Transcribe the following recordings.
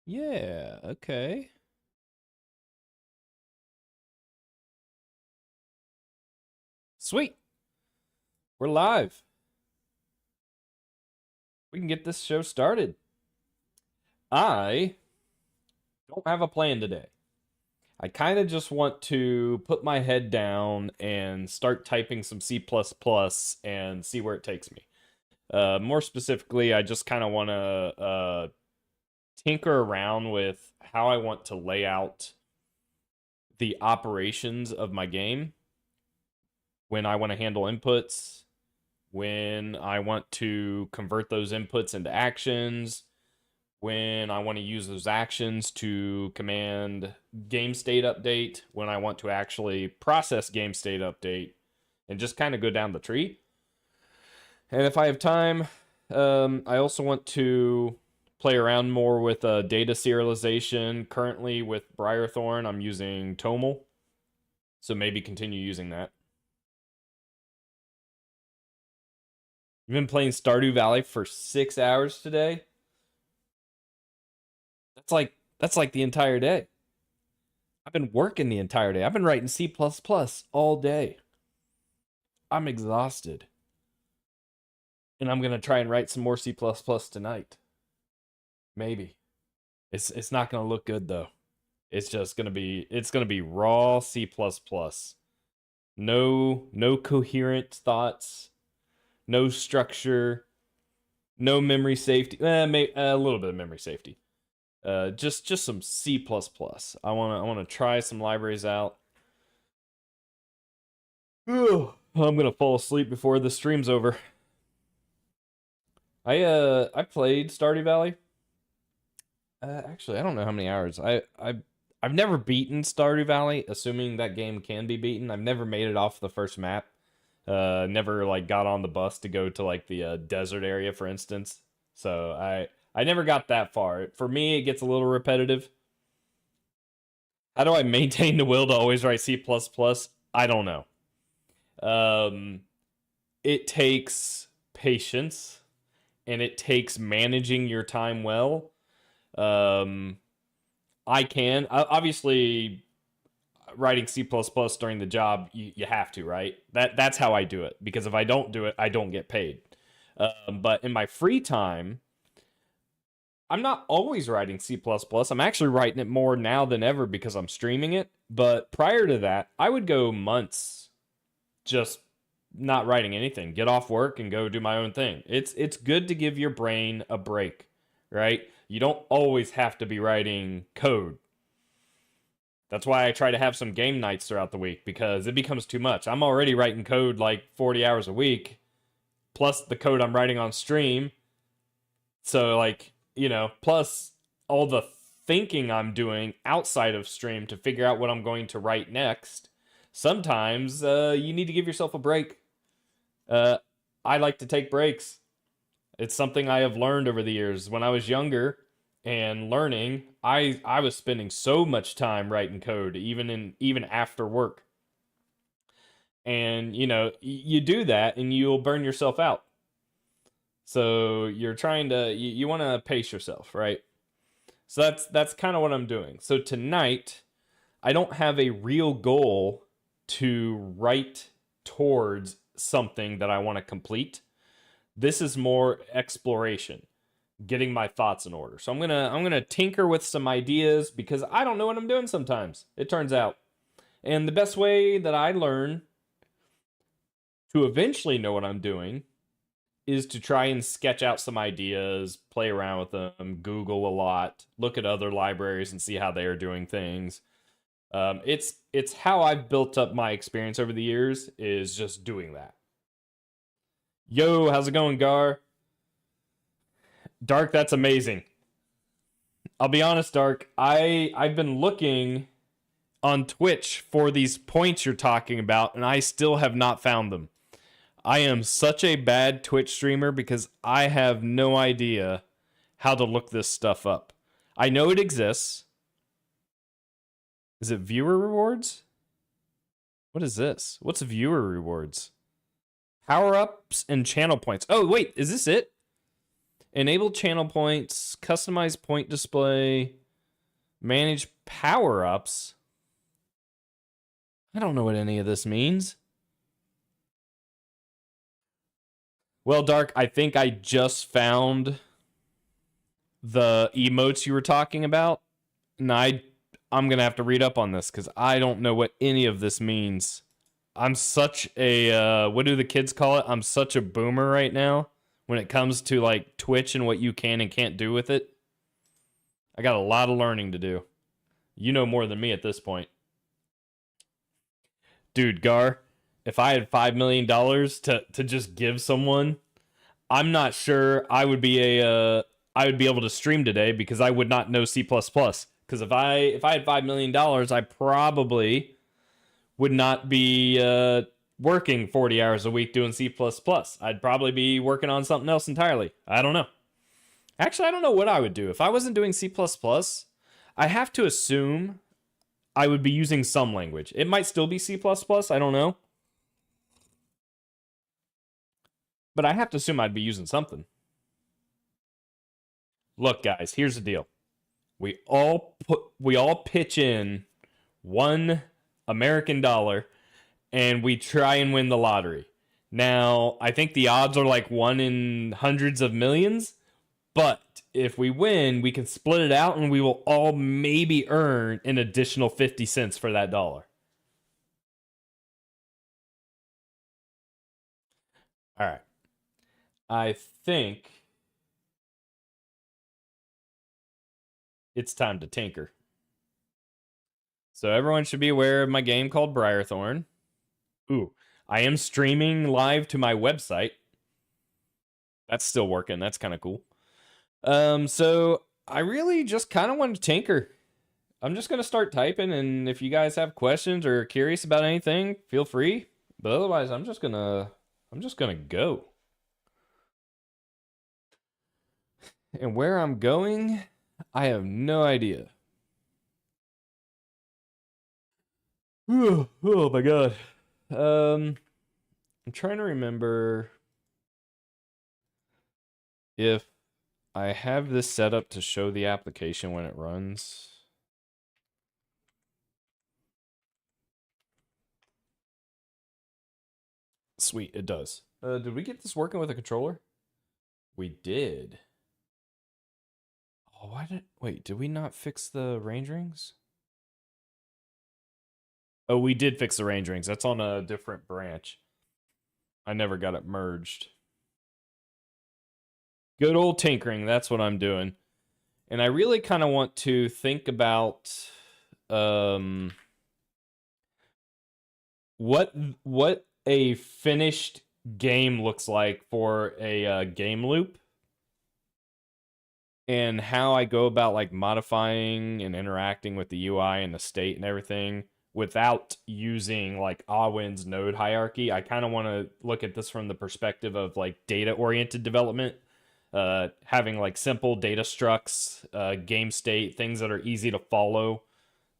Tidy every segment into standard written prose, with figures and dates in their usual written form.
Yeah, okay. Sweet. We're live. We can get this show started. I don't have a plan today. I kind of just want to put my head down and start typing some C++ and see where it takes me. More specifically, I just kind of want to tinker around with how I want to lay out the operations of my game when I want to handle inputs, when I want to convert those inputs into actions, when I want to use those actions to command game state update, when I want to actually process game state update, and just kind of go down the tree. And if I have time, I also want to play around more with data serialization. Currently with Briarthorn, I'm using Toml, so maybe continue using that. You've been playing Stardew Valley for 6 hours today? That's like the entire day. I've been working the entire day. I've been writing C++ all day. I'm exhausted. And I'm going to try and write some more C++ tonight. Maybe. It's not going to look good though. It's just going to be raw C++. No coherent thoughts, no structure, no memory safety. A little bit of memory safety. Just some C++. I want to try some libraries out. Ugh, I'm gonna fall asleep before the stream's over. I played Stardew Valley. Actually, I don't know how many hours. I've never beaten Stardew Valley, assuming that game can be beaten. I've never made it off the first map. Never like got on the bus to go to like the desert area, for instance. So I never got that far. For me, it gets a little repetitive. How do I maintain the will to always write C++? I don't know. It takes patience and it takes managing your time well. I can obviously writing C++ during the job, you have to, right? That's how I do it, because if I don't do it, I don't get paid. But in my free time, I'm not always writing C++. I'm actually writing it more now than ever because I'm streaming it. But prior to that, I would go months just not writing anything. Get off work and go do my own thing. It's good to give your brain a break, right? You don't always have to be writing code. That's why I try to have some game nights throughout the week, because it becomes too much. I'm already writing code like 40 hours a week, plus the code I'm writing on stream. So like, plus all the thinking I'm doing outside of stream to figure out what I'm going to write next. Sometimes you need to give yourself a break. I like to take breaks. It's something I have learned over the years. When I was younger and learning, I was spending so much time writing code, even after work. And you do that and you'll burn yourself out. So you're trying to you want to pace yourself, right? So that's kind of what I'm doing. So tonight, I don't have a real goal to write towards something that I want to complete. This is more exploration, getting my thoughts in order. So I'm gonna tinker with some ideas because I don't know what I'm doing sometimes, it turns out. And the best way that I learn to eventually know what I'm doing is to try and sketch out some ideas, play around with them, Google a lot, look at other libraries and see how they are doing things. It's how I've built up my experience over the years, is just doing that. Yo, how's it going, Gar? Dark, that's amazing. I'll be honest, Dark. I've been looking on Twitch for these points you're talking about, and I still have not found them. I am such a bad Twitch streamer because I have no idea how to look this stuff up. I know it exists. Is it viewer rewards? What is this? What's viewer rewards? Power-ups and channel points. Oh, wait, is this it? Enable channel points, customize point display, manage power-ups. I don't know what any of this means. Well, Dark, I think I just found the emotes you were talking about. And I'm going to have to read up on this because I don't know what any of this means. I'm such a, what do the kids call it? I'm such a boomer right now when it comes to like Twitch and what you can and can't do with it. I got a lot of learning to do. You know more than me at this point. Dude, Gar, if I had $5 million to just give someone, I'm not sure I would be able to stream today because I would not know C++. Because if I had $5 million, I probably would not be working 40 hours a week doing C++. I'd probably be working on something else entirely. I don't know. Actually, I don't know what I would do. If I wasn't doing C++, I have to assume I would be using some language. It might still be C++, I don't know. But I have to assume I'd be using something. Look, guys, here's the deal. We all pitch in $1 American dollar and we try and win the lottery. Now, I think the odds are like 1 in hundreds of millions, but if we win, we can split it out and we will all maybe earn an additional 50 cents for that dollar. All right. I think it's time to tinker. So everyone should be aware of my game called Briarthorn. Ooh, I am streaming live to my website. That's still working. That's kind of cool. So I really just kind of want to tinker. I'm just going to start typing, and if you guys have questions or are curious about anything, feel free. But otherwise, I'm just going to go. And where I'm going, I have no idea. Oh my god. I'm trying to remember if I have this set up to show the application when it runs. Sweet, it does. Did we get this working with a controller? We did. Oh, wait, did we not fix the range rings? Oh, we did fix the range rings. That's on a different branch. I never got it merged. Good old tinkering, that's what I'm doing. And I really kind of want to think about what a finished game looks like for a game loop, and how I go about like modifying and interacting with the UI and the state and everything without using like Awin's node hierarchy. I kind of want to look at this from the perspective of like data oriented development, having like simple data structs, game state, things that are easy to follow,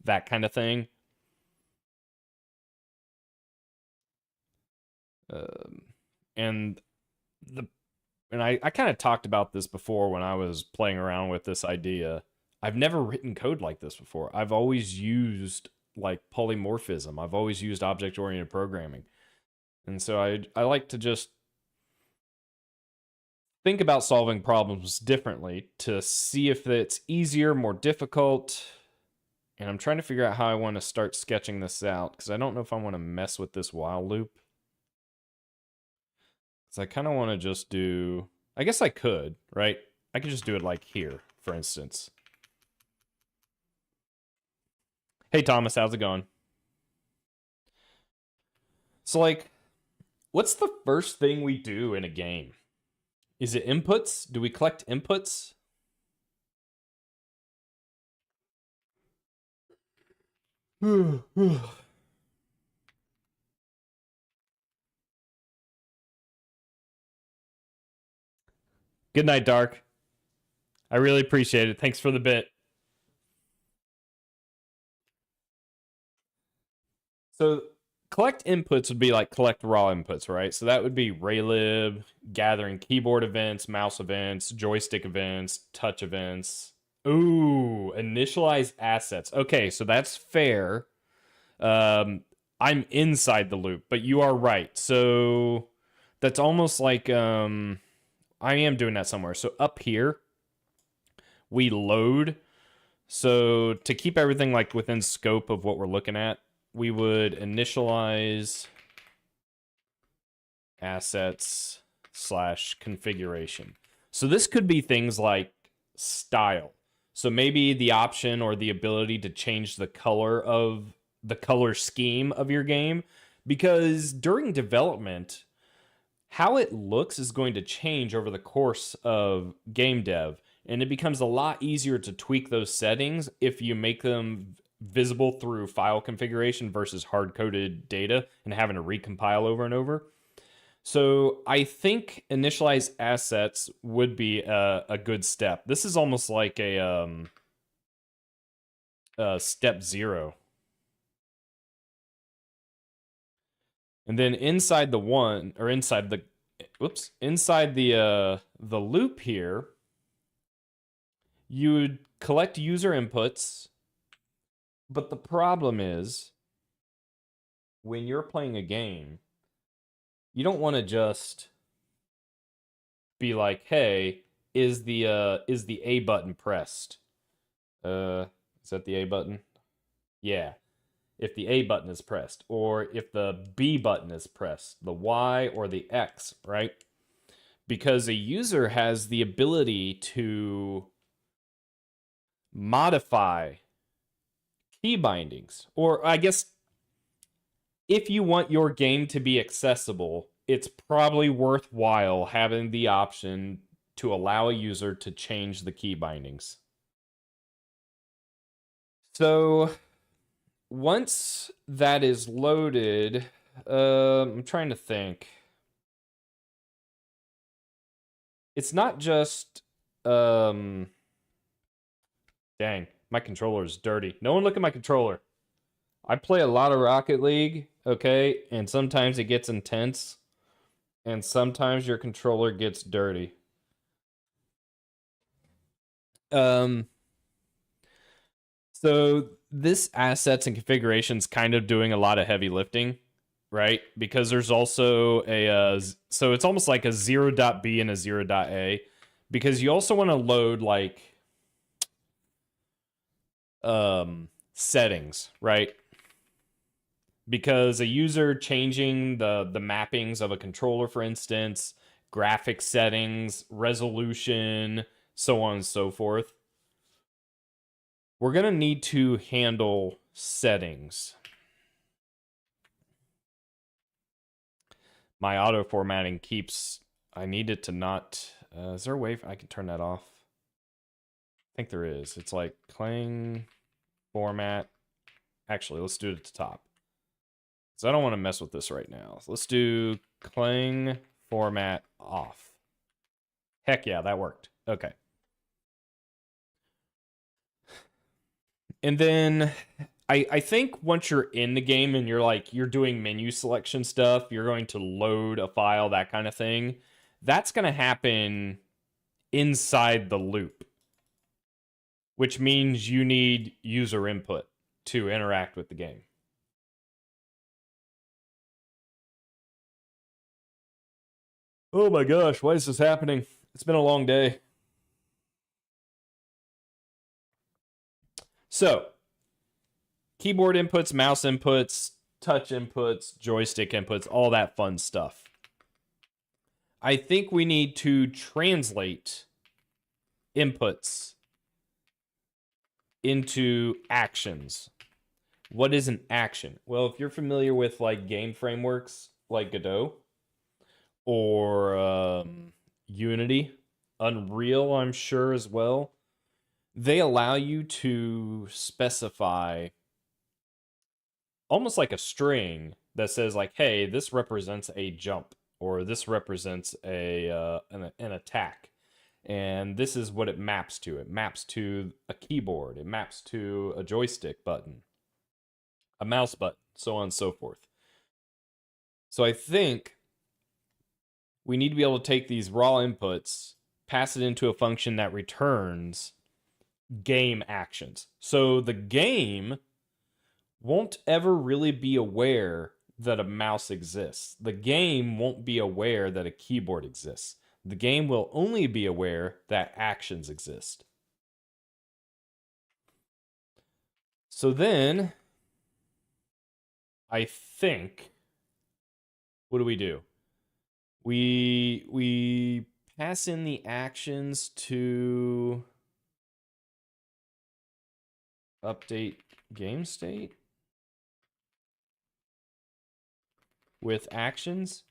that kind of thing. And I kind of talked about this before when I was playing around with this idea. I've never written code like this before. I've always used like polymorphism. I've always used object-oriented programming. And so I like to just think about solving problems differently to see if it's easier, more difficult. And I'm trying to figure out how I want to start sketching this out because I don't know if I want to mess with this while loop. Because I kind of want to just do... I guess I could, right? I could just do it like here, for instance. Hey, Thomas, how's it going? So, like, what's the first thing we do in a game? Is it inputs? Do we collect inputs? Good night, Dark. I really appreciate it. Thanks for the bit. So collect inputs would be like collect raw inputs, right? So that would be raylib, gathering keyboard events, mouse events, joystick events, touch events. Ooh, initialize assets. Okay, so that's fair. Um, I'm inside the loop, but you are right. So that's almost like I am doing that somewhere. So up here, we load. So to keep everything like within scope of what we're looking at, we would initialize assets slash configuration. So this could be things like style. So maybe the option or the ability to change the color scheme of your game, because during development, how it looks is going to change over the course of game dev, and it becomes a lot easier to tweak those settings if you make them visible through file configuration versus hard-coded data and having to recompile over and over. So I think initialize assets would be a good step. This is almost like a step zero. And then inside the one, or inside the, whoops, inside the loop here, you would collect user inputs. But the problem is, when you're playing a game, you don't want to just be like, "Hey, is the A button pressed?" Is that the A button? Yeah. If the A button is pressed, or if the B button is pressed, the Y or the X, right? Because a user has the ability to modify key bindings. Or I guess if you want your game to be accessible, it's probably worthwhile having the option to allow a user to change the key bindings. So once that is loaded, I'm trying to think. It's not just dang, my controller is dirty. No one look at my controller. I play a lot of Rocket League, okay, and sometimes it gets intense, and sometimes your controller gets dirty. Um, so this assets and configurations kind of doing a lot of heavy lifting, right? Because there's also so it's almost like a 0.b and a 0.a, because you also want to load like settings, right? Because a user changing the mappings of a controller, for instance, graphic settings, resolution, so on and so forth, we're going to need to handle settings. My auto formatting keeps, I need it to not, is there a way I can turn that off? I think there is. It's like clang format. Actually, let's do it at the top. So I don't want to mess with this right now. So let's do clang format off. Heck yeah, that worked. Okay. And then I think once you're in the game and you're doing menu selection stuff, you're going to load a file, that kind of thing. That's going to happen inside the loop, which means you need user input to interact with the game. Oh my gosh, why is this happening? It's been a long day. So, keyboard inputs, mouse inputs, touch inputs, joystick inputs, all that fun stuff. I think we need to translate inputs into actions. What is an action? Well, if you're familiar with like game frameworks like Godot or Unity, Unreal, I'm sure as well, they allow you to specify almost like a string that says like, hey, this represents a jump, or this represents an attack, and this is what it maps to. It maps to a keyboard, it maps to a joystick button, a mouse button, so on and so forth. So I think we need to be able to take these raw inputs, pass it into a function that returns game actions. So the game won't ever really be aware that a mouse exists. The game won't be aware that a keyboard exists. The game will only be aware that actions exist. So then, I think, what do? We pass in the actions to update game state with actions.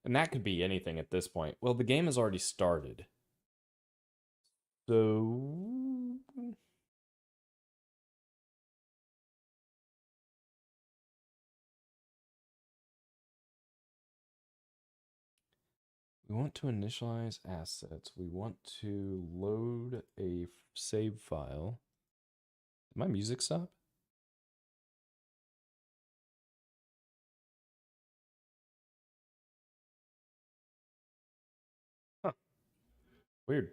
And that could be anything at this point. Well, the game has already started. So we want to initialize assets. We want to load a save file. Did my music stop? Huh. Weird.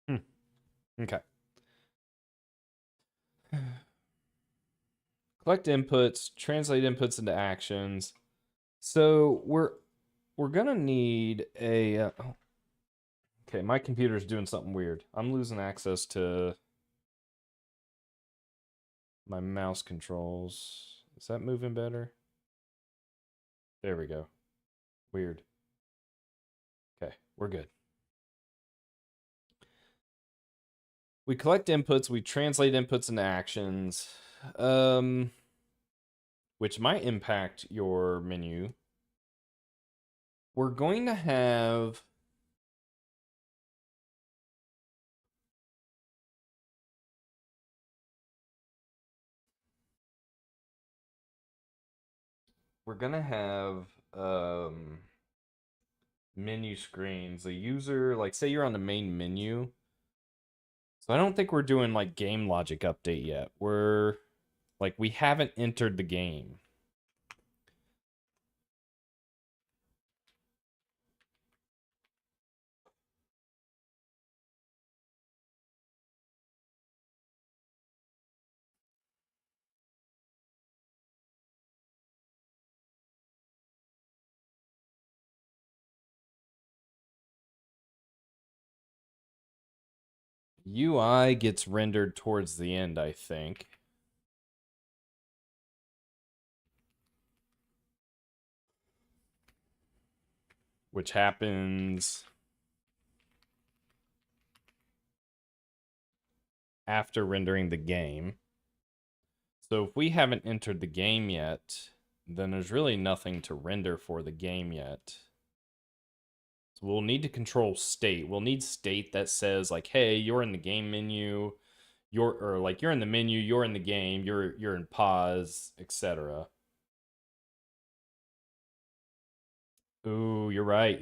Hmm. Okay. Collect inputs, translate inputs into actions. So we're gonna need a. Okay, my computer's doing something weird. I'm losing access to my mouse controls. Is that moving better? There we go. Weird. Okay, we're good. We collect inputs, we translate inputs into actions, which might impact your menu. We're going to have we're gonna have menu screens. The user, like, say you're on the main menu. So I don't think we're doing like game logic update yet. We're like, we haven't entered the game. UI gets rendered towards the end, I think. Which happens after rendering the game. So if we haven't entered the game yet, then there's really nothing to render for the game yet. So we'll need to control state. We'll need state that says like, hey, you're in the game menu, or like you're in the menu, you're in the game, you're in pause, etc. Ooh, you're right.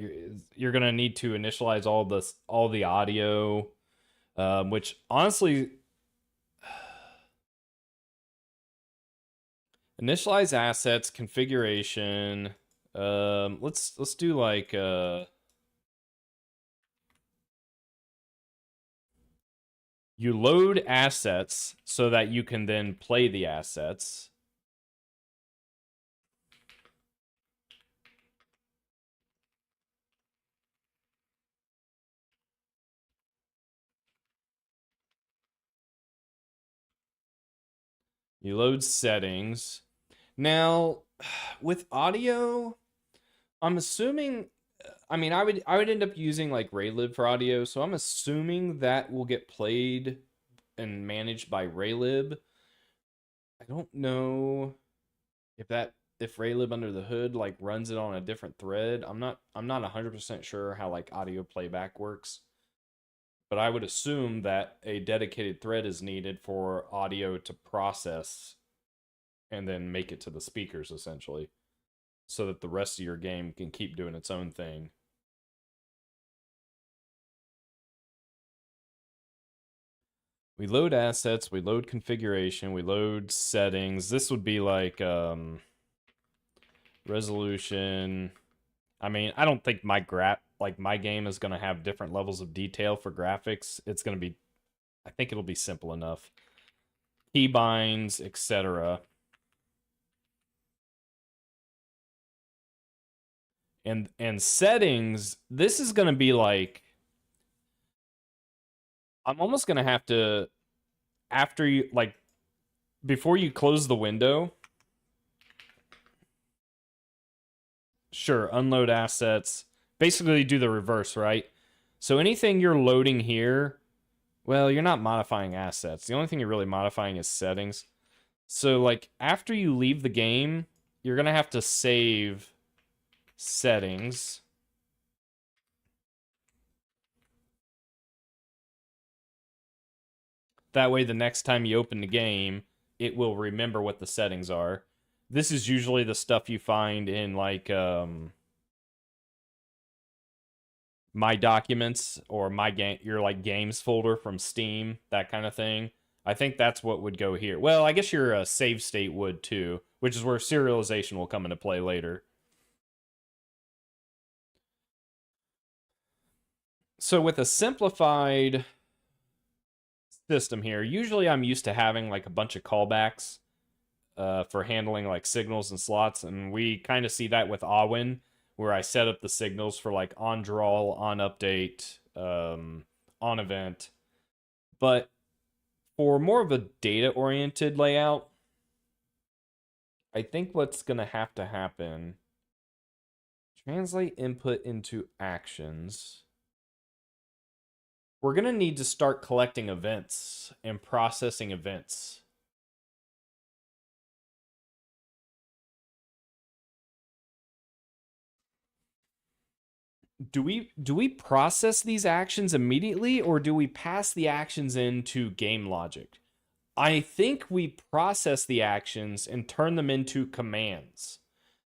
You're gonna need to initialize all the audio, which honestly, initialize assets configuration. Let's do like you load assets so that you can then play the assets. You load settings. Now, with audio, I'm assuming. I mean, I would end up using like Raylib for audio, so I'm assuming that will get played and managed by Raylib. I don't know if Raylib under the hood like runs it on a different thread. I'm not 100% sure how like audio playback works, but I would assume that a dedicated thread is needed for audio to process and then make it to the speakers essentially, so that the rest of your game can keep doing its own thing. We load assets, we load configuration, we load settings. This would be like resolution. I mean, I don't think my game is gonna have different levels of detail for graphics. It's gonna be, I think it'll be simple enough. Keybinds, etc. And settings, this is gonna be like, I'm almost gonna have to, after you like before you close the window, sure, unload assets. Basically do the reverse, right? So anything you're loading here, well, you're not modifying assets. The only thing you're really modifying is settings. So like after you leave the game, you're going to have to save settings. That way the next time you open the game, it will remember what the settings are. This is usually the stuff you find in like my documents or my game, your like games folder from Steam, that kind of thing. I think that's what would go here. Well, I guess your save state would too, which is where serialization will come into play later. So with a simplified system here, usually I'm used to having like a bunch of callbacks for handling like signals and slots, and we kind of see that with Awin, where I set up the signals for like on draw, on update, on event. But for more of a data oriented layout, I think what's going to happen, translate input into actions. We're going to need to start collecting events and processing events. Do we process these actions immediately, or do we pass the actions into game logic? I think we process the actions and turn them into commands.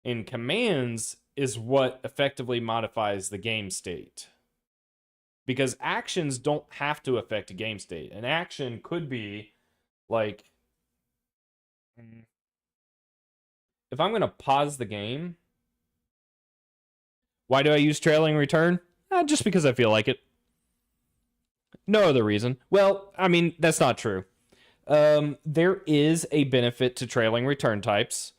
And commands is what effectively modifies the game state. Because actions don't have to affect a game state. An action could be like, if I'm going to pause the game, why do I use trailing return? Just because I feel like it. No other reason. Well, I mean, that's not true. There is a benefit to trailing return types.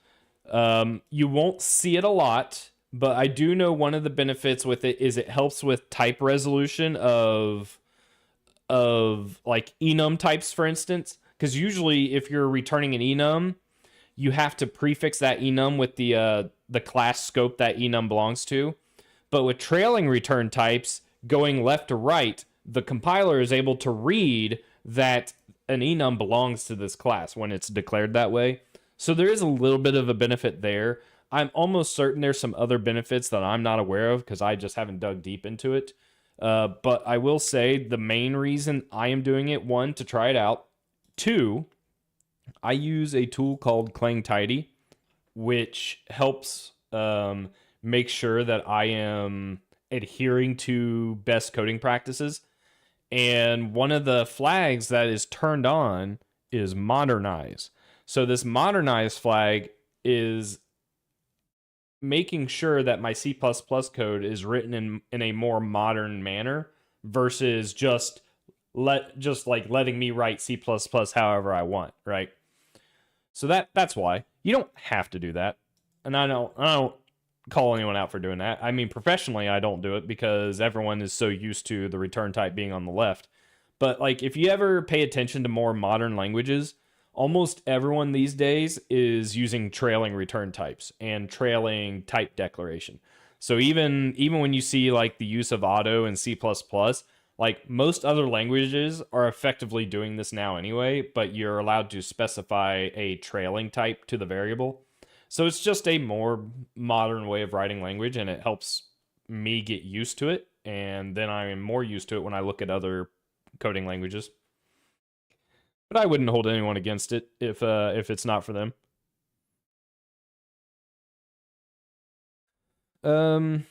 You won't see it a lot, but I do know one of the benefits with it is it helps with type resolution of like enum types, for instance. Because usually, if you're returning an enum, you have to prefix that enum with the class scope that enum belongs to. But with trailing return types, going left to right, the compiler is able to read that an enum belongs to this class when it's declared that way. So there is a little bit of a benefit there. I'm almost certain there's some other benefits that I'm not aware of because I just haven't dug deep into it. But I will say the main reason I am doing it, one, to try it out. Two, I use a tool called Clang Tidy, which helps make sure that I am adhering to best coding practices. And one of the flags that is turned on is modernize. So this modernize flag is making sure that my C++ code is written in a more modern manner versus just like letting me write C++ however I want, right? So that's why. You don't have to do that. And I don't call anyone out for doing that. I mean, professionally I don't do it because everyone is so used to the return type being on the left. But like if you ever pay attention to more modern languages, almost everyone these days is using trailing return types and trailing type declaration. So even when you see like the use of auto in C++, like most other languages are effectively doing this now anyway, but you're allowed to specify a trailing type to the variable. So it's just a more modern way of writing language, and it helps me get used to it, and then I am more used to it when I look at other coding languages. But I wouldn't hold anyone against it if it's not for them. Um,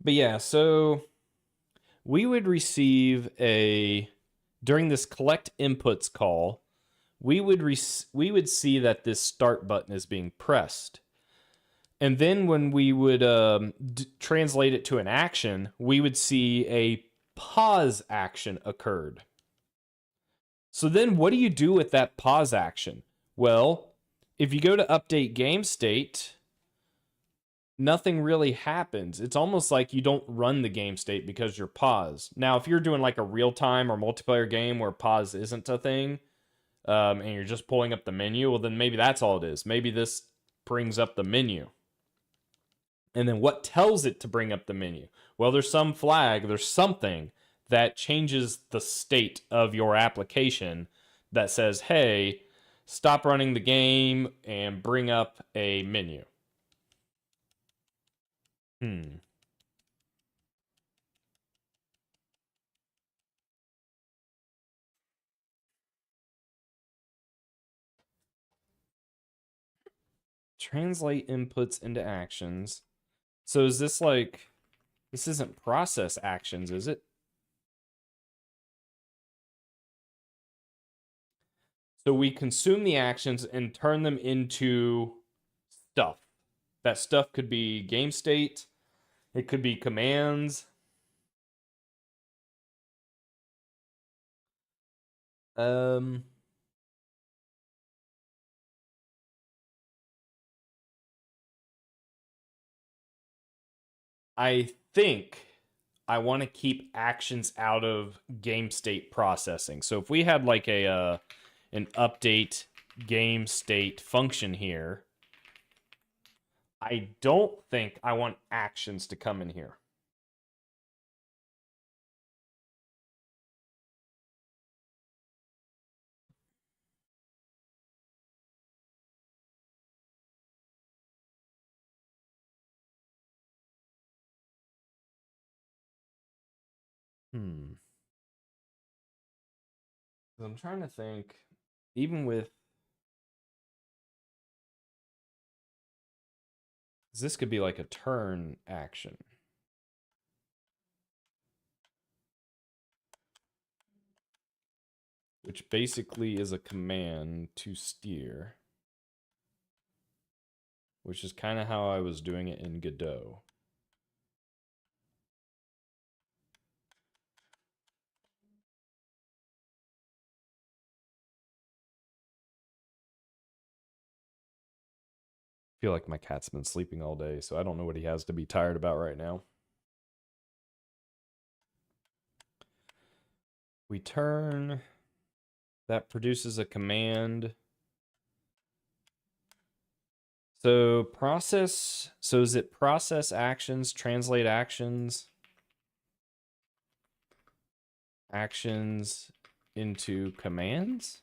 but yeah, so we would receive a During this collect inputs call, we would see that this start button is being pressed. And then when we would translate it to an action, we would see a pause action occurred. So then what do you do with that pause action? Well, if you go to update game state, nothing really happens. It's almost like you don't run the game state because you're paused. Now, if you're doing like a real-time or multiplayer game where pause isn't a thing, and you're just pulling up the menu, well, then maybe that's all it is. Maybe this brings up the menu. And then what tells it to bring up the menu? Well, there's some flag, there's something that changes the state of your application that says, hey, stop running the game and bring up a menu. Translate inputs into actions. So is this like, this isn't process actions, is it? So we consume the actions and turn them into stuff. That stuff could be game state. It could be commands. I think I want to keep actions out of game state processing. So if we had like a an update game state function here, I don't think I want actions to come in here. I'm trying to think, even with this could be like a turn action. Which basically is a command to steer. Which is kind of how I was doing it in Godot. I feel like my cat's been sleeping all day, so I don't know what he has to be tired about right now. We turn. That produces a command. So process. So is it process actions, translate actions? Actions into commands?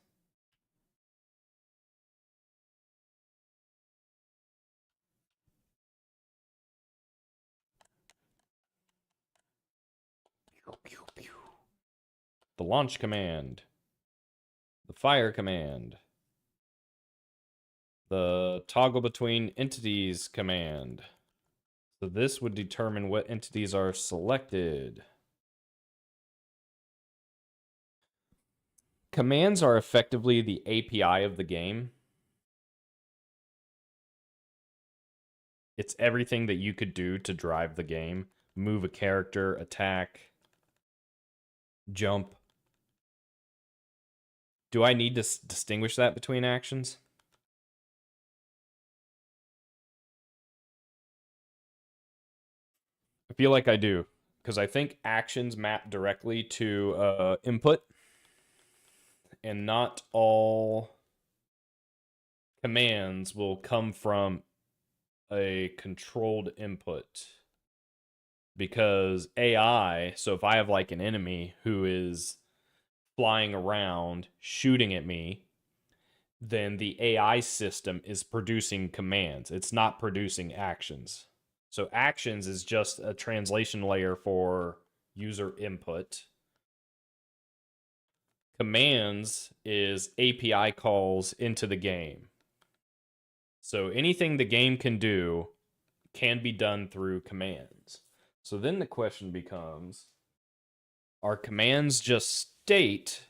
The launch command. The fire command. The toggle between entities command. So this would determine what entities are selected. Commands are effectively the API of the game. It's everything that you could do to drive the game. Move a character, attack, jump. Do I need to distinguish that between actions? I feel like I do, because I think actions map directly to input, and not all commands will come from a controlled input. Because AI, so if I have like an enemy who is flying around shooting at me, then the AI system is producing commands. It's not producing actions. So actions is just a translation layer for user input. Commands is API calls into the game. So anything the game can do can be done through commands. So then the question becomes, are commands just state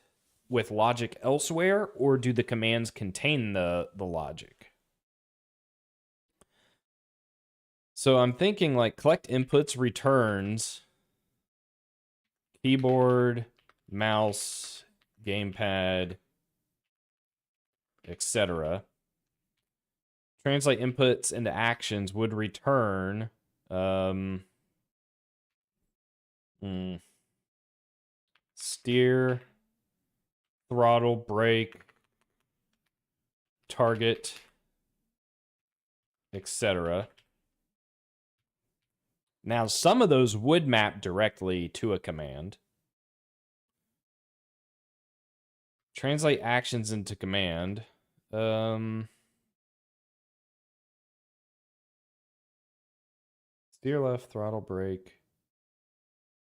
with logic elsewhere, or do the commands contain the logic? So I'm thinking like collect inputs returns keyboard, mouse, gamepad, etc. Translate inputs into actions would return steer, throttle, brake, target, etc. Now, some of those would map directly to a command. Translate actions into command. Steer left, throttle, brake,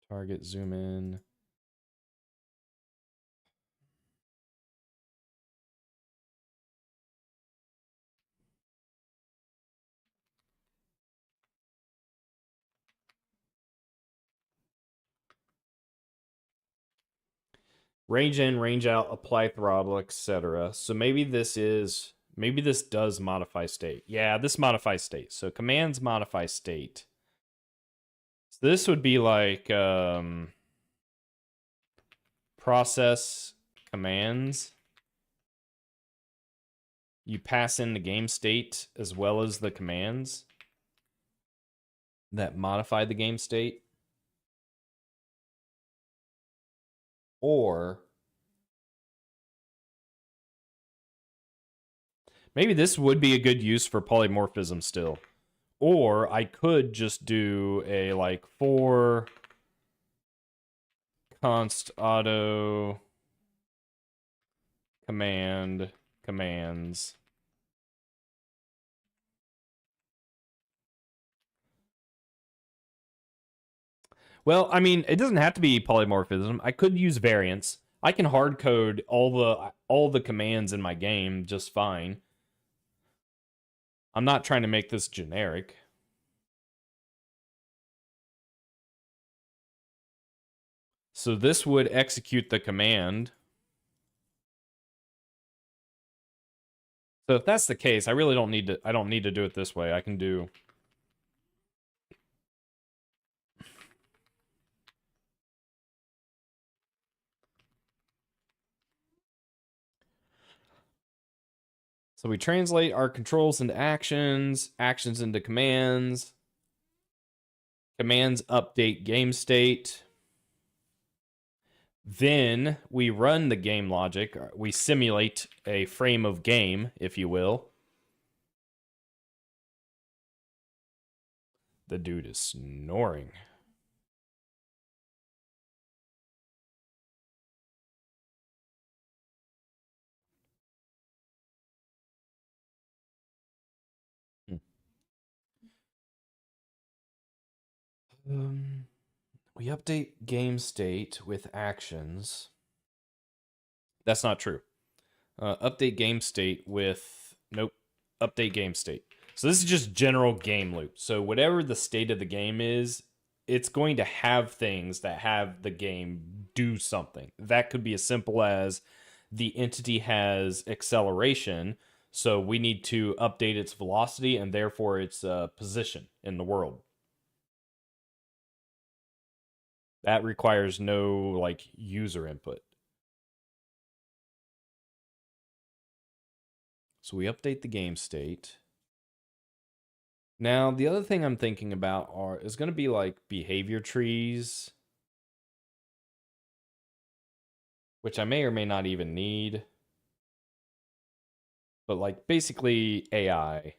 target, zoom in. Range in, range out, apply throttle, etc. So maybe this does modify state. Yeah, this modifies state. So commands modify state. So this would be like process commands. You pass in the game state as well as the commands that modify the game state. Or maybe this would be a good use for polymorphism still. Or I could just do a like for const auto commands. Well, I mean, it doesn't have to be polymorphism. I could use variants. I can hard code all the commands in my game just fine. I'm not trying to make this generic. So this would execute the command. So if that's the case, I don't need to do it this way. I can do so we translate our controls into actions, actions into commands. Commands update game state. Then we run the game logic. We simulate a frame of game, if you will. The dude is snoring. We update game state with actions. That's not true. Update game state with... Nope. Update game state. So this is just general game loop. So whatever the state of the game is, it's going to have things that have the game do something. That could be as simple as the entity has acceleration, so we need to update its velocity and therefore its position in the world. That requires no like user input. So we update the game state. Now, the other thing I'm thinking about is going to be like behavior trees, which I may or may not even need. But like basically AI.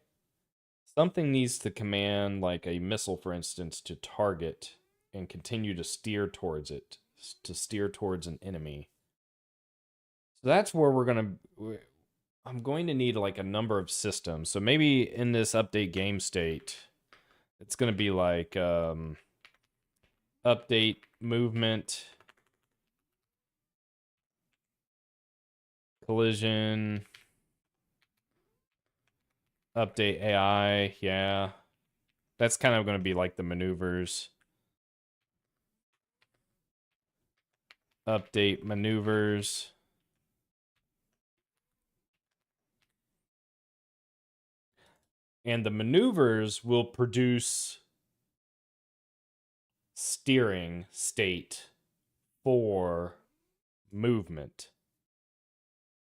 Something needs to command like a missile, for instance, to target and continue to steer towards it, to steer towards an enemy. So that's where I'm going to need like a number of systems. So maybe in this update game state, it's going to be like update movement, collision, update AI. Yeah. That's kind of going to be like the maneuvers. Update maneuvers. And the maneuvers will produce steering state for movement.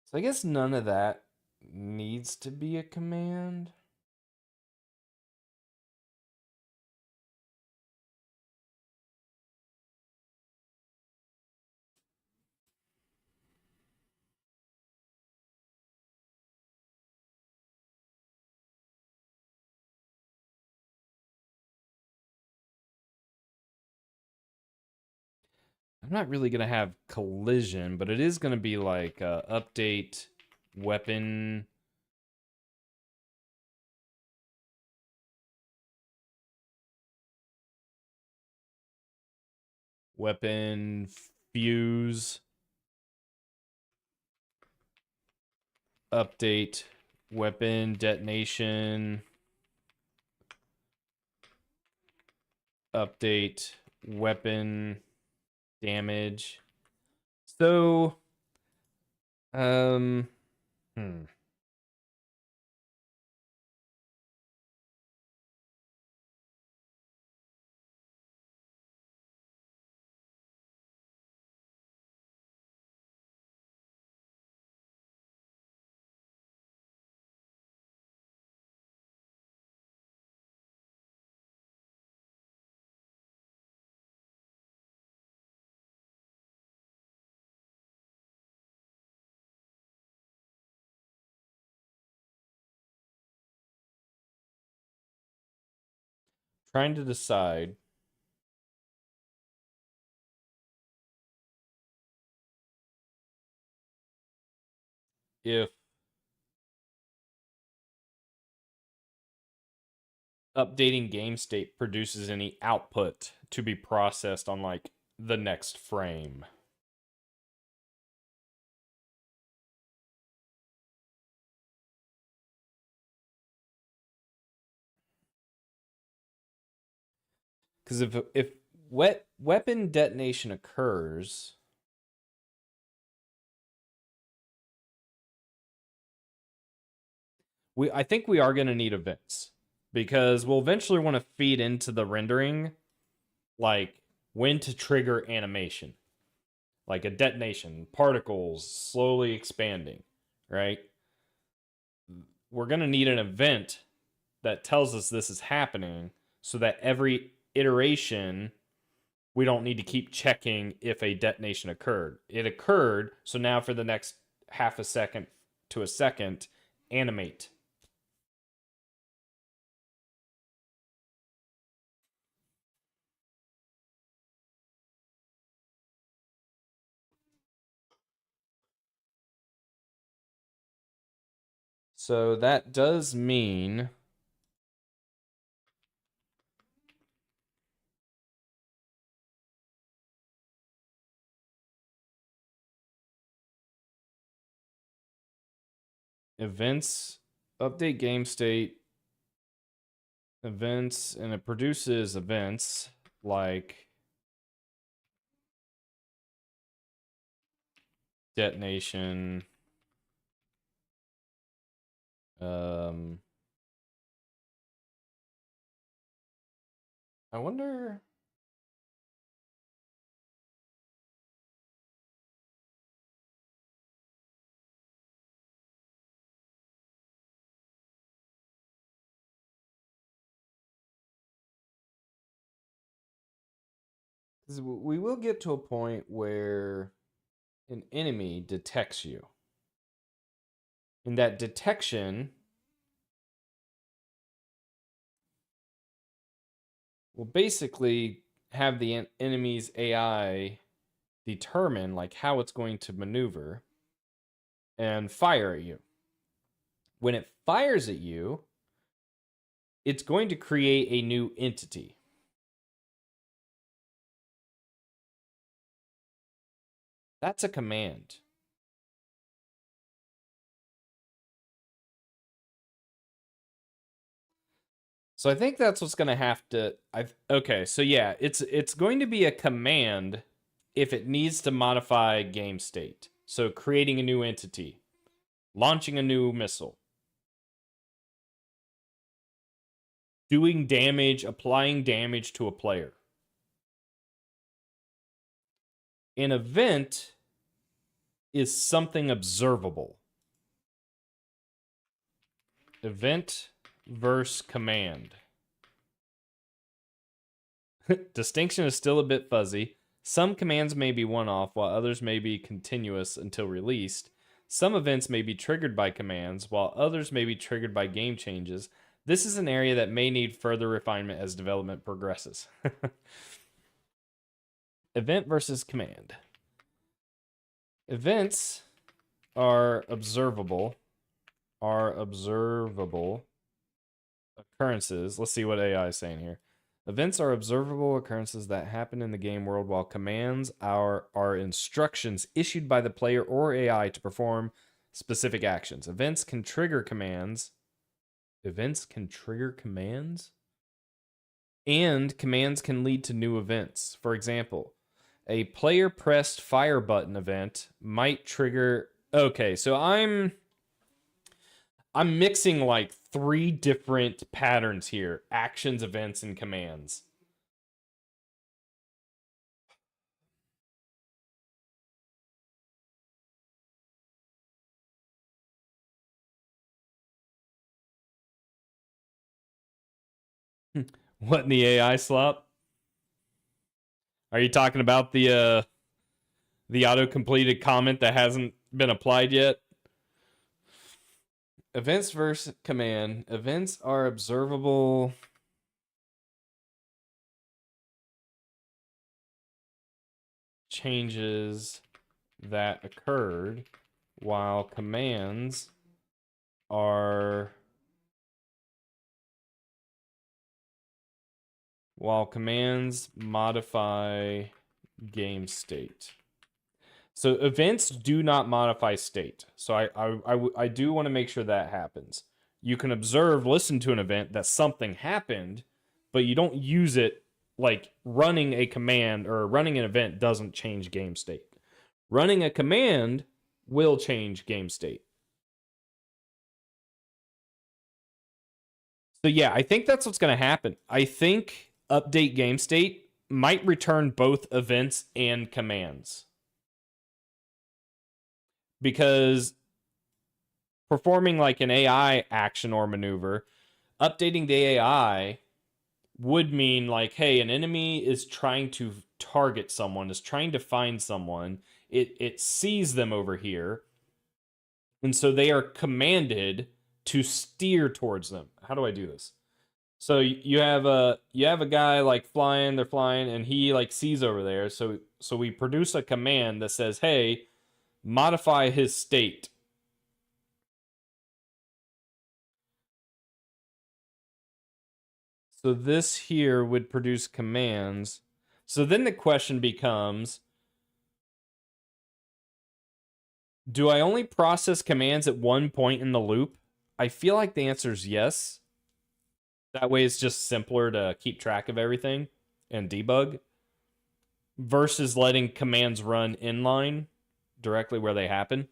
So I guess none of that needs to be a command. I'm not really going to have collision, but it is going to be like update weapon. Weapon fuse. Update weapon detonation. Update weapon damage. So, hmm. Trying to decide if updating game state produces any output to be processed on like the next frame. Because if weapon detonation occurs, I think we are going to need events because we'll eventually want to feed into the rendering like when to trigger animation, like a detonation, particles slowly expanding, right? We're going to need an event that tells us this is happening so that every iteration we don't need to keep checking if a detonation occurred. It occurred, so now for the next half a second to a second, animate. So that does mean events, update game state, events, and it produces events like detonation. Um, I wonder. We will get to a point where an enemy detects you. And that detection will basically have the enemy's AI determine like how it's going to maneuver and fire at you. When it fires at you, it's going to create a new entity. That's a command. So I think that's what's going to have to okay, so yeah, it's going to be a command if it needs to modify game state. So creating a new entity, launching a new missile. doing damage, applying damage to a player. An event is something observable. Event versus command. Distinction is still a bit fuzzy. Some commands may be one-off, while others may be continuous until released. Some events may be triggered by commands, while others may be triggered by game changes. This is an area that may need further refinement as development progresses. Event versus command. Events are observable occurrences. Let's see what AI is saying here. Events are observable occurrences that happen in the game world, while commands are instructions issued by the player or AI to perform specific actions. Events can trigger commands. Events can trigger commands? And commands can lead to new events. For example, a player pressed fire button event might trigger. Okay, so I'm mixing like 3 different patterns here: actions, events, and commands. What in the AI slop? Are you talking about the auto-completed comment that hasn't been applied yet? Events versus command. Events are observable changes that occurred, while commands are modify game state. So events do not modify state. So I do want to make sure that happens. You can observe, listen to an event that something happened, but you don't use it. Like running a command or running an event doesn't change game state. Running a command will change game state. So yeah, I think that's what's going to happen. I think update game state might return both events and commands. Because performing like an AI action or maneuver, updating the AI would mean like, hey, an enemy is trying to target someone, is trying to find someone. It sees them over here, and so they are commanded to steer towards them. How do I do this? So you have a guy like flying, they're flying, and he like sees over there. So we produce a command that says, hey, modify his state. So this here would produce commands. So then the question becomes, do I only process commands at one point in the loop? I feel like the answer is yes. That way it's just simpler to keep track of everything and debug versus letting commands run inline directly where they happen.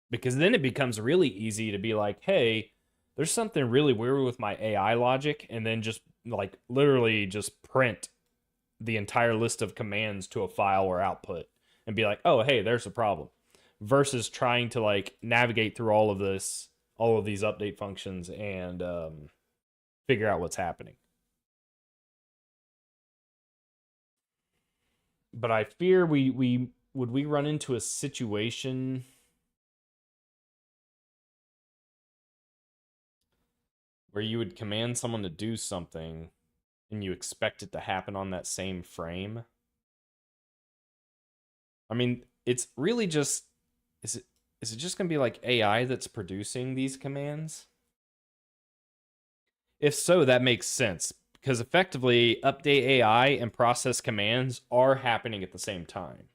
Because then it becomes really easy to be like, hey, there's something really weird with my AI logic, and then just like literally just print the entire list of commands to a file or output and be like, oh, hey, there's a problem. Versus trying to like navigate through all of these update functions and figure out what's happening. But I fear we would we run into a situation where you would command someone to do something and you expect it to happen on that same frame. I mean, it's really just is it just going to be like AI that's producing these commands? If so, that makes sense because effectively update AI and process commands are happening at the same time.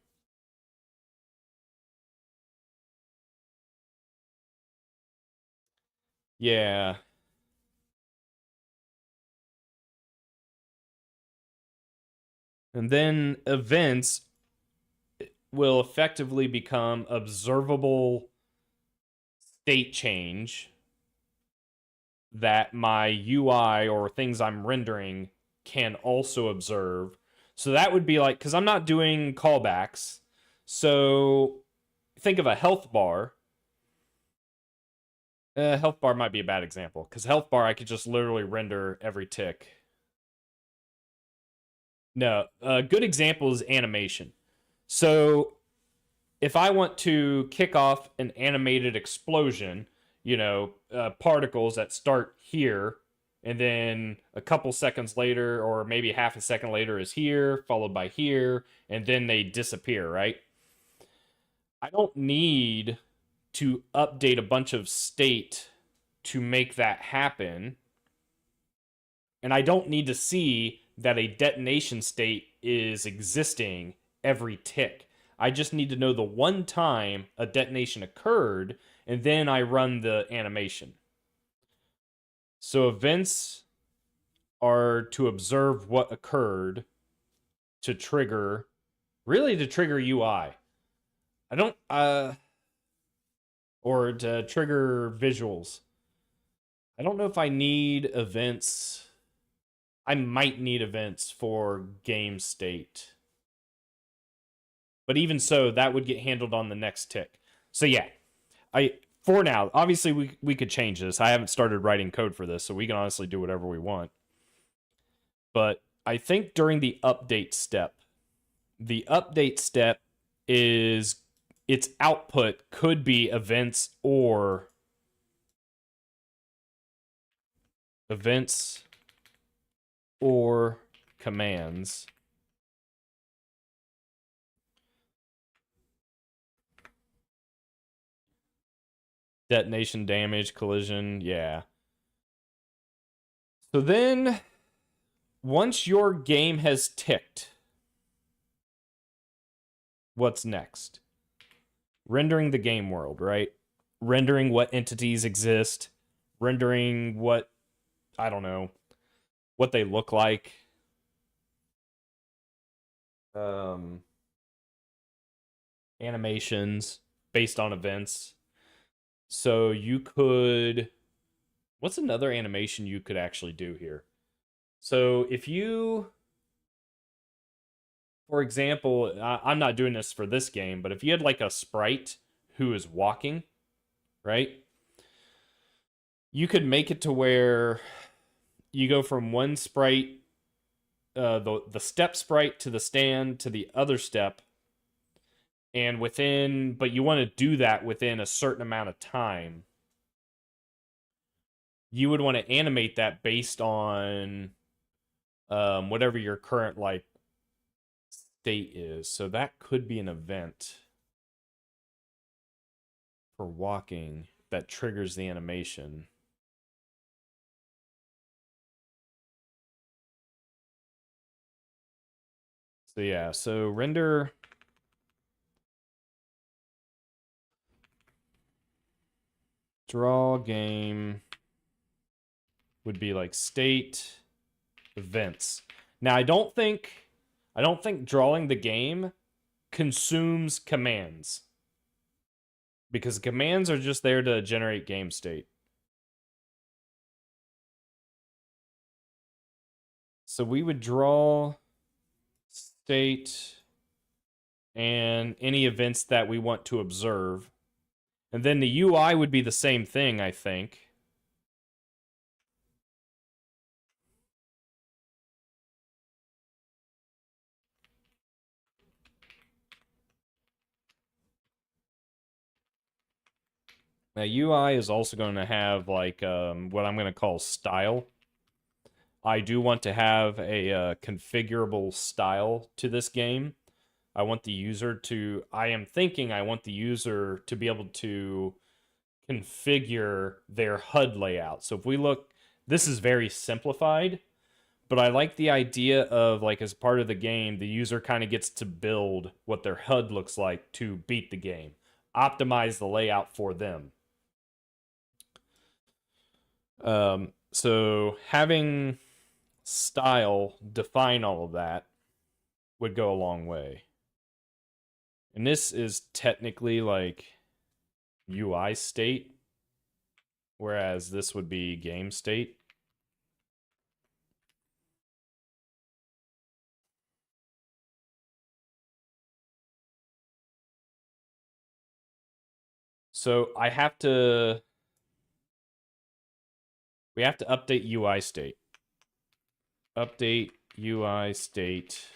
Yeah. And then events will effectively become observable state change that my UI or things I'm rendering can also observe. So that would be like, because I'm not doing callbacks. So think of a health bar. Health bar might be a bad example because health bar I could just literally render every tick. No, a good example is animation. So if I want to kick off an animated explosion, particles that start here, and then a couple seconds later, or maybe half a second later, is here, followed by here, and then they disappear, right? I don't need to update a bunch of state to make that happen. And I don't need to see that a detonation state is existing every tick. I just need to know the one time a detonation occurred, and then I run the animation. So events are to observe what occurred to trigger, really to trigger UI. I don't, or to trigger visuals. I don't know if I need events. I might need events for game state. But even so, that would get handled on the next tick. So yeah, for now, obviously we could change this. I haven't started writing code for this, so we can honestly do whatever we want. But I think during the update step is its output could be events or commands. Detonation, damage, collision, yeah. So then, once your game has ticked, what's next? Rendering the game world, right? Rendering what entities exist, rendering what, I don't know, what they look like. Animations based on events. So you could, what's another animation you could actually do here? So if you, for example, I'm not doing this for this game, but if you had like a sprite who is walking, right? You could make it to where you go from one sprite, the step sprite to the stand to the other step, and but you want to do that within a certain amount of time. You would want to animate that based on whatever your current like state is. So that could be an event for walking that triggers the animation. So yeah, so render draw game would be like state events. Now I don't think drawing the game consumes commands, because commands are just there to generate game state. So we would draw state and any events that we want to observe. And then the UI would be the same thing, I think. Now UI is also going to have like what I'm going to call style. I do want to have a configurable style to this game. I want the user to, I am thinking I want the user to be able to configure their HUD layout. So if we look, this is very simplified, but I like the idea of like as part of the game, the user kind of gets to build what their HUD looks like to beat the game, optimize the layout for them. So having style define all of that would go a long way. And this is technically like UI state. whereas this would be game state. So we have to update UI state. Update UI state.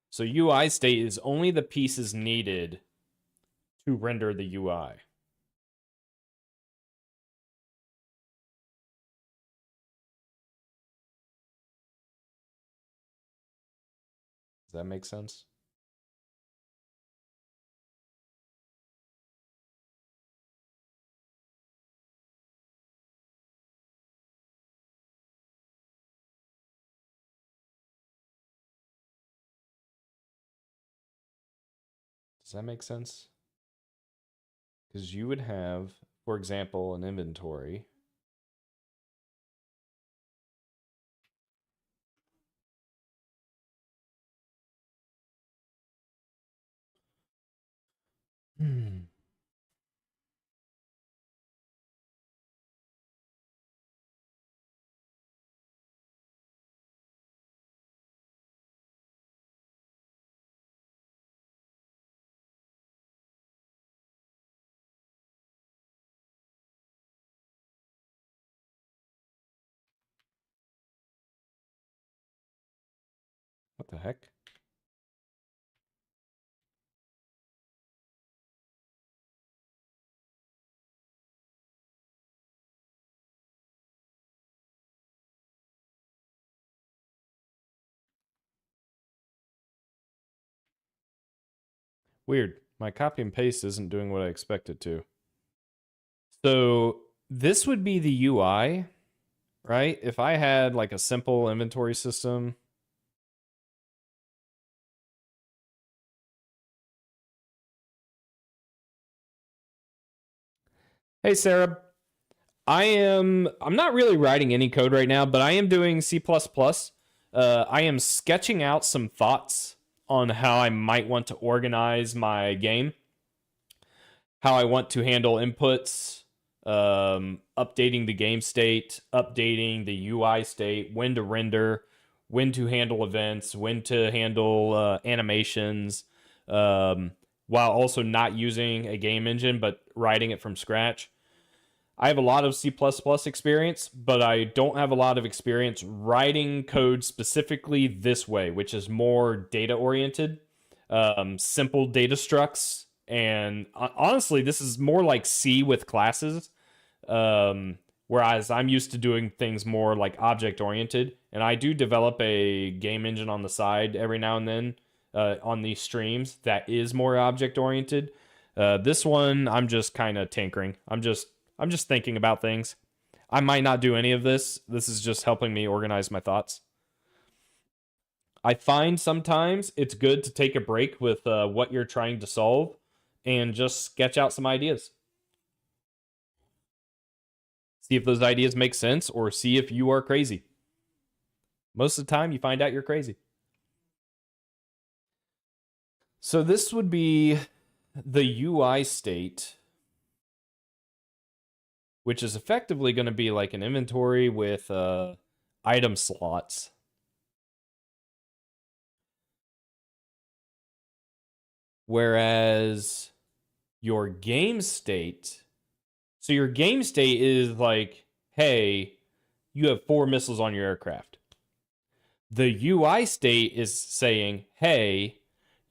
So UI state is only the pieces needed to render the UI. Does that make sense? Does that make sense? Because you would have, for example, an inventory. What the heck? Weird. My copy and paste isn't doing what I expect it to. So this would be the UI, right? If I had like a simple inventory system. Hey, Sarah. I'm not really writing any code right now, but I am doing C++. I am sketching out some thoughts on how I might want to organize my game, how I want to handle inputs, updating the game state, updating the UI state, when to render, when to handle events, when to handle animations, while also not using a game engine but writing it from scratch. I have a lot of C++ experience, but I don't have a lot of experience writing code specifically this way, which is more data oriented, simple data structs. And honestly, this is more like C with classes. Whereas I'm used to doing things more like object oriented. And I do develop a game engine on the side every now and then on these streams that is more object oriented. This one, I'm just kind of tinkering. I'm just thinking about things. I might not do any of this. This is just helping me organize my thoughts. I find sometimes it's good to take a break with what you're trying to solve and just sketch out some ideas. See if those ideas make sense or see if you are crazy. Most of the time, you find out you're crazy. So, this would be the UI state, which is effectively going to be like an inventory with item slots. Whereas your game state, so your game state is like, hey, you have 4 missiles on your aircraft. The UI state is saying, hey,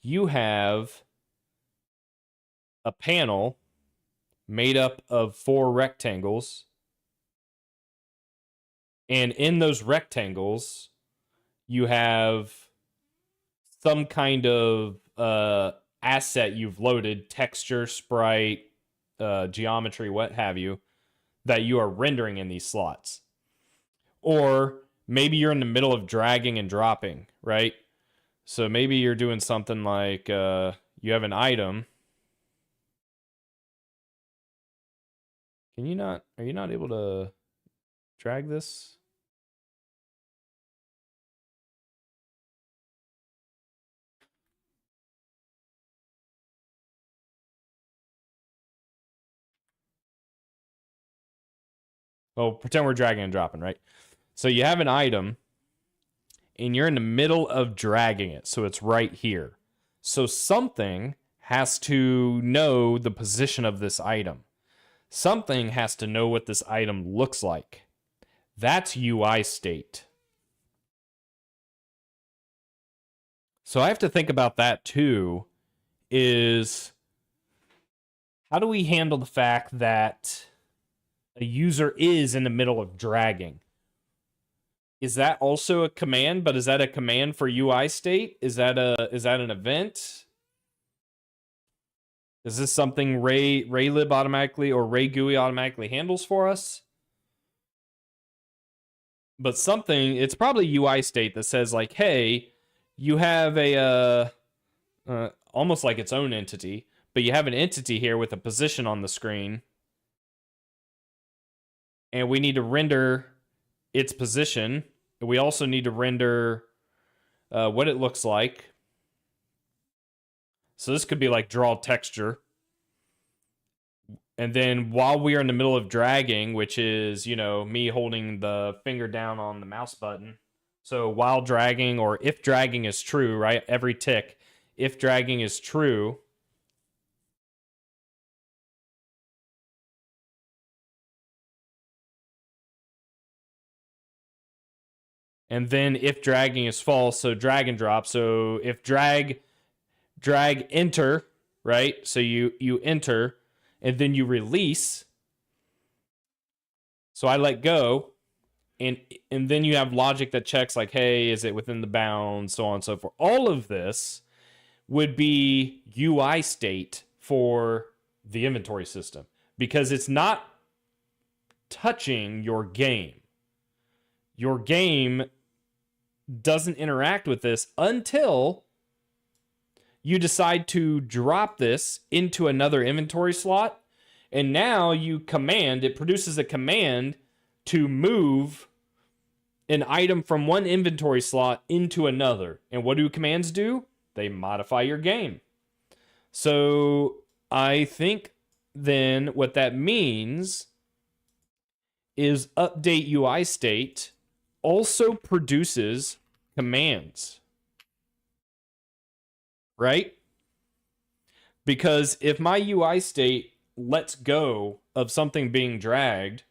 you have a panel made up of 4 rectangles. And in those rectangles, you have some kind of asset you've loaded, texture, sprite, geometry, what have you, that you are rendering in these slots. Or maybe you're in the middle of dragging and dropping, right? So maybe you're doing something like you have an item. Can you not, are you not able to drag this? Well, pretend we're dragging and dropping, right? So you have an item and you're in the middle of dragging it. So it's right here. So something has to know the position of this item. Something has to know what this item looks like. That's UI state. So I have to think about that too, is how do we handle the fact that a user is in the middle of dragging? Is that also a command, but is that a command for UI state? Is that an event? Is this something Raylib automatically or RayGUI automatically handles for us? But something, it's probably UI state that says like, hey, you have a almost like its own entity, but you have an entity here with a position on the screen, and we need to render its position. We also need to render what it looks like. So this could be like draw texture. And then while we are in the middle of dragging, which is, me holding the finger down on the mouse button. So while dragging, or if dragging is true, right? Every tick, if dragging is true, and then if dragging is false, so drag and drop. So if drag enter, right? So you enter and then you release. So I let go, and then you have logic that checks like, hey, is it within the bounds, so on and so forth. All of this would be UI state for the inventory system because it's not touching your game. Your game doesn't interact with this until you decide to drop this into another inventory slot, and now it produces a command to move an item from one inventory slot into another. And what do commands do? They modify your game. So I think then what that means is update UI state also produces commands, right? Because if my UI state lets go of something being dragged,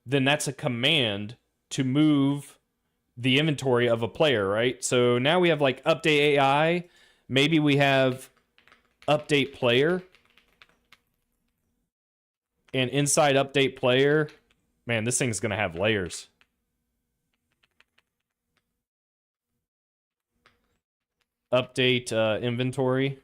then that's a command to move the inventory of a player, right? So now we have like update AI. Maybe we have update player. And inside update player, man, this thing's going to have layers. Update inventory.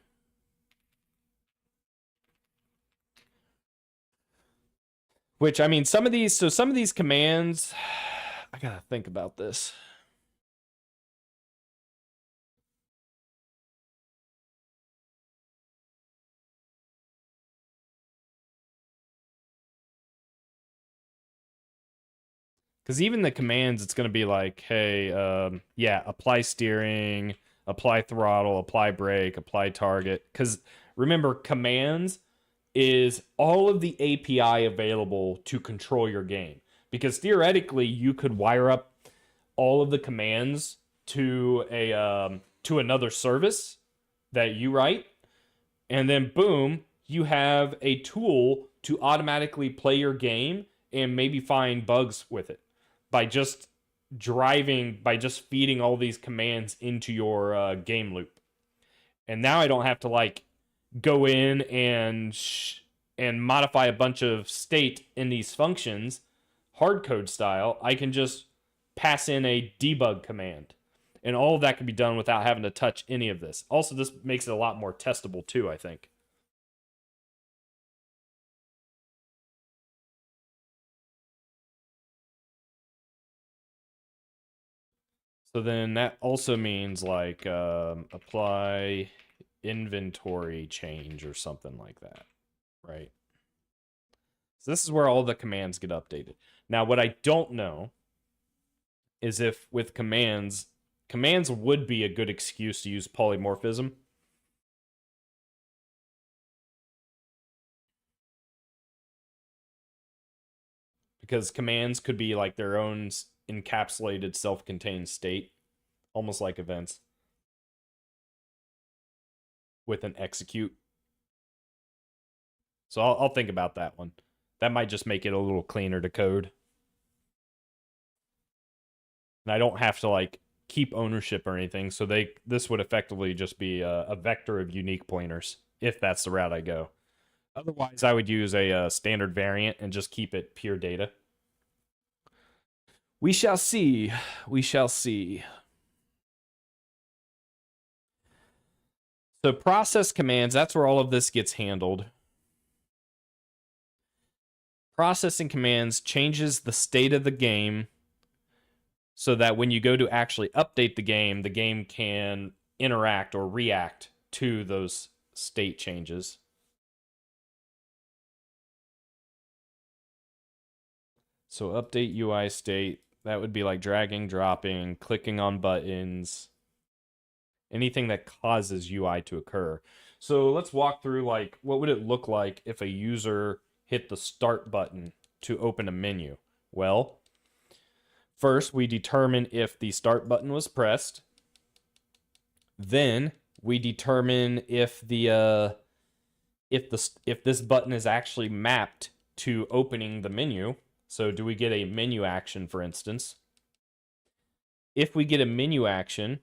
Which, I mean, some of these commands, I gotta think about this. Because even the commands, it's going to be like, hey, apply steering, apply throttle, apply brake, apply target. Because remember, commands is all of the API available to control your game. Because theoretically, you could wire up all of the commands to another service that you write, and then boom, you have a tool to automatically play your game and maybe find bugs with it by just feeding all these commands into your game loop. And now I don't have to like go in and modify a bunch of state in these functions hard code style. I can just pass in a debug command, and all of that can be done without having to touch any of this. Also, this makes it a lot more testable too, I think. So then that also means like apply inventory change or something like that, right? So this is where all the commands get updated. Now, what I don't know is if with commands would be a good excuse to use polymorphism. because commands could be like their own encapsulated self-contained state, almost like events with an execute. So I'll think about that one. That might just make it a little cleaner to code. And I don't have to like keep ownership or anything. So this would effectively just be a vector of unique pointers if that's the route I go. Otherwise, I would use a standard variant and just keep it pure data. We shall see. We shall see. So process commands, that's where all of this gets handled. Processing commands changes the state of the game so that when you go to actually update the game can interact or react to those state changes. So update UI state, that would be like dragging, dropping, clicking on buttons, anything that causes UI to occur. So let's walk through like what would it look like if a user hit the start button to open a menu. Well, first we determine if the start button was pressed. Then we determine if this button is actually mapped to opening the menu. So do we get a menu action, for instance? If we get a menu action,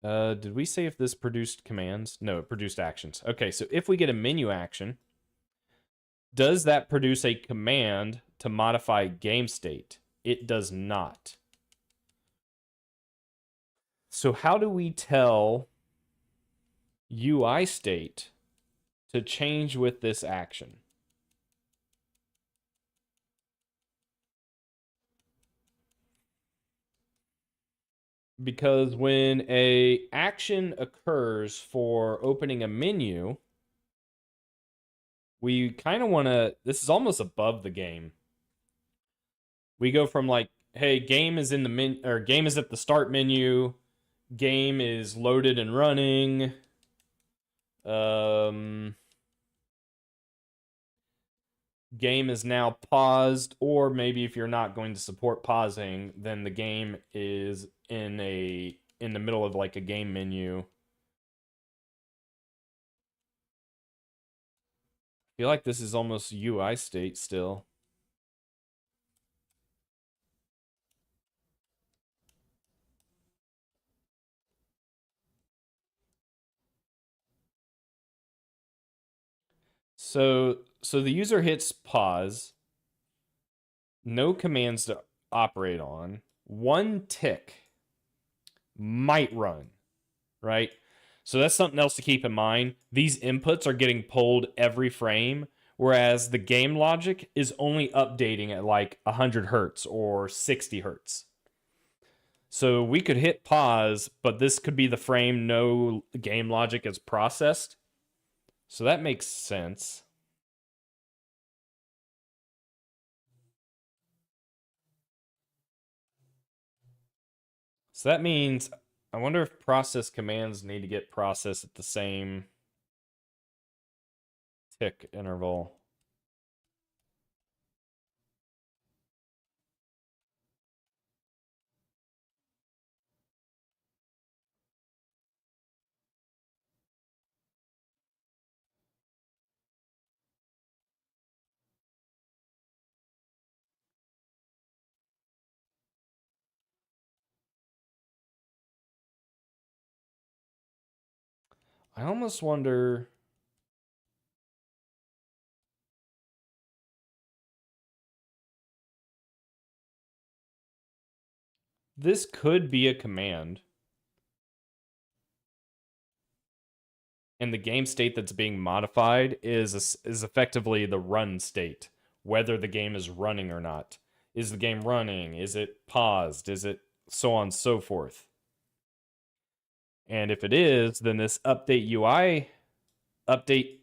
did we say if this produced commands? No, it produced actions. Okay, so if we get a menu action, does that produce a command to modify game state? It does not. So how do we tell UI state to change with this action? Because when a action occurs for opening a menu, we kind of want to, this is almost above the game. We go from like, hey, game is in the menu, or game is at the start menu, game is loaded and running. Game is now paused, or maybe if you're not going to support pausing, then the game is in the middle of like a game menu. I feel like this is almost UI state still. So the user hits pause, no commands to operate on, one tick might run, right? So that's something else to keep in mind. These inputs are getting pulled every frame, whereas the game logic is only updating at like 100 hertz or 60 hertz. So we could hit pause, but this could be the frame no game logic is processed. So that makes sense. So that means, I wonder if process commands need to get processed at the same tick interval. I almost wonder. This could be a command. And the game state that's being modified is effectively the run state, whether the game is running or not. Is the game running? Is it paused? Is it so on and so forth? And if it is, then this update UI update,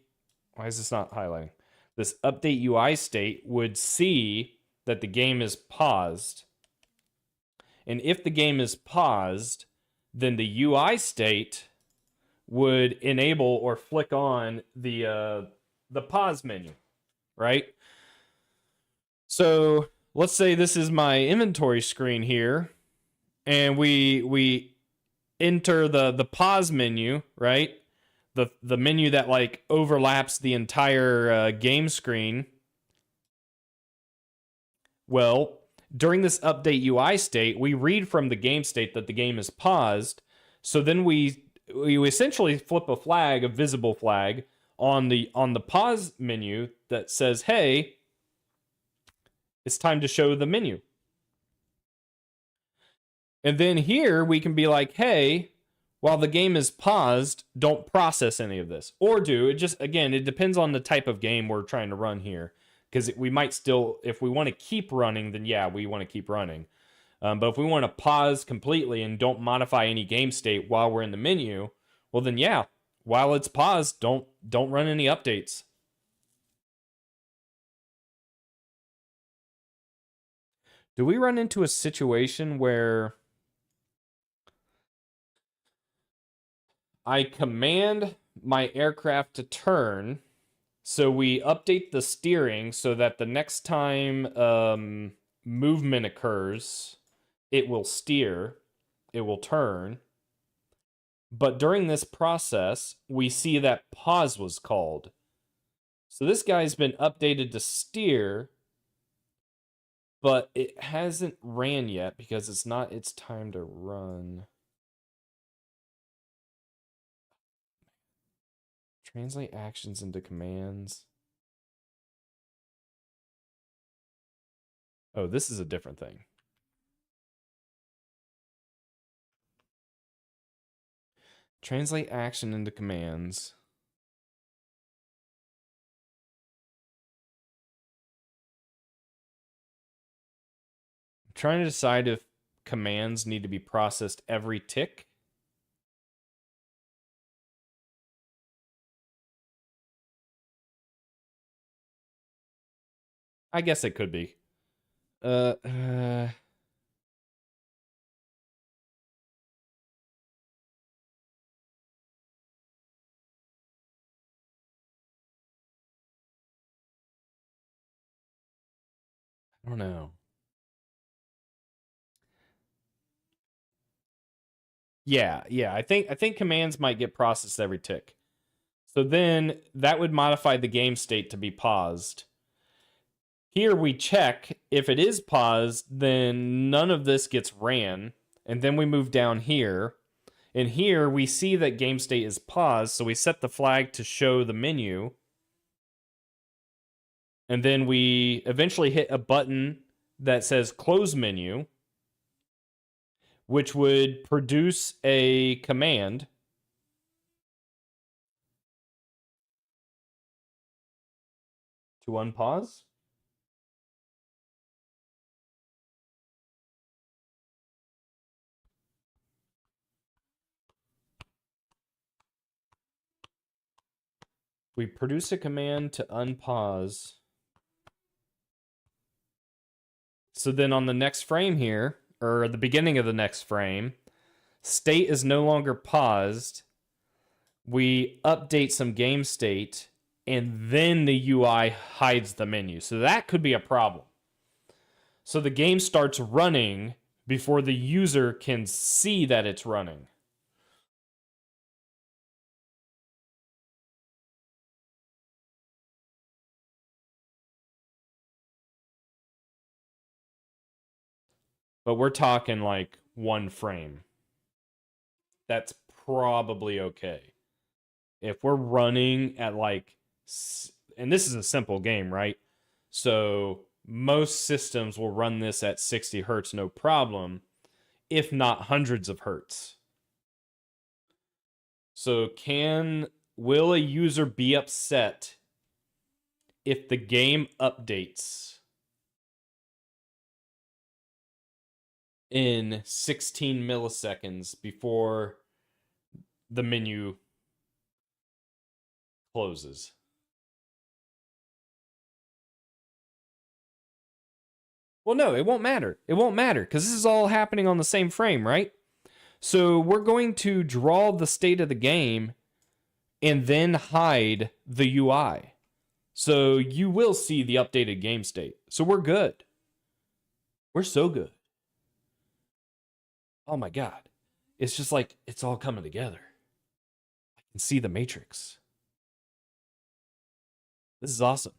why is this not highlighting? This update UI state would see that the game is paused. And if the game is paused, then the UI state would enable or flick on the pause menu, right? So let's say this is my inventory screen here, and we enter the pause menu, right? The menu that like overlaps the entire game screen. Well, during this update UI state, we read from the game state that the game is paused. So then we essentially flip a flag, a visible flag on the pause menu that says, "Hey, it's time to show the menu." And then here we can be like, "Hey, while the game is paused, don't process any of this." Or do. It just, again, it depends on the type of game we're trying to run here. Because we might still, if we want to keep running, then yeah, we want to keep running. But if we want to pause completely and don't modify any game state while we're in the menu, well then yeah, while it's paused, don't run any updates. Do we run into a situation where I command my aircraft to turn, so we update the steering so that the next time movement occurs, it will steer, it will turn. But during this process, we see that pause was called. So this guy's been updated to steer, but it hasn't ran yet because it's not its time to run. Translate actions into commands. Oh, this is a different thing. Translate action into commands. I'm trying to decide if commands need to be processed every tick. I guess it could be. I don't know. Yeah. I think commands might get processed every tick. So then that would modify the game state to be paused. Here we check if it is paused, then none of this gets ran. And then we move down here. And here we see that game state is paused. So we set the flag to show the menu. And then we eventually hit a button that says close menu, which would produce a command. To unpause. We produce a command to unpause. So then on the next frame here, or the beginning of the next frame, state is no longer paused. We update some game state, and then the UI hides the menu. So that could be a problem. So the game starts running before the user can see that it's running. But we're talking like one frame. That's probably okay. If we're running at like, and this is a simple game, right? So most systems will run this at 60 hertz no problem, if not hundreds of hertz. So will a user be upset if the game updates in 16 milliseconds before the menu closes? Well, no, it won't matter. It won't matter because this is all happening on the same frame, right? So we're going to draw the state of the game and then hide the UI. So you will see the updated game state. So we're good. We're so good. Oh my God. It's just like it's all coming together. I can see the matrix. This is awesome.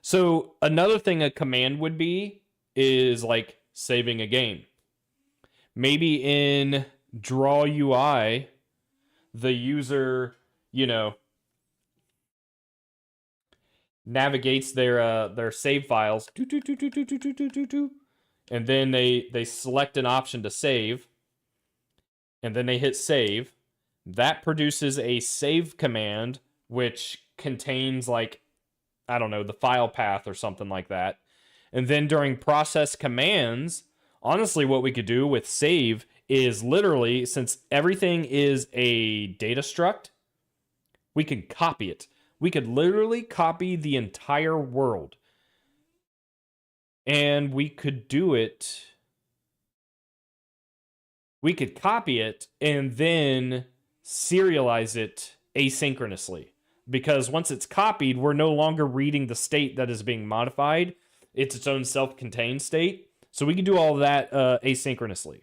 So another thing a command would be is like saving a game. Maybe in draw UI, the user, you know, navigates their save files, and then they select an option to save, and then they hit save. That produces a save command which contains like, I don't know, the file path or something like that. And then during process commands, honestly, what we could do with save is literally, since everything is a data struct, we could copy it. We could literally copy the entire world. And we could do it. We could copy it and then serialize it asynchronously. Because once it's copied, we're no longer reading the state that is being modified. It's its own self-contained state. So we can do all of that asynchronously.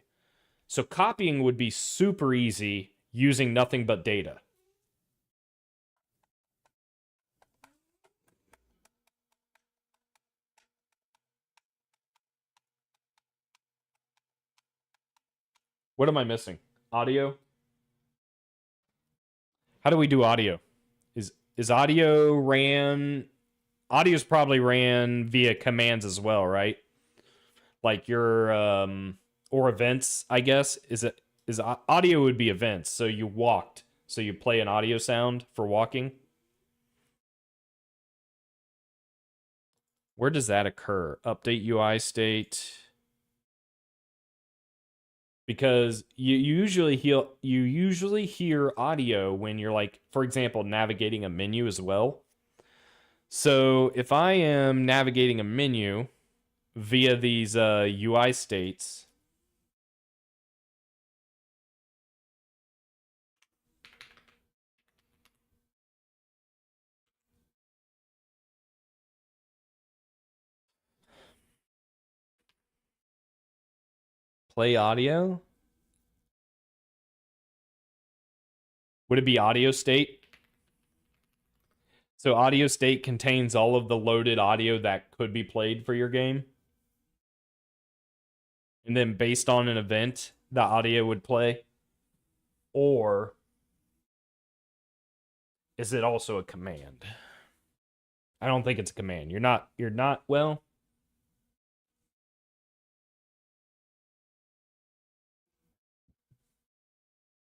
So copying would be super easy using nothing but data. What am I missing? Audio? How do we do audio? Is audio ran? Audio's probably ran via commands as well, right? Like your or events, I guess. Is audio would be events. So you walked. So you play an audio sound for walking. Where does that occur? Update UI state. Because you usually hear audio when you're like, for example, navigating a menu as well. So if I am navigating a menu via these UI states, play audio, would it be audio state? So audio state contains all of the loaded audio that could be played for your game. And then based on an event, the audio would play. Or is it also a command? I don't think it's a command. You're not well.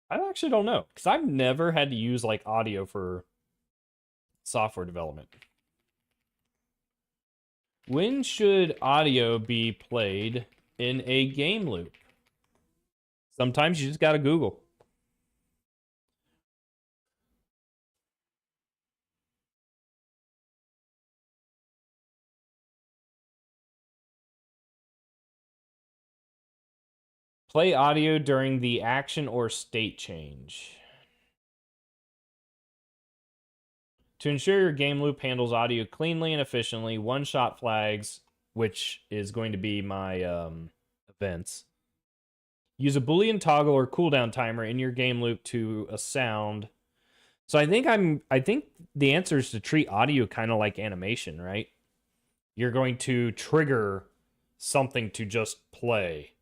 I actually don't know because I've never had to use like audio for software development. When should audio be played in a game loop? Sometimes you just gotta Google. Play audio during the action or state change. To ensure your game loop handles audio cleanly and efficiently, one-shot flags, which is going to be my events, use a Boolean toggle or cooldown timer in your game loop to a sound. So I think the answer is to treat audio kind of like animation, right? You're going to trigger something to just play.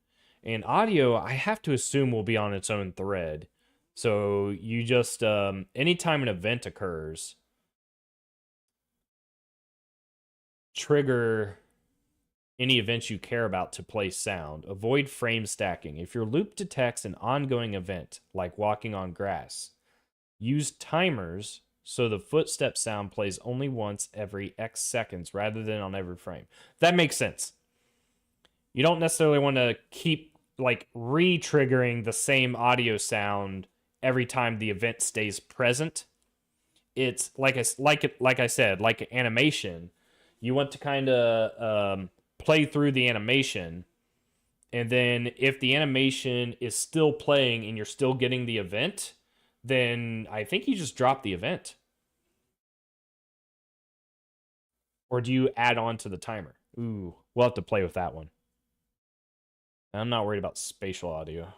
And audio, I have to assume, will be on its own thread. So you just, anytime an event occurs, trigger any events you care about to play sound. Avoid frame stacking. If your loop detects an ongoing event, like walking on grass, use timers so the footstep sound plays only once every X seconds rather than on every frame. That makes sense. You don't necessarily want to keep like re-triggering the same audio sound every time the event stays present. It's like I said, like animation. You want to kind of play through the animation, and then if the animation is still playing and you're still getting the event, then I think you just drop the event. Or do you add on to the timer? Ooh, we'll have to play with that one. I'm not worried about spatial audio.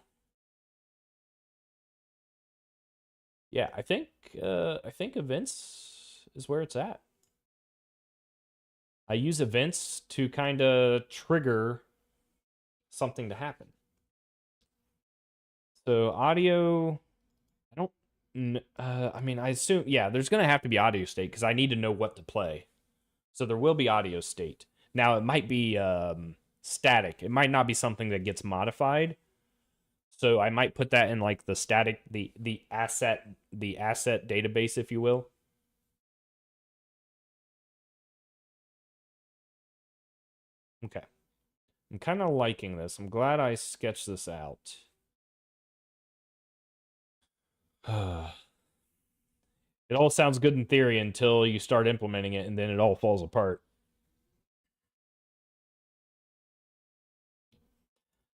Yeah, I think events is where it's at. I use events to kind of trigger something to happen. So audio, I don't. I mean, I assume yeah, there's gonna have to be audio state because I need to know what to play. So there will be audio state. Now it might be static. It might not be something that gets modified. So I might put that in like the static, the asset database, if you will. Okay. I'm kind of liking this. I'm glad I sketched this out. It all sounds good in theory until you start implementing it, and then it all falls apart.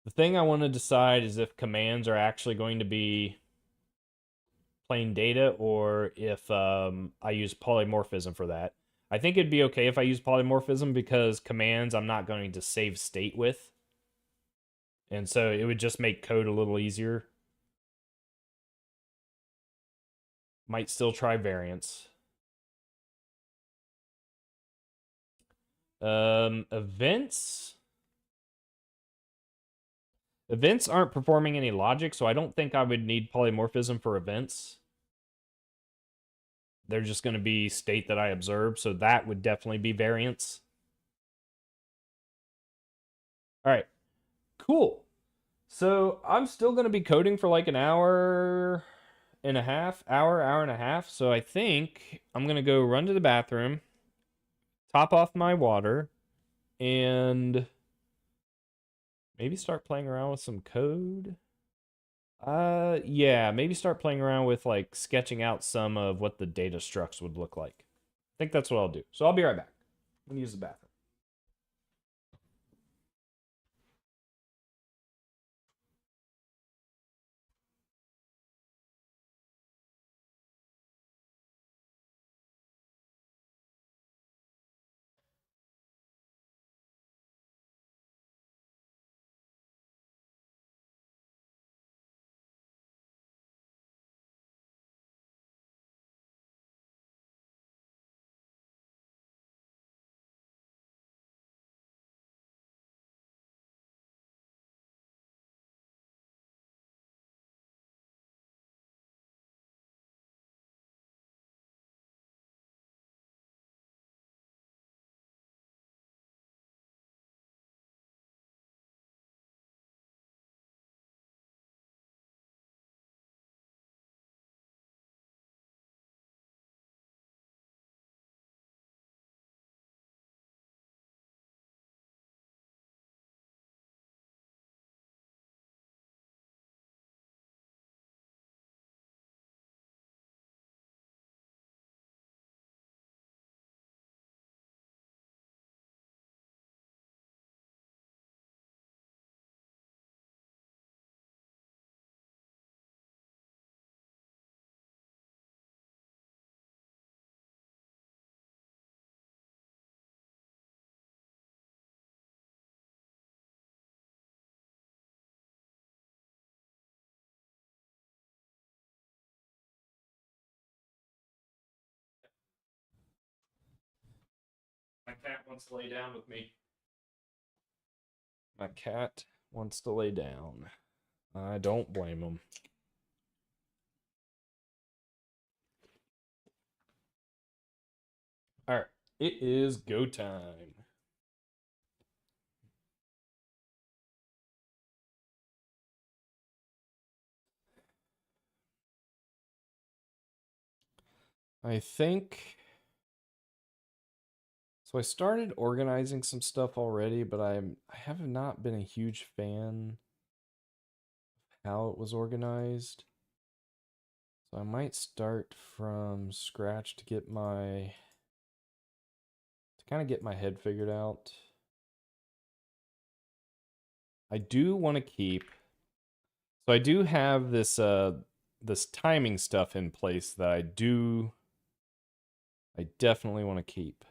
The thing I want to decide is if commands are actually going to be plain data or if I use polymorphism for that. I think it'd be okay if I use polymorphism because commands I'm not going to save state with. And so it would just make code a little easier. Might still try variance. Events. Events aren't performing any logic, so I don't think I would need polymorphism for events. They're just going to be state that I observe, so that would definitely be variance. All right, cool. So I'm still going to be coding for like an hour and a half, hour and a half. So I think I'm going to go run to the bathroom, top off my water, and maybe start playing around with some code. Yeah, maybe start playing around with like sketching out some of what the data structs would look like. I think that's what I'll do. So I'll be right back. I'm gonna use the bathroom. My cat wants to lay down with me. My cat wants to lay down. I don't blame him. All right, it is go time. I think so. I started organizing some stuff already, but I have not been a huge fan of how it was organized. So I might start from scratch to kind of get my head figured out. I do want to keep so I do have this timing stuff in place that I definitely want to keep.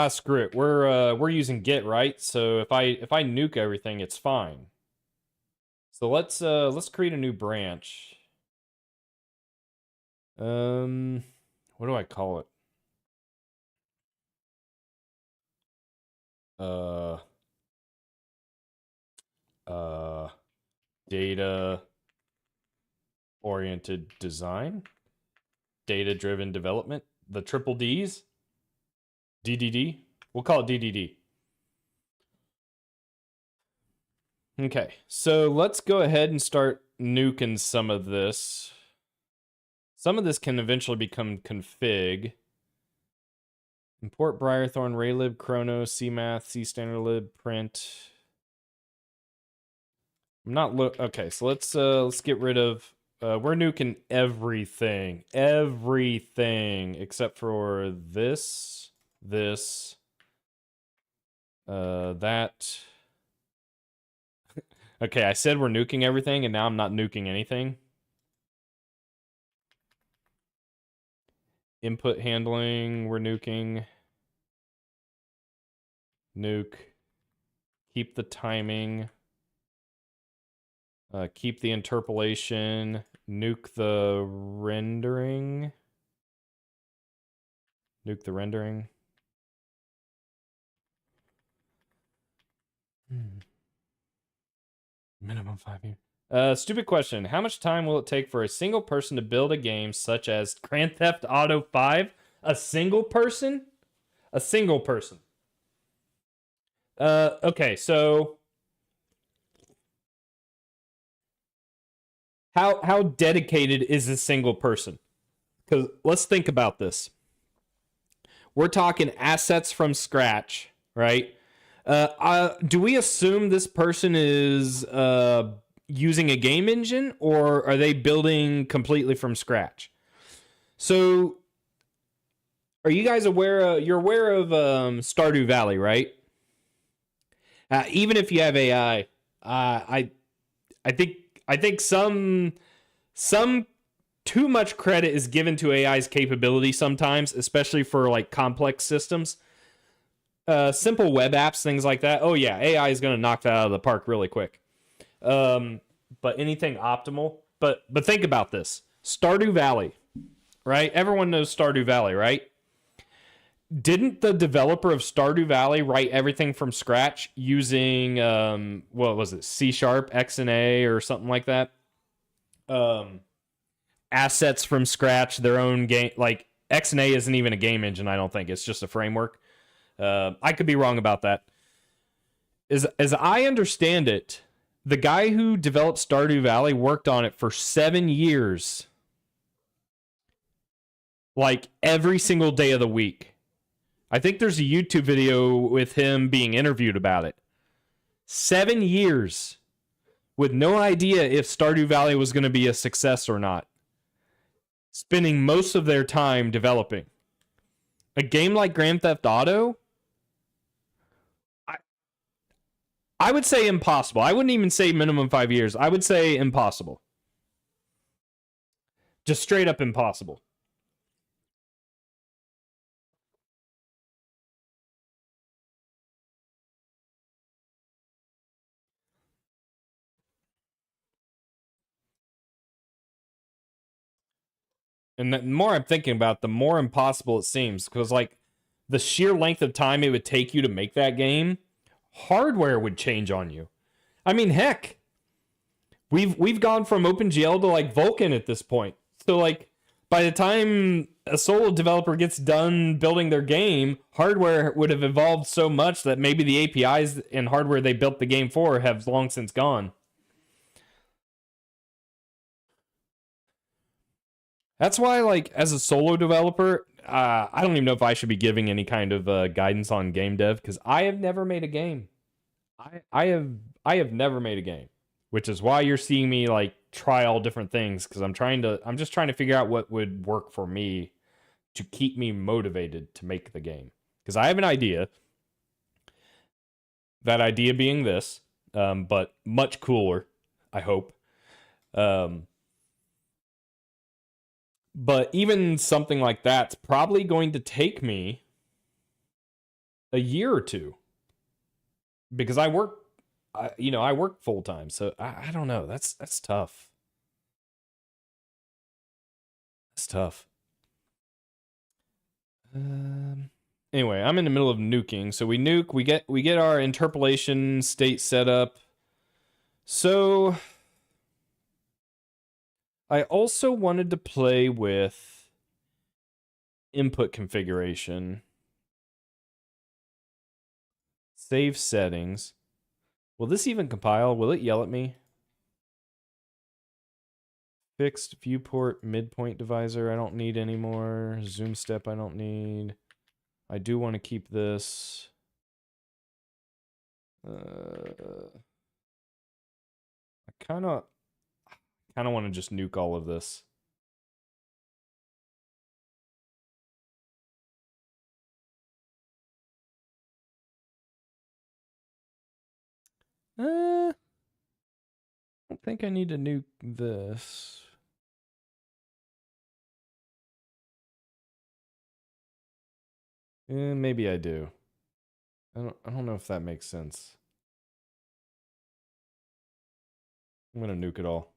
Screw it. We're using Git, right? So if I nuke everything, it's fine. So let's create a new branch. What do I call it? Uh Data oriented design, data driven development, the triple D's, DDD. We'll call it DDD. Okay, so let's go ahead and start nuking some of this. Some of this can eventually become config. Import Briarthorn, Raylib, Chrono, CMath, CStandardlib, print. I'm not okay, so let's get rid of we're nuking everything. Everything except for this, that. Okay, I said we're nuking everything and now I'm not nuking anything. Input handling, we're nuking. Nuke. Keep the timing. Keep the interpolation. Nuke the rendering. Nuke the rendering. Minimum 5 years. Stupid question. How much time will it take for a single person to build a game such as Grand Theft Auto 5? A single person? A single person. Okay, so how dedicated is a single person? Because let's think about this. We're talking assets from scratch, right? Do we assume this person is using a game engine, or are they building completely from scratch? So, are you guys aware? You're aware of Stardew Valley, right? Even if you have AI, I think some too much credit is given to AI's capability sometimes, especially for like complex systems. Simple web apps, things like that. Oh yeah, AI is going to knock that out of the park really quick. But anything optimal. But think about this: Stardew Valley, right? Everyone knows Stardew Valley, right? Didn't the developer of Stardew Valley write everything from scratch using what was it, C#, XNA, or something like that? Assets from scratch, their own game. Like XNA isn't even a game engine, I don't think. It's just a framework. I could be wrong about that. As I understand it, the guy who developed Stardew Valley worked on it for 7 years. Like every single day of the week. I think there's a YouTube video with him being interviewed about it. 7 years with no idea if Stardew Valley was going to be a success or not. Spending most of their time developing. A game like Grand Theft Auto, I would say impossible. I wouldn't even say minimum 5 years. I would say impossible. Just straight up impossible. And the more I'm thinking about it, the more impossible it seems. Because, like, the sheer length of time it would take you to make that game, hardware would change on you. I mean, heck, we've gone from OpenGL to, like, Vulkan at this point. So, like, by the time a solo developer gets done building their game, hardware would have evolved so much that maybe the APIs and hardware they built the game for have long since gone. That's why, like, as a solo developer, I don't even know if I should be giving any kind of guidance on game dev because I have never made a game. I have never made a game, which is why you're seeing me like try all different things because I'm just trying to figure out what would work for me to keep me motivated to make the game because I have an idea. That idea being this, but much cooler, I hope. But even something like that's probably going to take me a year or two because I work full time. So I don't know. That's tough. That's tough. Anyway, I'm in the middle of nuking. So we nuke, we get our interpolation state set up. So I also wanted to play with input configuration. Save settings. Will this even compile? Will it yell at me? Fixed viewport midpoint divisor I don't need anymore. Zoom step I don't need. I do want to keep this. I kind of want to just nuke all of this. I don't think I need to nuke this. Maybe I do. I don't know if that makes sense. I'm gonna nuke it all.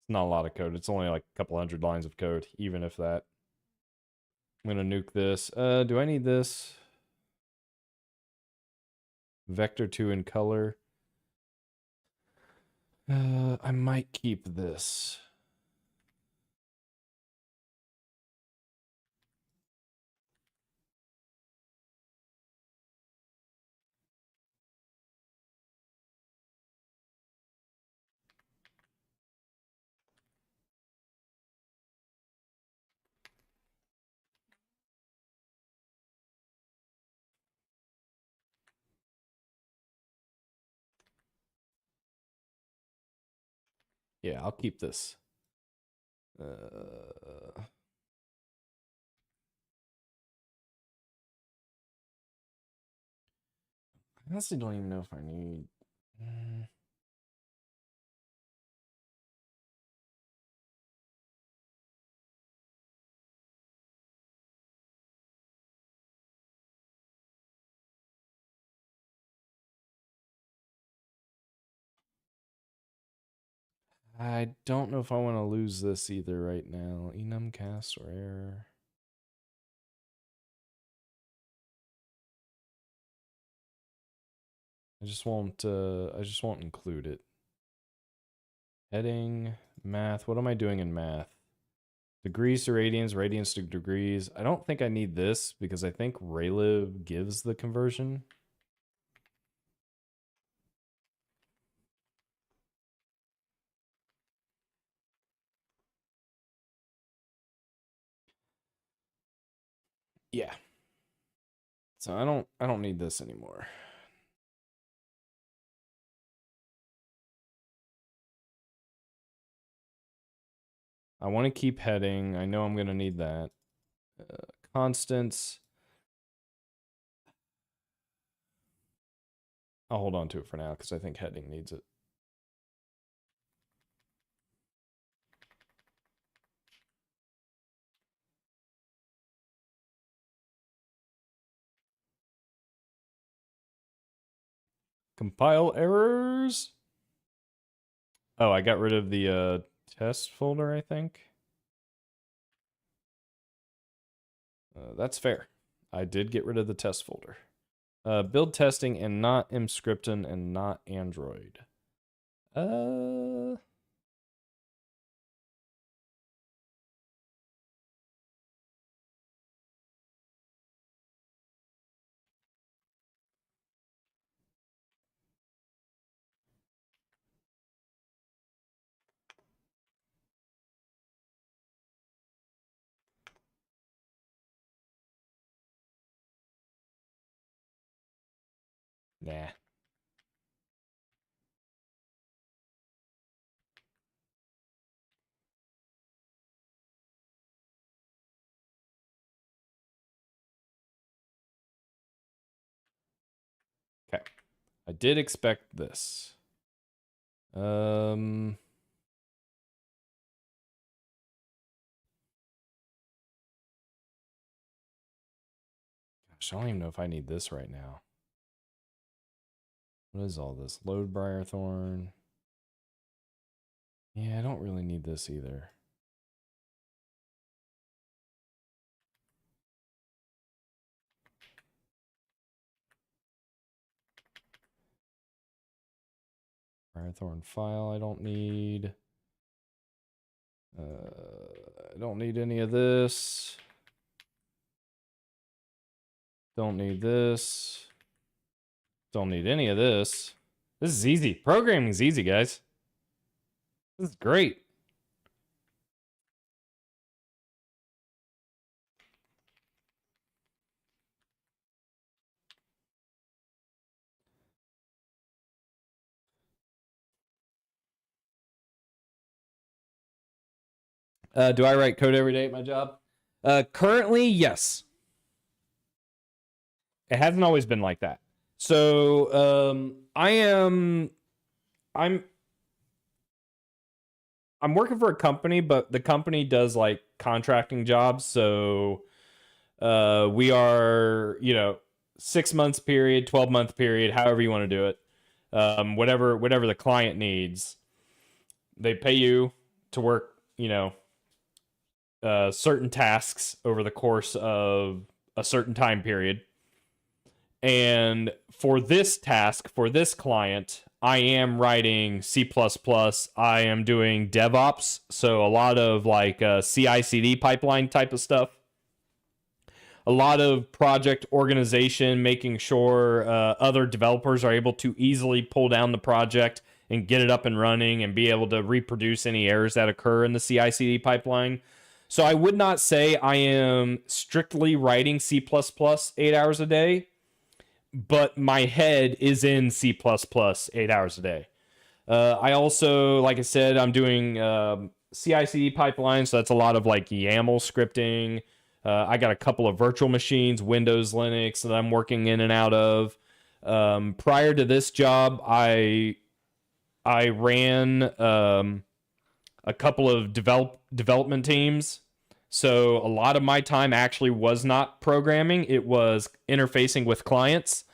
It's not a lot of code. It's only like a couple hundred lines of code, even if that. I'm gonna nuke this. Do I need this? Vector 2 in color. I might keep this. Yeah, I'll keep this. I honestly don't even know if I need. I don't know if I want to lose this either right now. Enum cast or error. I just won't include it. Heading, math. What am I doing in math? Degrees to radians, radians to degrees. I don't think I need this because I think Raylib gives the conversion. Yeah. So I don't need this anymore. I want to keep heading. I know I'm going to need that. Constants. I'll hold on to it for now because I think heading needs it. Compile errors. Oh, I got rid of the test folder, I think. That's fair. I did get rid of the test folder. Build testing and not mscripton and not Android. Nah. Okay. I did expect this. Gosh, I don't even know if I need this right now. What is all this? Load Briarthorn. Yeah, I don't really need this either. Briarthorn file I don't need. I don't need any of this. Don't need this. Don't need any of this. This is easy. Programming is easy, guys. This is great. Do I write code every day at my job? Currently, yes. It hasn't always been like that. So I'm working for a company, but the company does like contracting jobs. So we are, 6 months period, 12-month period, however you want to do it. Whatever the client needs. They pay you to work, certain tasks over the course of a certain time period. And for this task, for this client, I am writing C++. I am doing DevOps, so a lot of like CI/CD pipeline type of stuff. A lot of project organization, making sure other developers are able to easily pull down the project and get it up and running and be able to reproduce any errors that occur in the CI/CD pipeline. So I would not say I am strictly writing C++ 8 hours a day, but my head is in C++ 8 hours a day. I also, like I said, I'm doing CI/CD pipelines, so that's a lot of like YAML scripting. I got a couple of virtual machines, Windows, Linux, that I'm working in and out of. Prior to this job, I ran a couple of development teams. So a lot of my time actually was not programming. It was interfacing with clients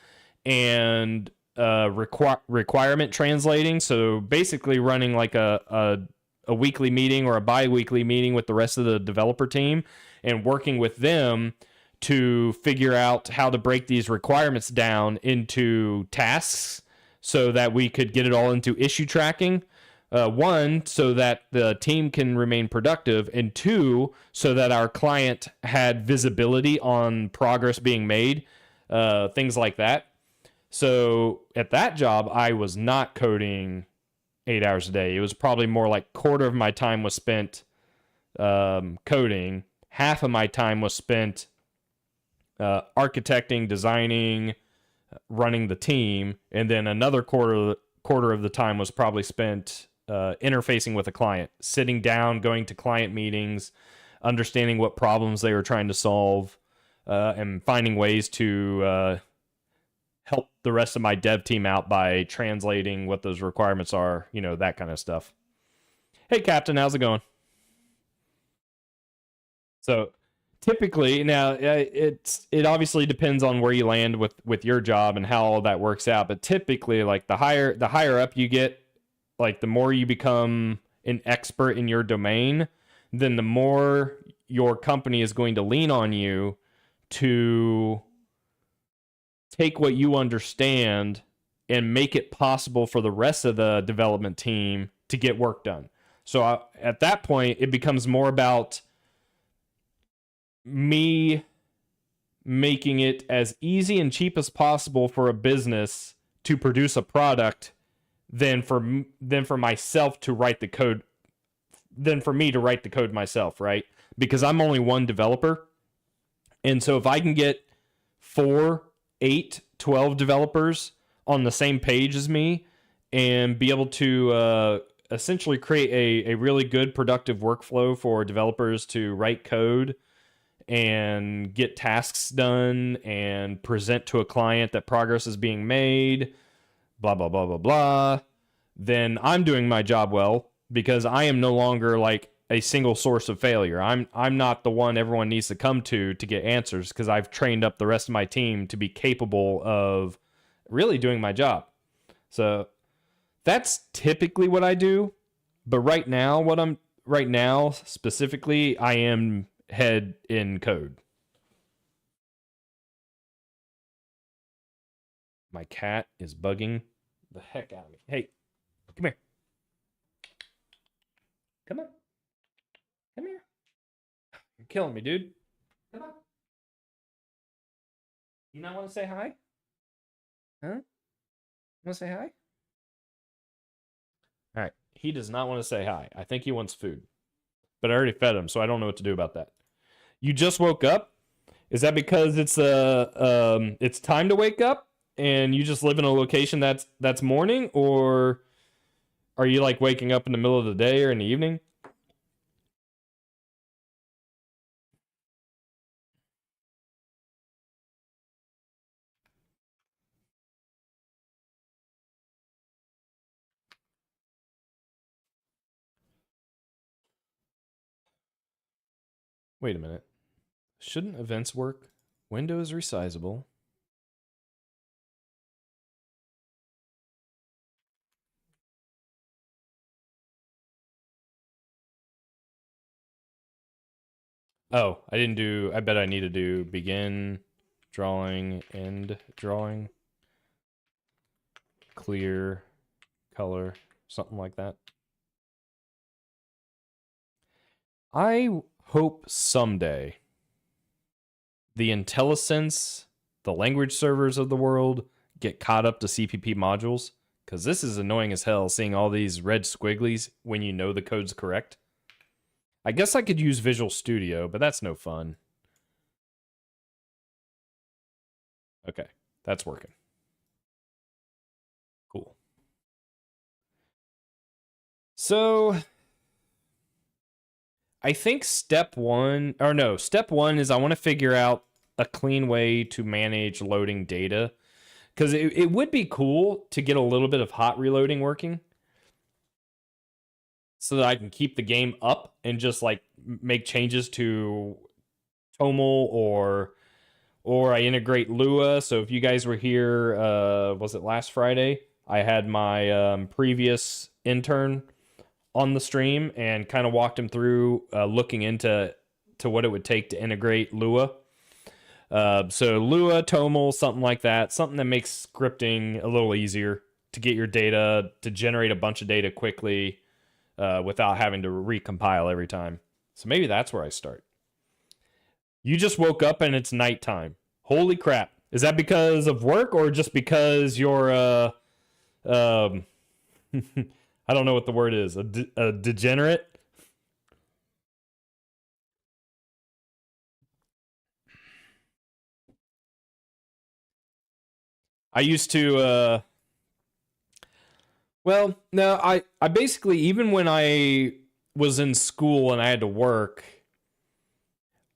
and requirement translating. So basically running like a weekly meeting or a bi-weekly meeting with the rest of the developer team and working with them to figure out how to break these requirements down into tasks so that we could get it all into issue tracking. One, so that the team can remain productive, and two, so that our client had visibility on progress being made, things like that. So at that job, I was not coding 8 hours a day. It was probably more like quarter of my time was spent coding. Half of my time was spent architecting, designing, running the team, and then another quarter of the time was probably spent interfacing with a client, sitting down, going to client meetings, understanding what problems they were trying to solve, and finding ways to help the rest of my dev team out by translating what those requirements are, that kind of stuff. Hey, Captain, how's it going? So typically, now it obviously depends on where you land with your job and how all that works out, but typically, like the higher up you get, like the more you become an expert in your domain, then the more your company is going to lean on you to take what you understand and make it possible for the rest of the development team to get work done. So at that point, it becomes more about me making it as easy and cheap as possible for a business to produce a product than for myself to write the code, than for me to write the code myself, right? Because I'm only one developer. And so if I can get 4, 8, 12 developers on the same page as me and be able to essentially create a really good productive workflow for developers to write code and get tasks done and present to a client that progress is being made, blah, blah, blah, blah, blah, then I'm doing my job well, because I am no longer like a single source of failure. I'm not the one everyone needs to come to get answers, because I've trained up the rest of my team to be capable of really doing my job. So that's typically what I do. But right now specifically, I am head in code. My cat is bugging the heck out of me. Hey, come here. Come on. Come here. You're killing me, dude. Come on. You not want to say hi? Huh? Want to say hi? All right. He does not want to say hi. I think he wants food. But I already fed him, so I don't know what to do about that. You just woke up? Is that because it's time to wake up and you just live in a location that's morning, or are you like waking up in the middle of the day or in the evening? Wait a minute. Shouldn't events work? Window is resizable. Oh, I bet I need to do begin drawing, end drawing, clear, color, something like that. I hope someday the IntelliSense, the language servers of the world get caught up to CPP modules, because this is annoying as hell seeing all these red squigglies when you know the code's correct. I guess I could use Visual Studio, but that's no fun. Okay, that's working. Cool. So I think step one is I want to figure out a clean way to manage loading data, because it would be cool to get a little bit of hot reloading working so that I can keep the game up and just like make changes to Toml, or I integrate Lua. So if you guys were here, was it last Friday? I had my previous intern on the stream and kind of walked him through looking into what it would take to integrate Lua. So Lua, Toml, something like that, something that makes scripting a little easier to get your data, to generate a bunch of data quickly without having to recompile every time. So maybe that's where I start. You just woke up and it's nighttime. Holy crap. Is that because of work or just because you're I don't know what the word is. A degenerate? I used to well, no, I basically, even when I was in school and I had to work,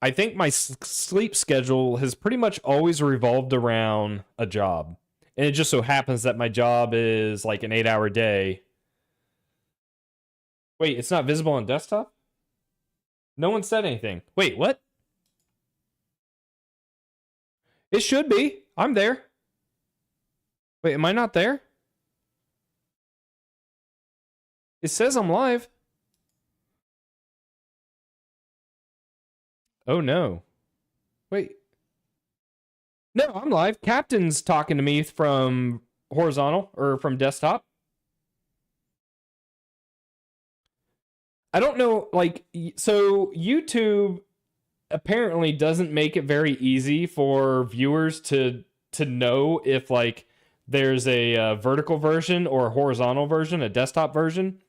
I think my sleep schedule has pretty much always revolved around a job. And it just so happens that my job is like an 8-hour day. Wait, it's not visible on desktop? No one said anything. Wait, what? It should be. I'm there. Wait, am I not there? It says I'm live. Oh no. Wait. No, I'm live. Captain's talking to me from horizontal or from desktop. I don't know, like, so YouTube apparently doesn't make it very easy for viewers to know if like there's a vertical version or a horizontal version, a desktop version.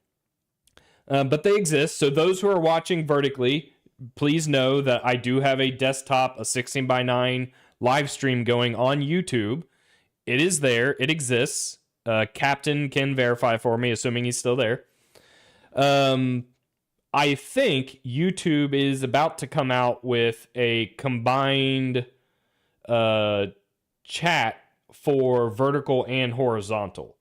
But they exist. So those who are watching vertically, please know that I do have a desktop, a 16:9 live stream going on YouTube. It is there. It exists. Captain can verify for me, assuming he's still there. I think YouTube is about to come out with a combined chat for vertical and horizontal.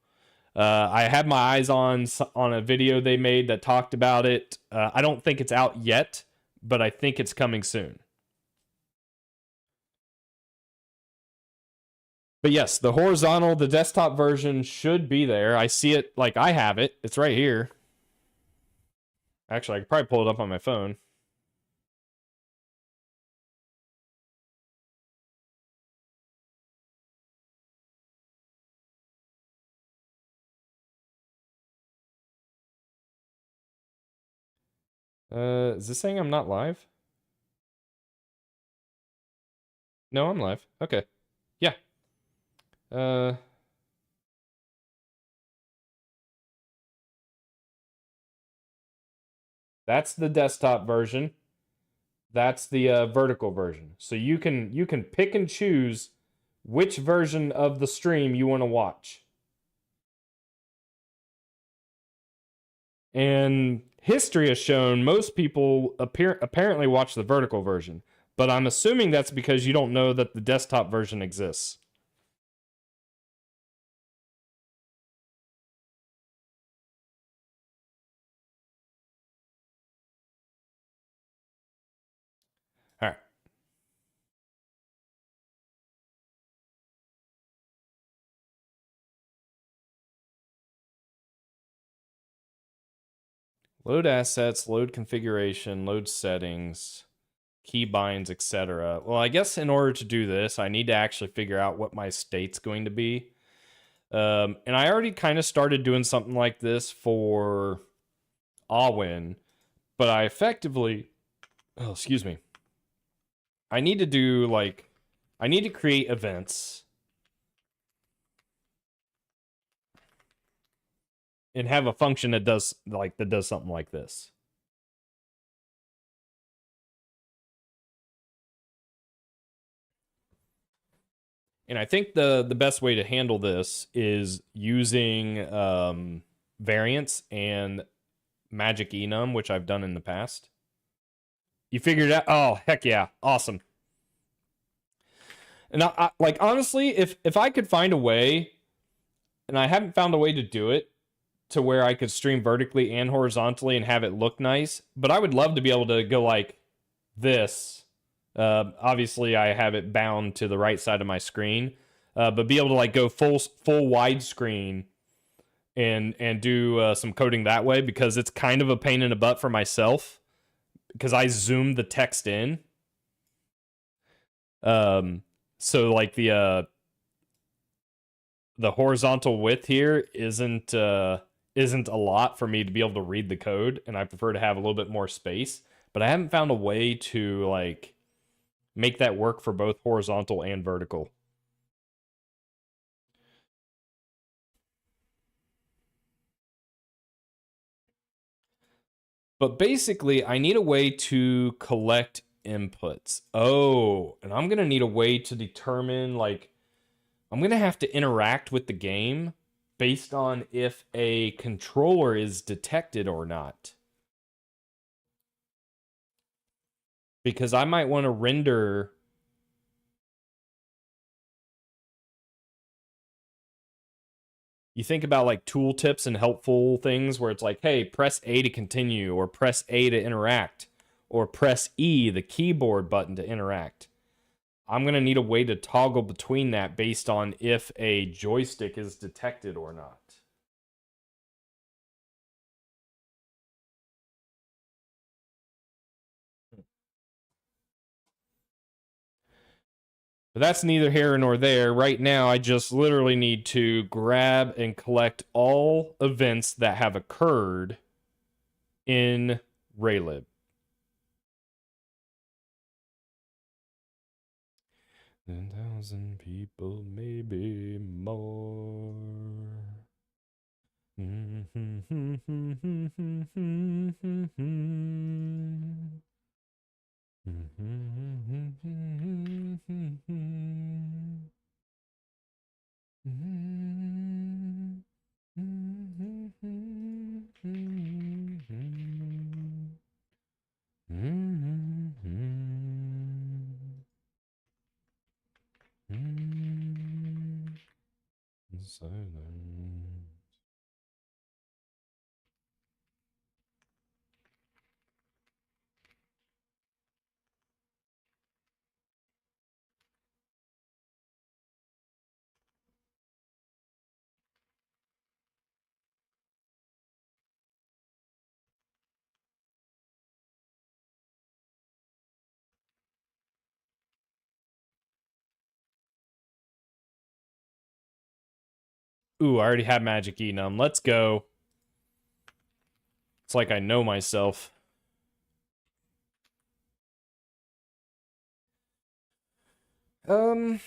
I had my eyes on a video they made that talked about it. I don't think it's out yet, but I think it's coming soon. But yes, the horizontal, the desktop version should be there. I see it, like I have it. It's right here. Actually, I could probably pull it up on my phone. Is this saying I'm not live? No, I'm live. Okay. Yeah. Uh, that's the desktop version. That's the vertical version. So you can pick and choose which version of the stream you want to watch. And history has shown most people apparently watch the vertical version, but I'm assuming that's because you don't know that the desktop version exists. All right. Load assets, load configuration, load settings, keybinds, etc. Well, I guess in order to do this, I need to actually figure out what my state's going to be. And I already kind of started doing something like this for Awin, but I effectively, oh, excuse me. I need to do like, I need to create events and have a function that does something like this. And I think the best way to handle this is using variants and magic enum, which I've done in the past. You figured it out? Oh, heck yeah. Awesome. And like honestly, if I could find a way, and I haven't found a way to do it to where I could stream vertically and horizontally and have it look nice, but I would love to be able to go like this. Obviously, I have it bound to the right side of my screen, but be able to like go full widescreen and do some coding that way, because it's kind of a pain in the butt for myself because I zoom the text in. So like the horizontal width here isn't a lot for me to be able to read the code, and I prefer to have a little bit more space. But I haven't found a way to like make that work for both horizontal and vertical. But basically, I need a way to collect inputs. Oh, and I'm going to need a way to determine, like, I'm going to have to interact with the game based on if a controller is detected or not. Because I might want to render. You think about like tooltips and helpful things where it's like, hey, press A to continue, or press A to interact, or press E, the keyboard button, to interact. I'm going to need a way to toggle between that based on if a joystick is detected or not. But that's neither here nor there. Right now, I just literally need to grab and collect all events that have occurred in Raylib. 10,000 people, maybe more. Silence. Ooh, I already have Magic Enum. Let's go. It's like I know myself. Um,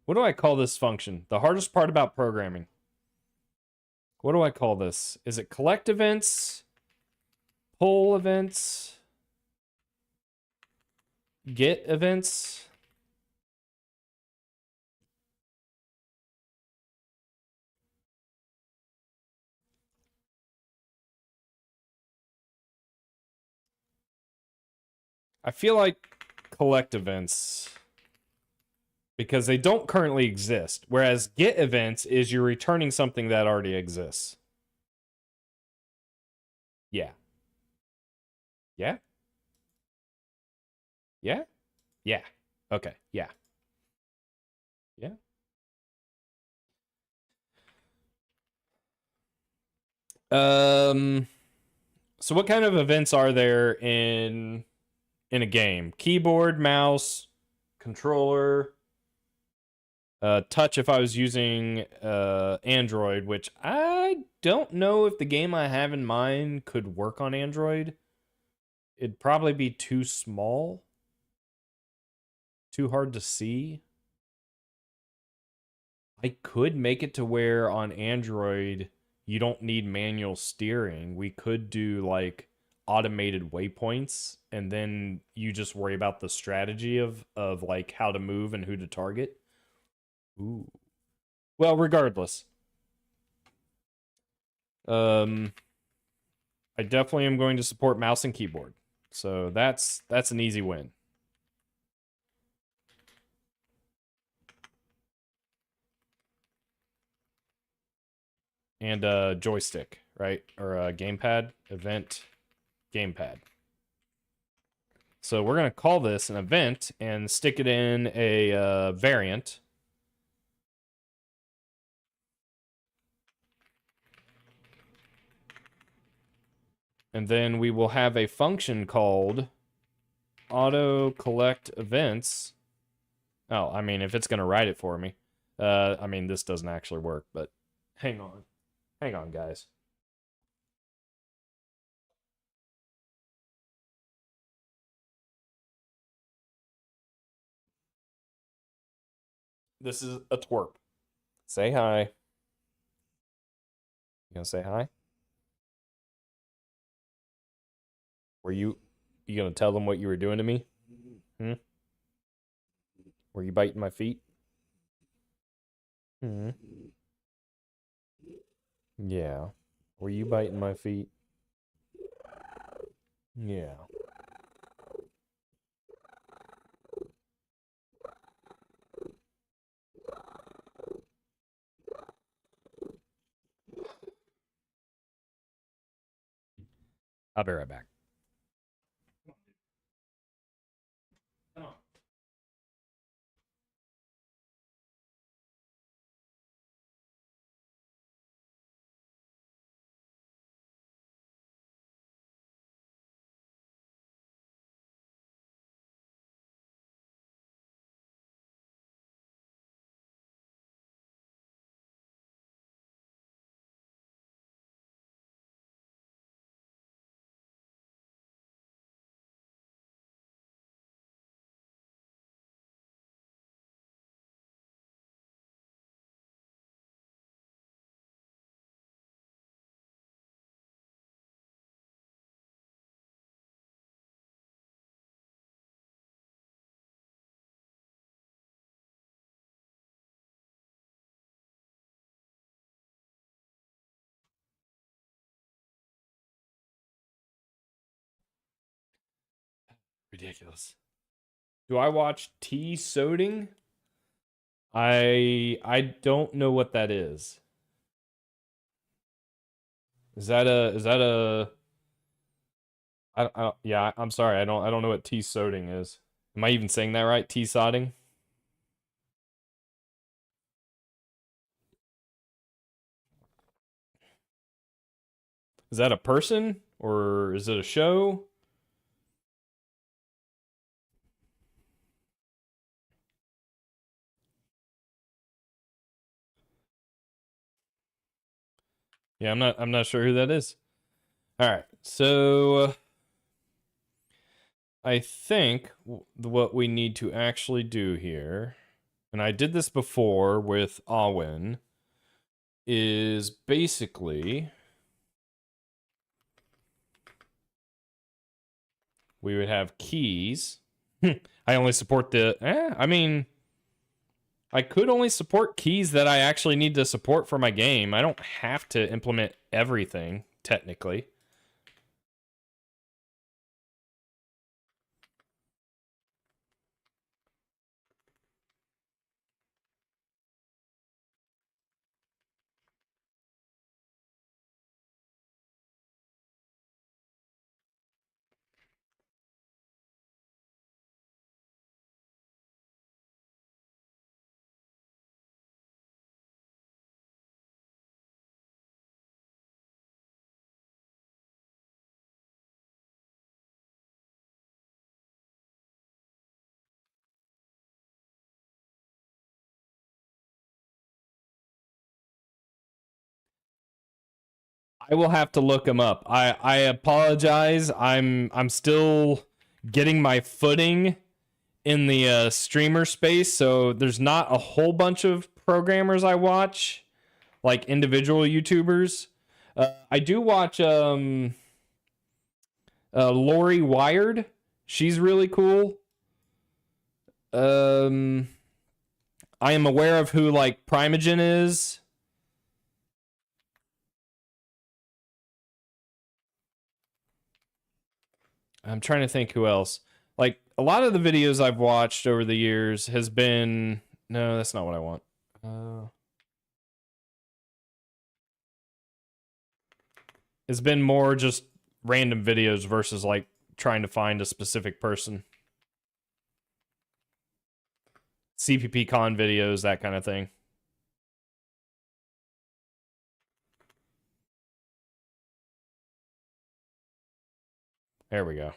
what do I call this function? The hardest part about programming. What do I call this? Is it collect events? Pull events? Get events? I feel like collect events because they don't currently exist. Whereas get events is you're returning something that already exists. Yeah. Yeah? Yeah? Yeah. Okay. Yeah. Yeah. Um so what kind of events are there in a game? Keyboard, mouse, controller, touch if I was using Android, which I don't know if the game I have in mind could work on Android. It'd probably be too small, too hard to see. I could make it to where on Android you don't need manual steering. We could do like automated waypoints and then you just worry about the strategy of like how to move and who to target. Ooh. Well, regardless. Um I definitely am going to support mouse and keyboard. So that's an easy win. And joystick, right? Or a gamepad, event, gamepad. So we're going to call this an event and stick it in a variant. And then we will have a function called auto collect events. Oh, I mean, if it's going to write it for me. I mean, this doesn't actually work, but hang on. Hang on, guys. This is a twerp. Say hi. You gonna say hi? Were you gonna tell them what you were doing to me? Hmm? Were you biting my feet? Hmm. Yeah. Were you biting my feet? Yeah. I'll be right back. Come on. Ridiculous. Do I watch tea soding? I don't know what that is. Is that a yeah, I'm sorry. I don't know what tea soding is. Am I even saying that right? Tea sodding? Is that a person or is it a show? Yeah, I'm not sure who that is. All right. So I think what we need to actually do here, and I did this before with Awin, is basically we would have keys. I only support I mean, I could only support keys that I actually need to support for my game. I don't have to implement everything, technically. I will have to look them up. I apologize. I'm still getting my footing in the streamer space, so there's not a whole bunch of programmers I watch, like individual YouTubers. I do watch Lori Wired. She's really cool. Um, I am aware of who like Primogen is. I'm trying to think who else. Like a lot of the videos I've watched over the years has been no, that's not what I want. It's been more just random videos versus like trying to find a specific person. CPP con videos, that kind of thing. There we go.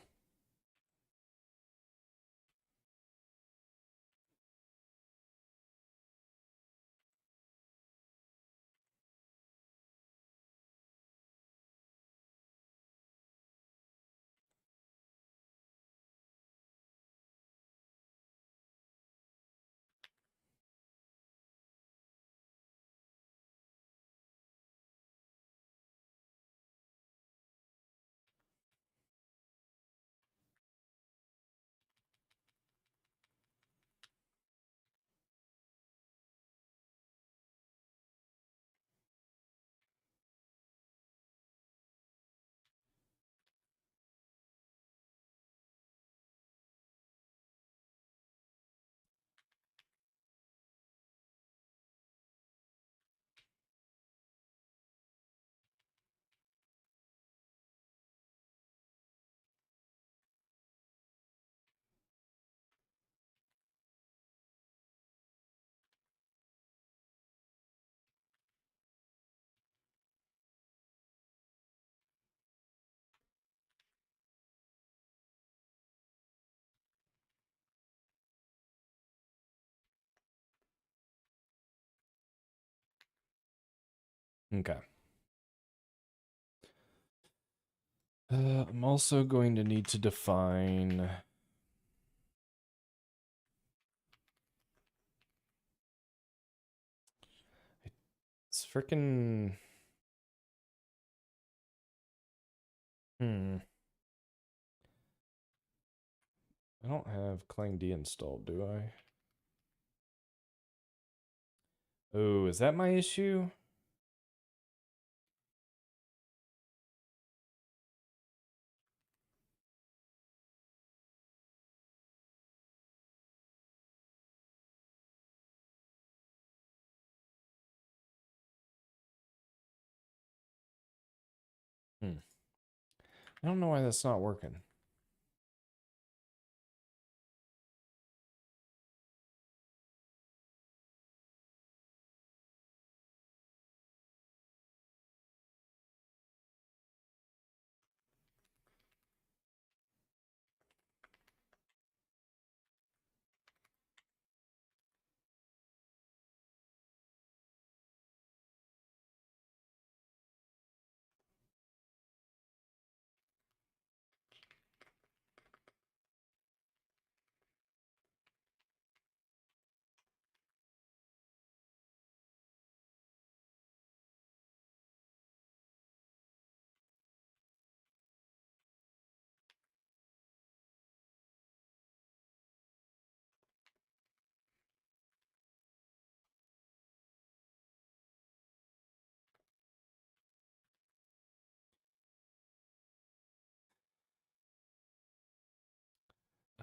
Okay. I'm also going to need to define. It's freaking. I don't have Clang D installed, do I? Oh, is that my issue? I don't know why that's not working.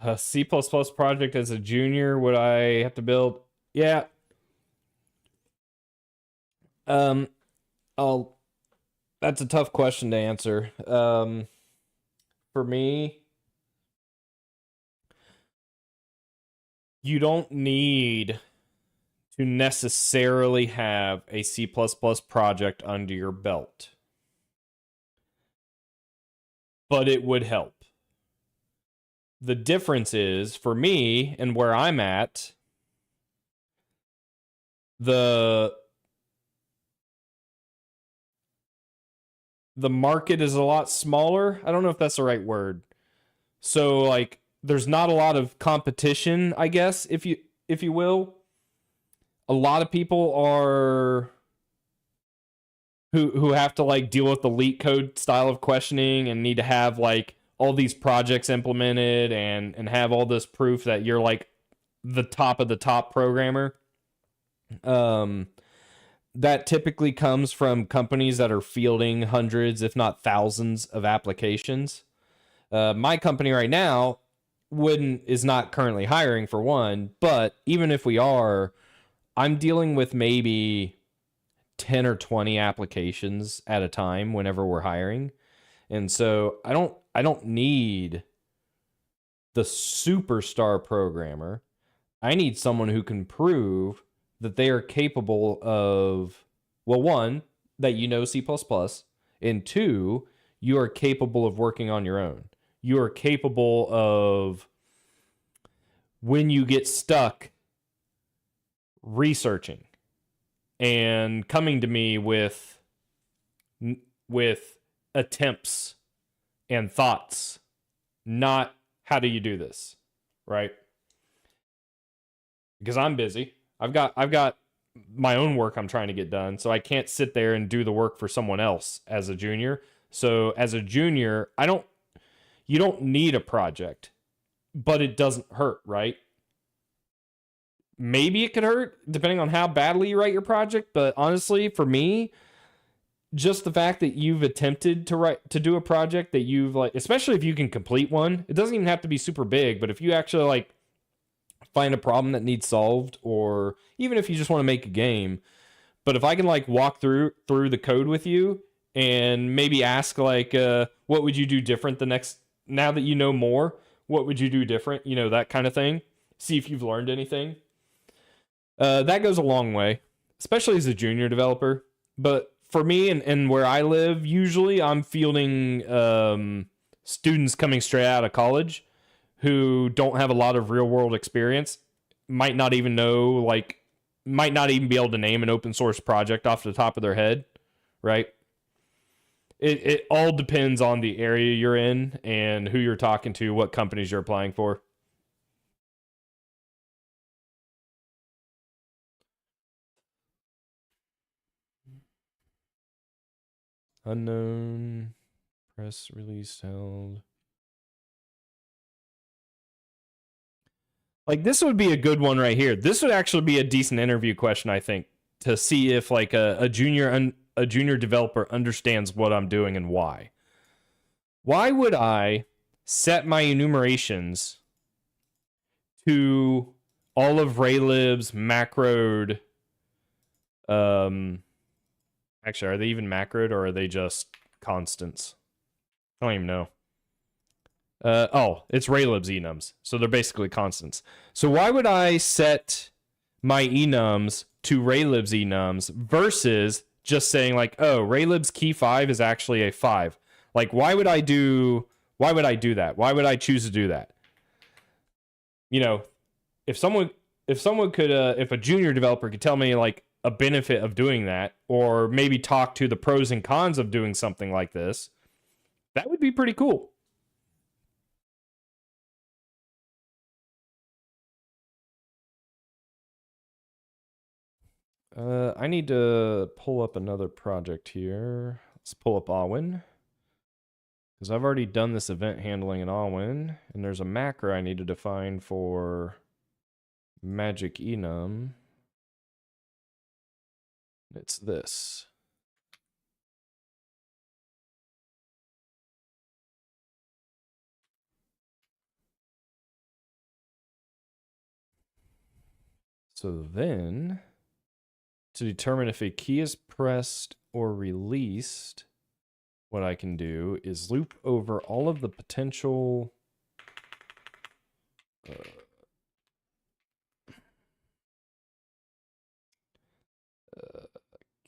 A C++ project as a junior, would I have to build? Yeah. Um, I'll That's a tough question to answer. For me, you don't need to necessarily have a C++ project under your belt, but it would help. The difference is for me and where I'm at, the the market is a lot smaller. I don't know if that's the right word. So like there's not a lot of competition, I guess, if you will. A lot of people are who have to like deal with the leak code style of questioning and need to have like all these projects implemented and have all this proof that you're like the top of the top programmer. Um that typically comes from companies that are fielding hundreds, if not thousands, of applications. My company right now wouldn't is not currently hiring for one, but even if we are, I'm dealing with maybe 10 or 20 applications at a time whenever we're hiring. And so I don't need the superstar programmer. I need someone who can prove that they are capable of, well, one, that you know C++, and two, you are capable of working on your own. You are capable of, when you get stuck, researching and coming to me with attempts and thoughts, not how do you do this, right? Because I'm busy. I've got my own work I'm trying to get done, so I can't sit there and do the work for someone else as a junior. So as a junior, I don't you don't need a project, but it doesn't hurt, right? Maybe it could hurt depending on how badly you write your project, but honestly, for me, just the fact that you've attempted to do a project that you've like, especially if you can complete one, it doesn't even have to be super big, but if you actually like find a problem that needs solved, or even if you just want to make a game, but if I can like walk through the code with you and maybe ask like what would you do different the next, now that you know more, what would you do different, that kind of thing, see if you've learned anything, that goes a long way, especially as a junior developer. But for me and where I live, usually I'm fielding students coming straight out of college who don't have a lot of real world experience, might not even know, like, might not even be able to name an open source project off the top of their head, right? It all depends on the area you're in and who you're talking to, what companies you're applying for. Unknown press release held. Like this would be a good one right here. This would actually be a decent interview question, I think, to see if like a junior developer understands what I'm doing and why. Why would I set my enumerations to all of Raylib's macroed? Um, Actually, are they even macroed or are they just constants? I don't even know. It's Raylib's enums, so they're basically constants. So why would I set my enums to Raylib's enums versus just saying like, oh, Raylib's key 5 is actually a 5? Like, why would I do that? Why would I choose to do that? You know, if someone if a junior developer could tell me like a benefit of doing that, or maybe talk to the pros and cons of doing something like this, that would be pretty cool. I need to pull up another project here. Let's pull up Awin, because I've already done this event handling in Awin, and there's a macro I need to define for magic enum. It's this. So then, to determine if a key is pressed or released, what I can do is loop over all of the potential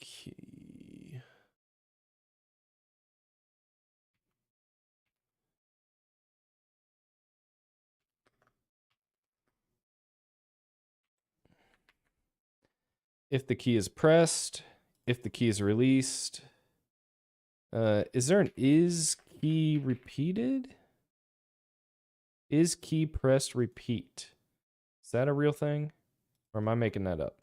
key. If the key is pressed, if the key is released. Is there an is key repeated? Is key pressed repeat? Is that a real thing? Or am I making that up?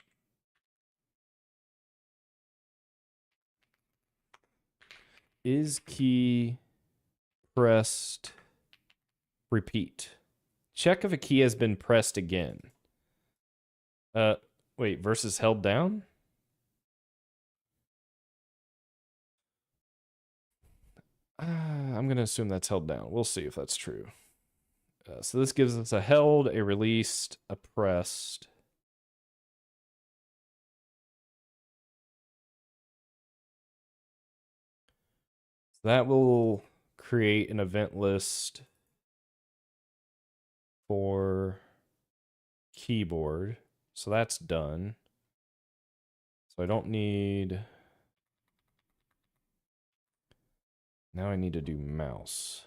Is key pressed repeat? Check if a key has been pressed again. Wait, versus held down? I'm going to assume that's held down. We'll see if that's true. So this gives us a held, a released, a pressed. So that will create an event list for keyboard. So that's done. So I don't need... Now I need to do mouse.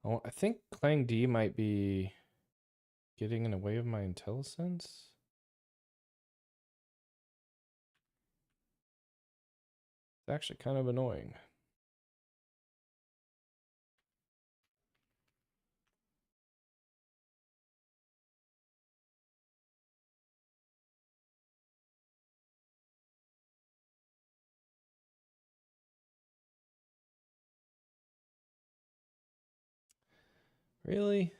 Oh, I think Clang D might be getting in the way of my IntelliSense. It's actually kind of annoying. Really?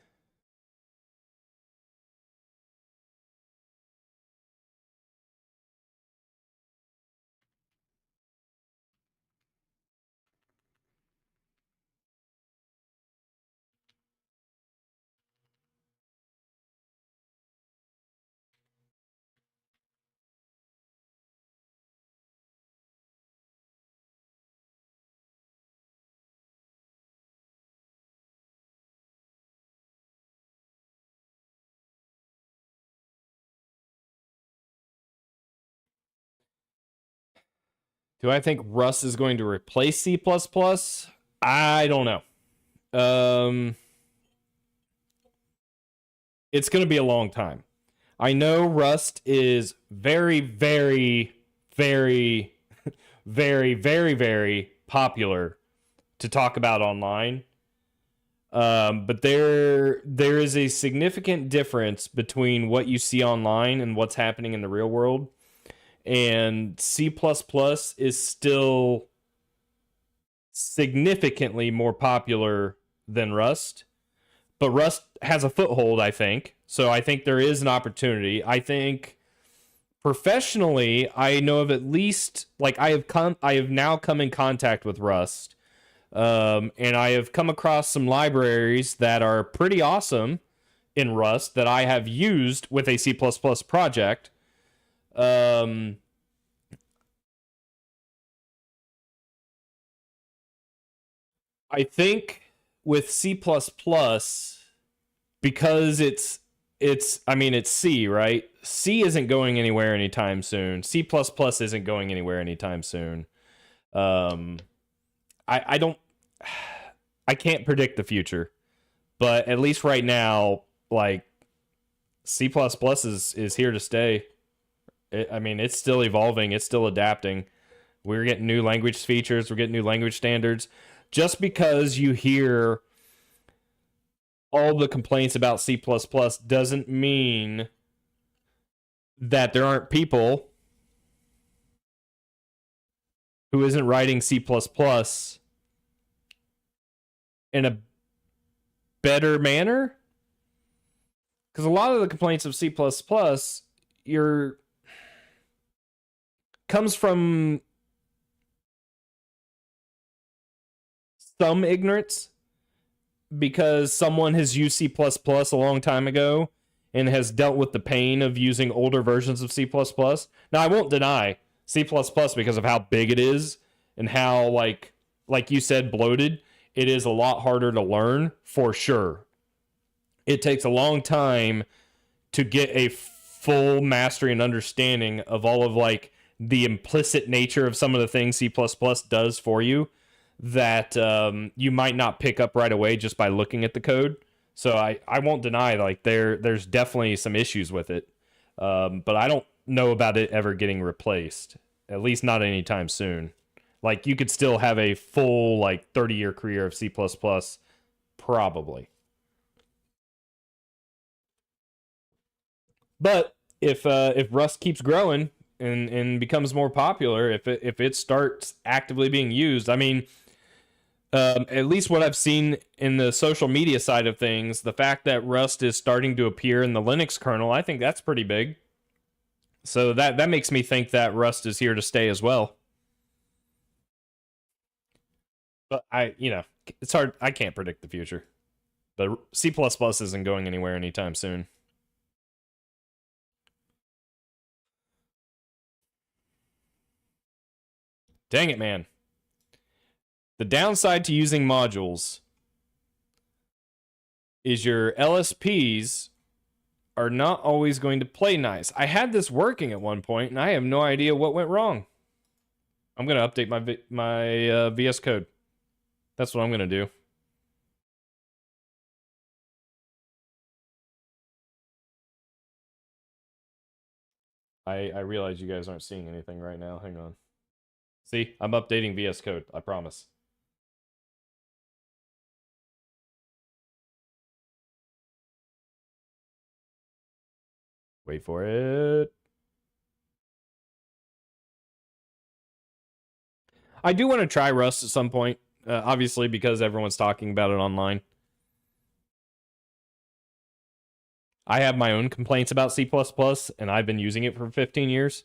Do I think Rust is going to replace C++? I don't know. It's going to be a long time. I know Rust is very, very, very, very, very, very popular to talk about online. But there is a significant difference between what you see online and what's happening in the real world. And C++ is still significantly more popular than Rust. But Rust has a foothold, I think. So I think there is an opportunity. I think professionally, I know of at least like I have now come in contact with Rust. And I have come across some libraries that are pretty awesome in Rust that I have used with a C++ project. Um, I think with C++, because it's C, right? C isn't going anywhere anytime soon. C++ isn't going anywhere anytime soon. Um, I don't I can't predict the future, but at least right now, like C++ is here to stay. It's still evolving, it's still adapting. We're getting new language features, we're getting new language standards. Just because you hear all the complaints about C++ doesn't mean that there aren't people who isn't writing C++ in a better manner. Because a lot of the complaints of C++, you're comes from some ignorance because someone has used C++ a long time ago and has dealt with the pain of using older versions of C++. Now, I won't deny C++ because of how big it is and how like you said, bloated. It is a lot harder to learn for sure. It takes a long time to get a full mastery and understanding of all of like the implicit nature of some of the things C++ does for you that you might not pick up right away just by looking at the code. So I won't deny like there's definitely some issues with it, but I don't know about it ever getting replaced. At least not anytime soon. Like you could still have a full like 30-year career of C++, probably. But if Rust keeps growing and becomes more popular, if it starts actively being used, I mean, at least what I've seen in the social media side of things, the fact that Rust is starting to appear in the Linux kernel, I think that's pretty big. So that makes me think that Rust is here to stay as well. But it's hard. I can't predict the future. But C++ isn't going anywhere anytime soon. Dang it, man. The downside to using modules is your LSPs are not always going to play nice. I had this working at one point, and I have no idea what went wrong. I'm going to update my VS Code. That's what I'm going to do. I realize you guys aren't seeing anything right now. Hang on. See, I'm updating VS Code. I promise. Wait for it. I do want to try Rust at some point, obviously because everyone's talking about it online. I have my own complaints about C++, and I've been using it for 15 years.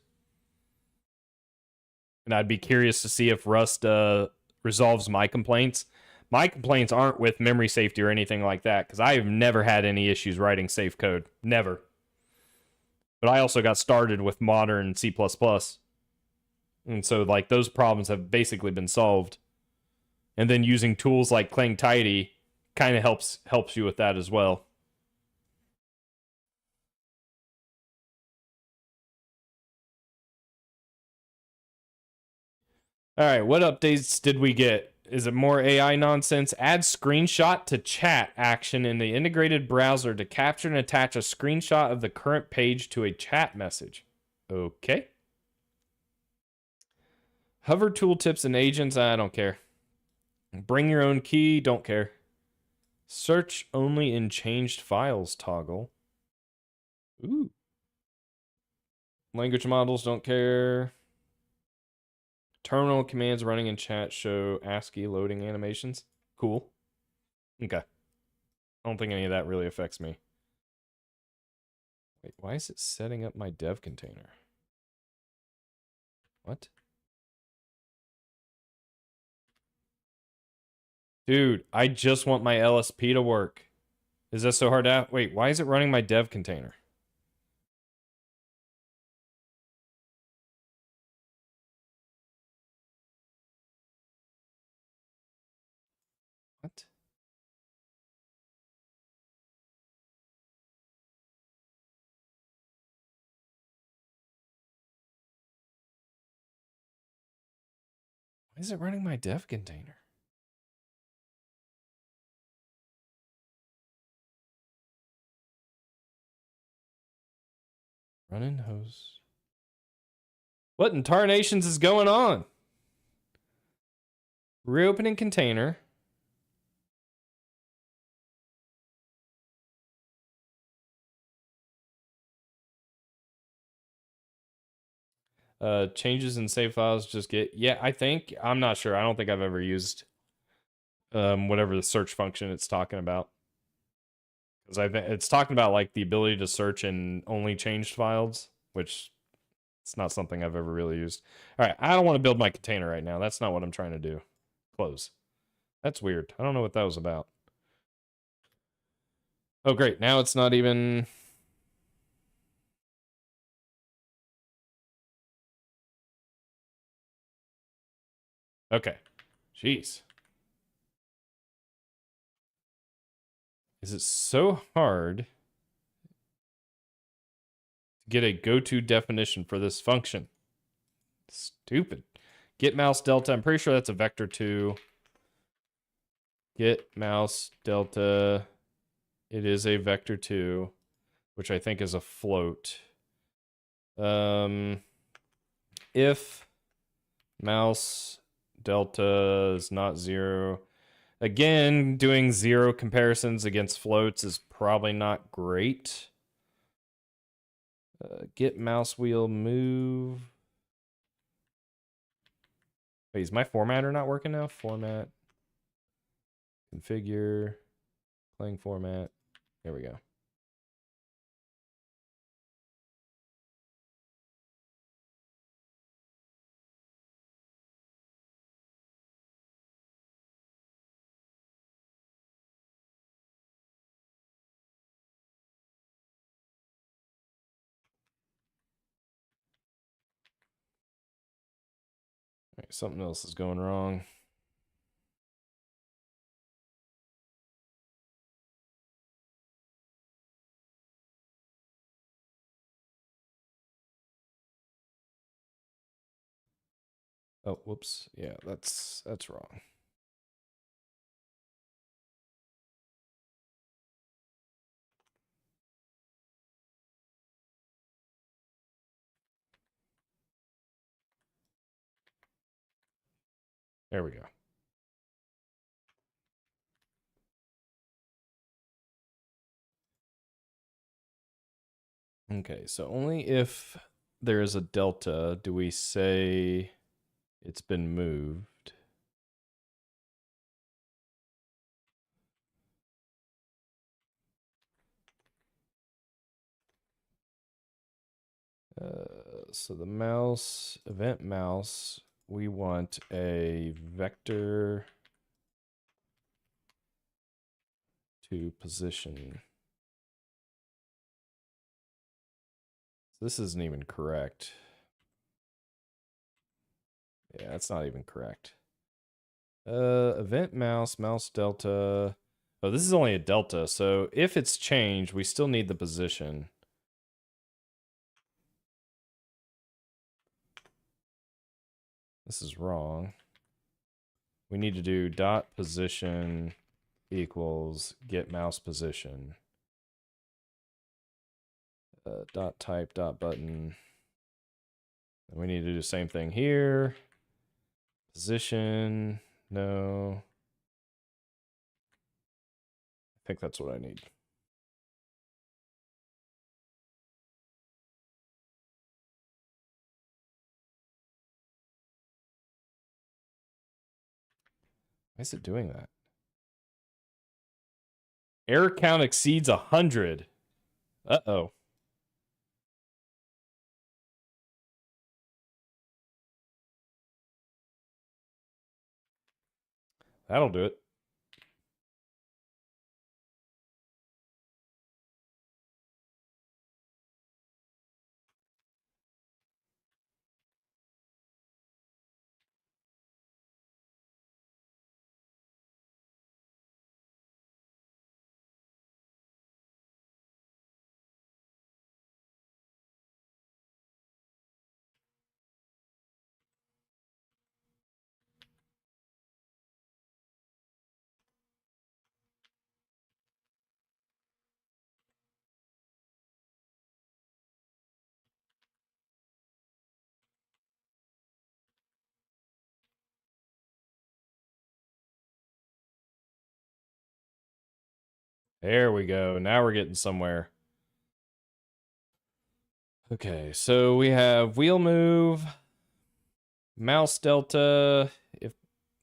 And I'd be curious to see if Rust resolves my complaints. My complaints aren't with memory safety or anything like that, because I have never had any issues writing safe code. Never. But I also got started with modern C++. And so, like, those problems have basically been solved. And then using tools like Clang Tidy kind of helps you with that as well. All right, what updates did we get? Is it more AI nonsense? Add screenshot to chat action in the integrated browser to capture and attach a screenshot of the current page to a chat message. Okay. Hover tooltips and agents, I don't care. Bring your own key, don't care. Search only in changed files toggle. Ooh. Language models, don't care. Terminal commands running in chat show ASCII loading animations. Cool. Okay. I don't think any of that really affects me. Wait, why is it setting up my dev container? What? Dude, I just want my LSP to work. Is that so hard to... Wait, why is it running my dev container? What? Why is it running my dev container? Running host. What in tarnations is going on? Reopening container. Changes in save files just get... Yeah, I think... I'm not sure. I don't think I've ever used whatever the search function it's talking about. Because it's talking about like the ability to search in only changed files, which it's not something I've ever really used. All right, I don't want to build my container right now. That's not what I'm trying to do. Close. That's weird. I don't know what that was about. Oh, great. Now it's not even... Okay. Jeez. Is it so hard to get a go-to definition for this function? Stupid. Get mouse delta. I'm pretty sure that's a vector 2. Get mouse delta. It is a vector 2, which I think is a float. If mouse delta is not 0. Again, doing 0 comparisons against floats is probably not great. Get mouse wheel move. Wait, is my formatter not working now? Format. Configure. Playing format. There we go. All right, something else is going wrong. Oh, whoops. Yeah, that's wrong. There we go. Okay, so only if there is a delta do we say it's been moved. So the mouse, event mouse, we want a vector to position. This isn't even correct. Yeah, that's not even correct. Event mouse, mouse delta. Oh, this is only a delta, so if it's changed, we still need the position. This is wrong. We need to do dot position equals get mouse position. Dot type dot button. And we need to do the same thing here. Position, no. I think that's what I need. Why is it doing that? Error count exceeds 100. Uh-oh. That'll do it. There we go. Now we're getting somewhere. Okay, so we have wheel move, mouse delta. If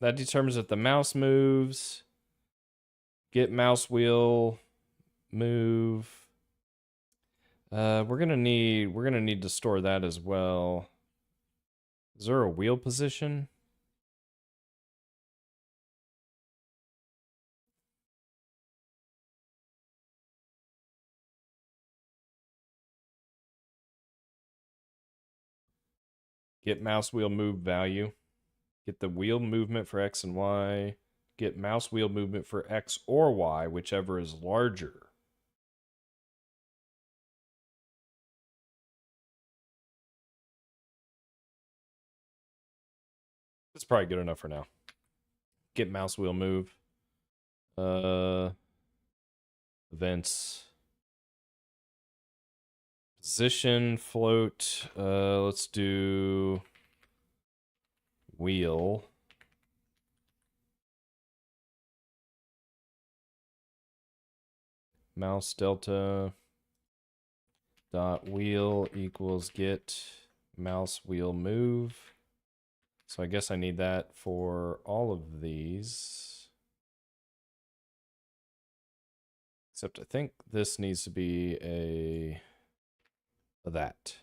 that determines if the mouse moves, get mouse wheel move. We're gonna need to store that as well. Is there a wheel position? Get mouse wheel move value. Get the wheel movement for X and Y. Get mouse wheel movement for X or Y, whichever is larger. That's probably good enough for now. Get mouse wheel move. Events. Position, float. Let's do wheel. Mouse delta dot wheel equals get mouse wheel move. So I guess I need that for all of these. Except I think this needs to be a that.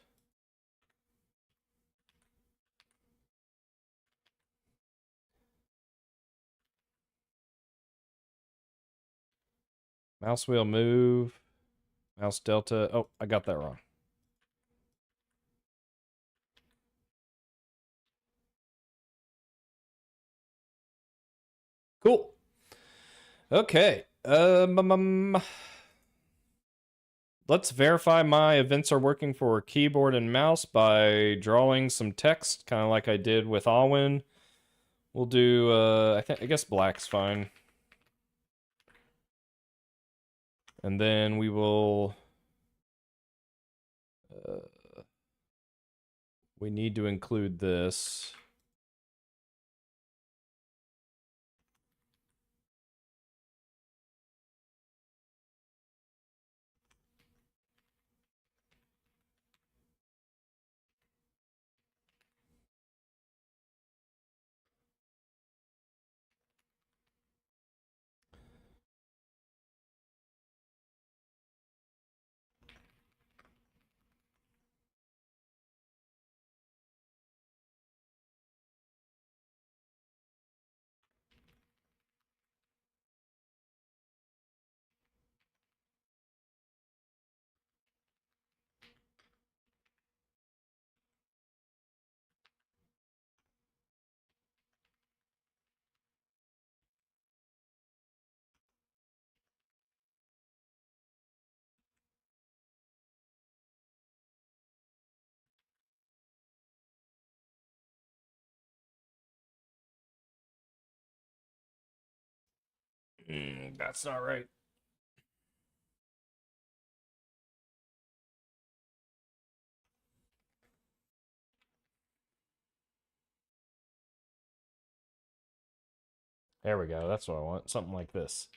Mouse wheel move. Mouse delta. Oh, I got that wrong. Cool. Okay. Let's verify my events are working for keyboard and mouse by drawing some text, kind of like I did with Alwyn. We'll do, I guess black's fine. And then we will, we need to include this. That's not right. There we go. That's what I want. Something like this.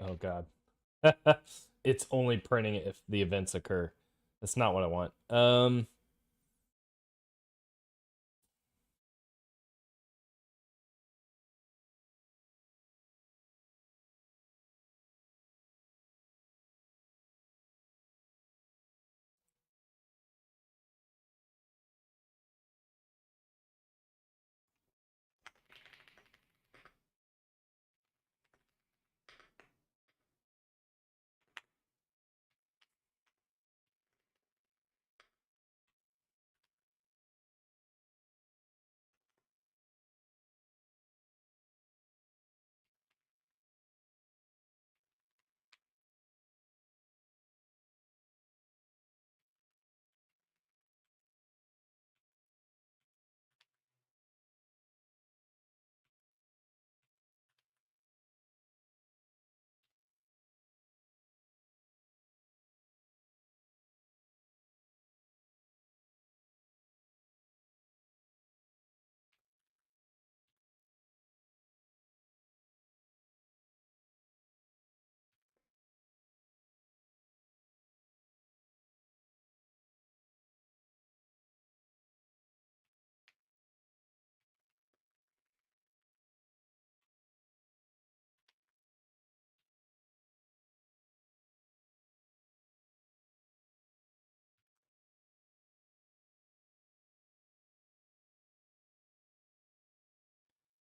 Oh god. It's only printing if the events occur. That's not what I want.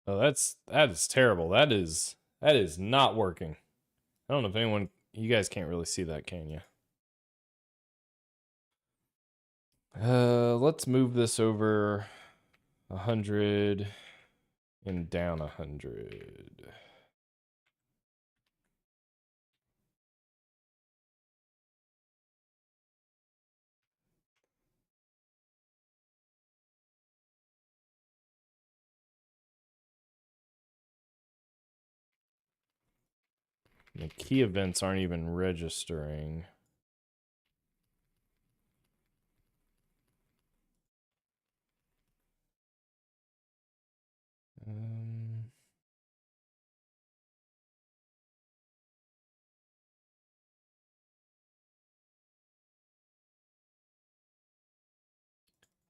Oh, that is terrible. That is not working. I don't know if anyone you guys can't really see that, can you? Let's move this over 100 and down 100. The key events aren't even registering. Um,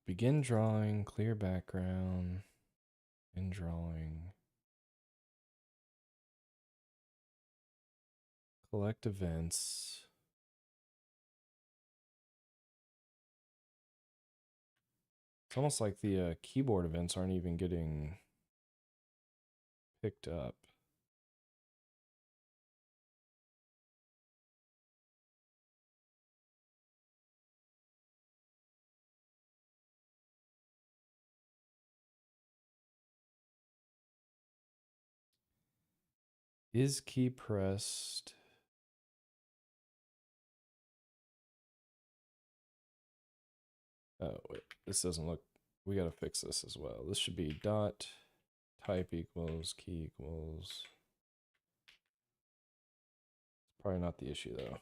Begin drawing, clear background, begin drawing, collect events. It's almost like the keyboard events aren't even getting picked up. Is key pressed? Oh, wait. This doesn't look... We got to fix this as well. This should be dot type equals key equals... Probably not the issue, though.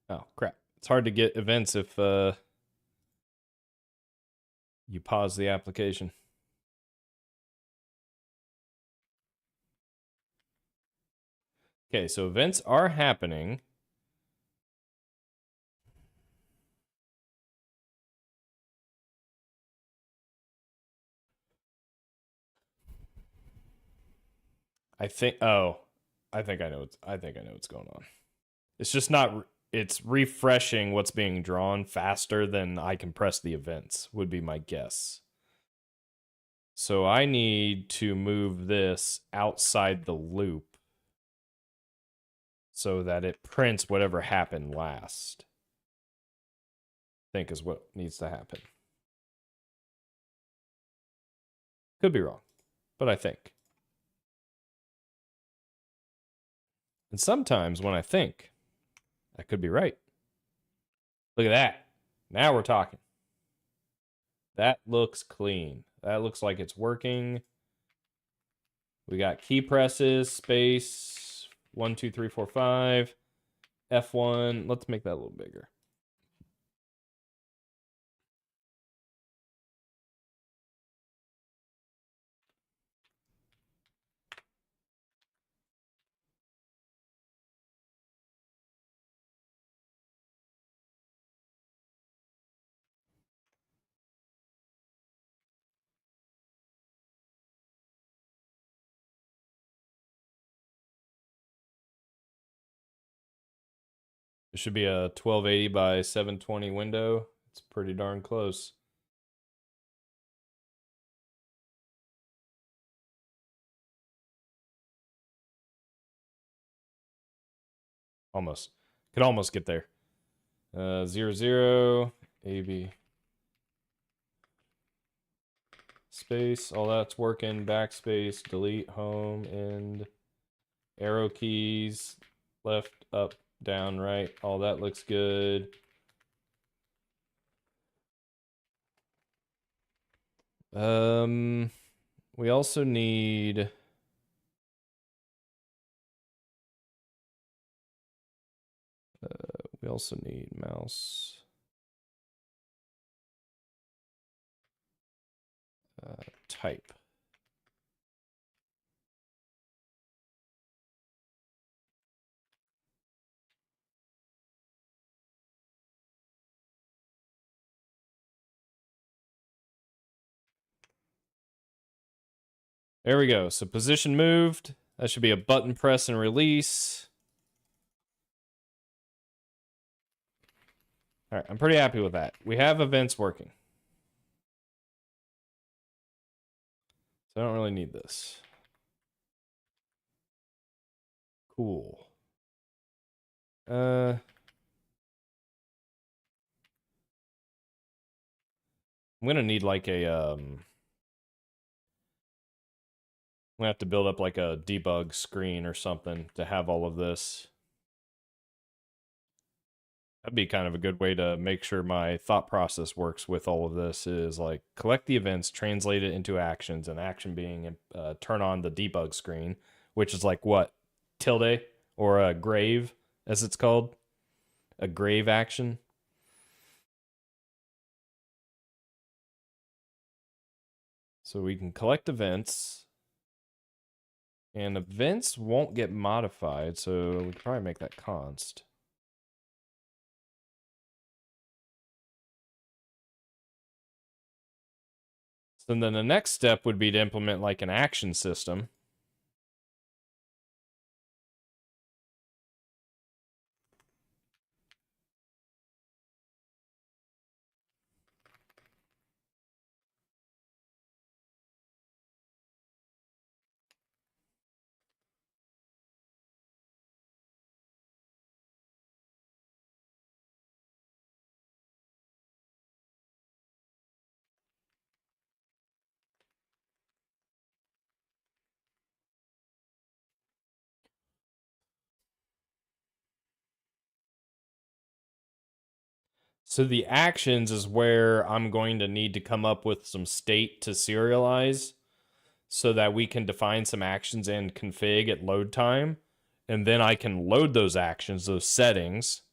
Oh, crap. It's hard to get events if you pause the application. Okay, so events are happening. I think I think I know what's going on. It's just not it's refreshing what's being drawn faster than I can press the events, would be my guess. So I need to move this outside the loop so that it prints whatever happened last. I think is what needs to happen. Could be wrong, but I think. And sometimes when I think, I could be right. Look at that. Now we're talking. That looks clean. That looks like it's working. We got key presses, space, 1, 2, 3, 4, 5, F1. Let's make that a little bigger. It should be a 1280 by 720 window. It's pretty darn close. Almost. Could almost get there. 0, 0, AB. Space, all that's working. Backspace, delete, home, end. Arrow keys, left, up, down, right. All that looks good. We also need... we also need mouse. Type. There we go. So position moved. That should be a button press and release. All right, I'm pretty happy with that. We have events working. So I don't really need this. Cool. I'm gonna need like a I'm gonna have to build up like a debug screen or something to have all of this. That'd be kind of a good way to make sure my thought process works with all of this is like collect the events, translate it into actions, and action being turn on the debug screen, which is like what? Tilde or a grave, as it's called? A grave action. So we can collect events, and events won't get modified, so we can probably make that const. So then the next step would be to implement like an action system. So the actions is where I'm going to need to come up with some state to serialize so that we can define some actions and config at load time. And then I can load those actions, those settings.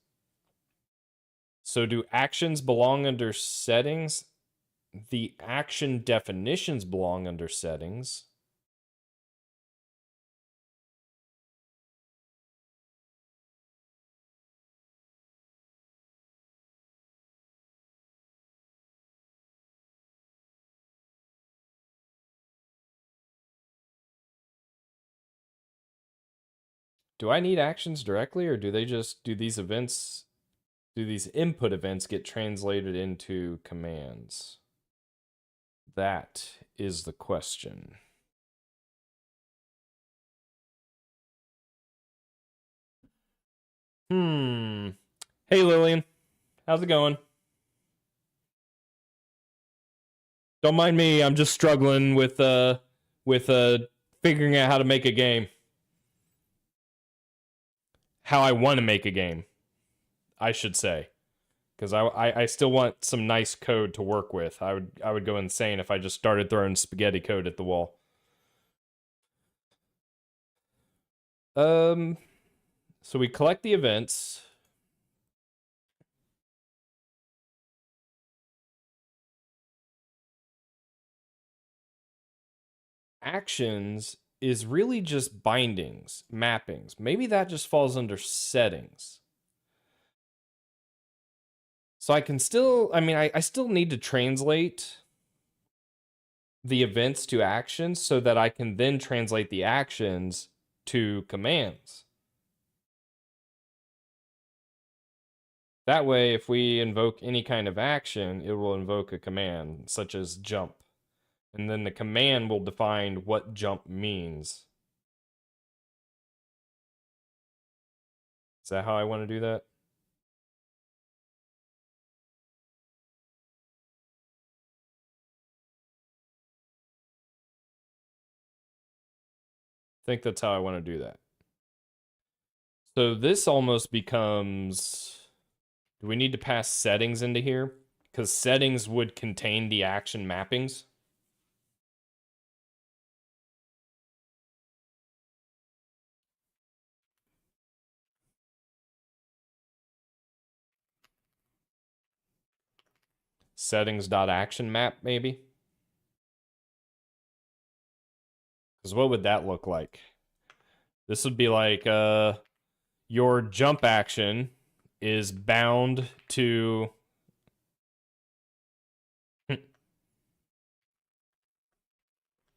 So do actions belong under settings? The action definitions belong under settings. Do I need actions directly, or do they just do these events, do these input events get translated into commands? That is the question. Hey Lillian, how's it going? Don't mind me. I'm just struggling with figuring out how to make a game. How I want to make a game, I should say. Because I still want some nice code to work with. I would go insane if I just started throwing spaghetti code at the wall. Um so we collect the events. Actions is really just bindings, mappings. Maybe that just falls under settings. So I can still, I still need to translate the events to actions so that I can then translate the actions to commands. That way, if we invoke any kind of action, it will invoke a command, such as jump. And then the command will define what jump means. Is that how I want to do that? I think that's how I want to do that. So this almost becomes... Do we need to pass settings into here? Because settings would contain the action mappings. Settings.action map, maybe? Because what would that look like? This would be like your jump action is bound to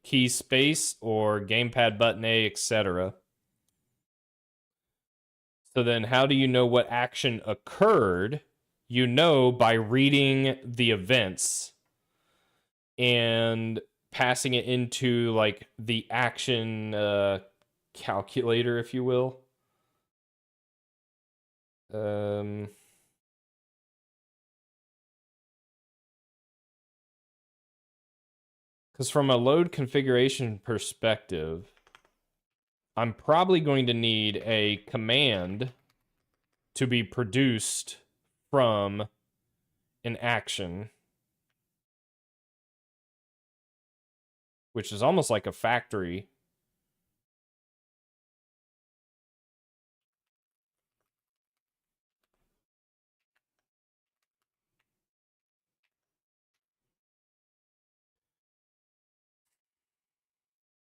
key space or gamepad button A, etc. So then how do you know what action occurred? You know by reading the events and passing it into like the action calculator, if you will. Because from a load configuration perspective, I'm probably going to need a command to be produced from an action, which is almost like a factory.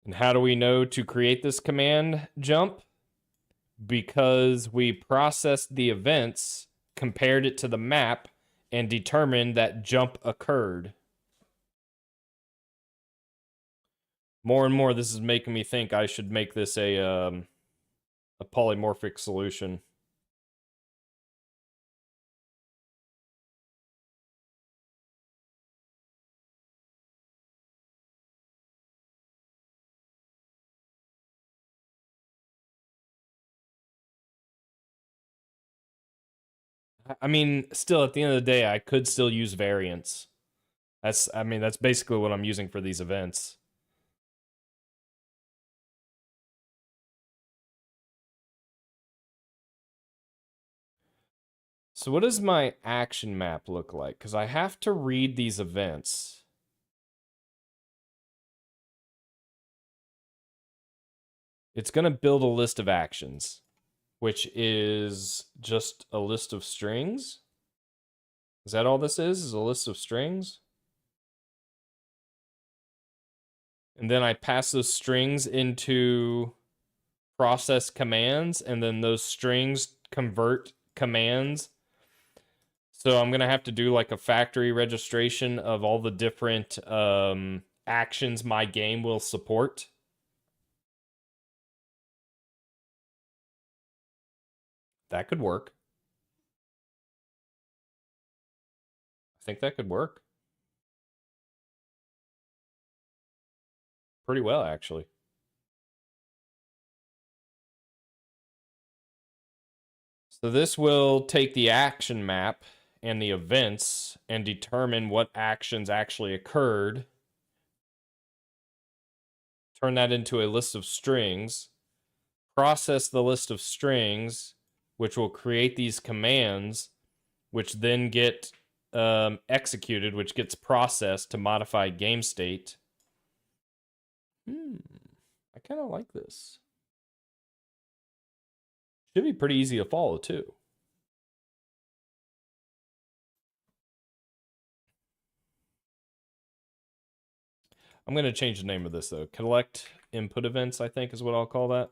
And how do we know to create this command jump? Because we processed the events, compared it to the map, and determined that jump occurred. More and more, this is making me think I should make this a polymorphic solution. I mean, still, at the end of the day, I could still use variants. That's basically what I'm using for these events. So what does my action map look like? Because I have to read these events. It's going to build a list of actions, which is just a list of strings. Is that all this is a list of strings? And then I pass those strings into process commands, and then those strings convert commands. So I'm going to have to do like a factory registration of all the different actions my game will support. That could work. I think that could work pretty well, actually. So this will take the action map and the events and determine what actions actually occurred. Turn that into a list of strings. Process the list of strings, which will create these commands, which then get executed, which gets processed to modify game state. I kind of like this. Should be pretty easy to follow, too. I'm going to change the name of this, though. Collect input events, I think, is what I'll call that.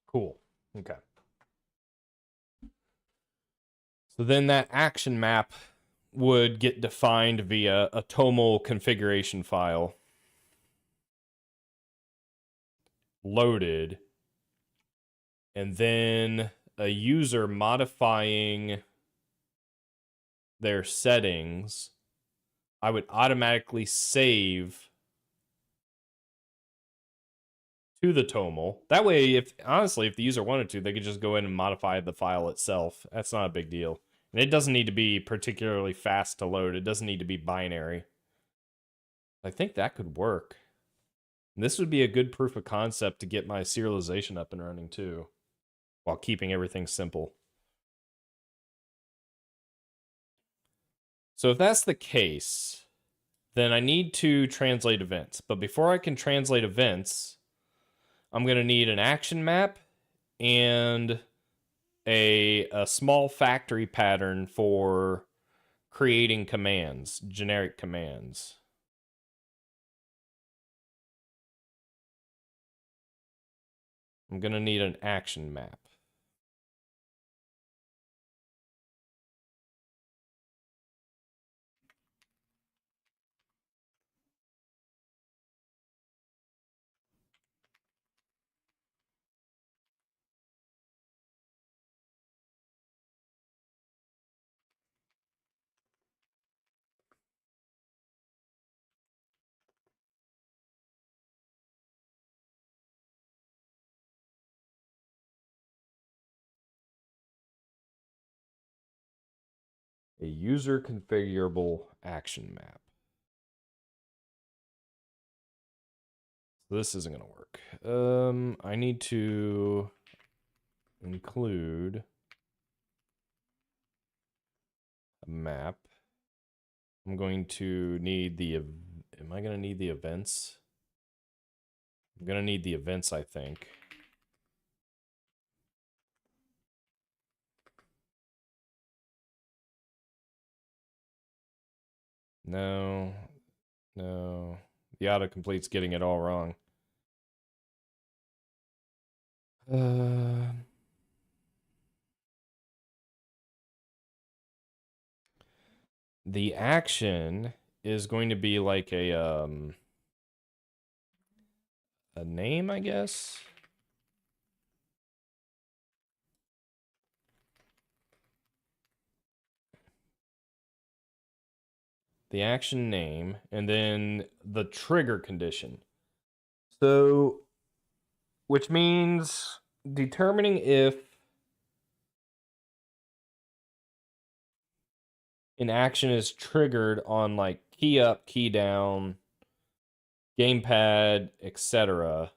Cool. Okay. So then that action map would get defined via a toml configuration file loaded, and then a user modifying their settings, I would automatically save to the toml. That way, if honestly, if the user wanted to, they could just go in and modify the file itself. That's not a big deal. And it doesn't need to be particularly fast to load. It doesn't need to be binary. I think that could work. And this would be a good proof of concept to get my serialization up and running too, while keeping everything simple. So if that's the case, then I need to translate events. But before I can translate events, I'm going to need an action map and a small factory pattern for creating commands, generic commands. I'm going to need an action map. A user configurable action map. So this isn't going to work. I need to include a map. I'm going to need the, am I going to need the events? I'm going to need the events, I think. No, no. The autocomplete's getting it all wrong. The action is going to be like a a name, I guess. The action name, and then the trigger condition. So, which means determining if an action is triggered on like key up, key down, gamepad, etc.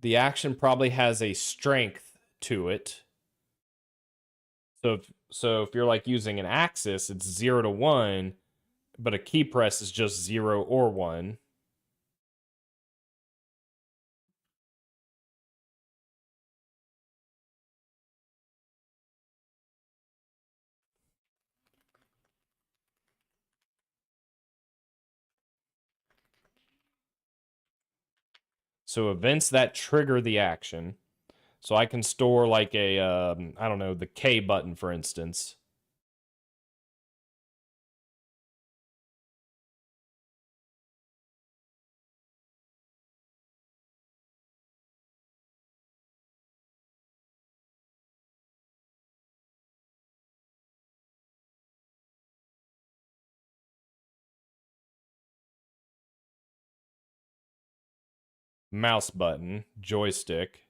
The action probably has a strength to it. So if you're like using an axis, it's 0 to 1, but a key press is just 0 or 1. So events that trigger the action. So I can store like a, I don't know, the K button, for instance. Mouse button, joystick.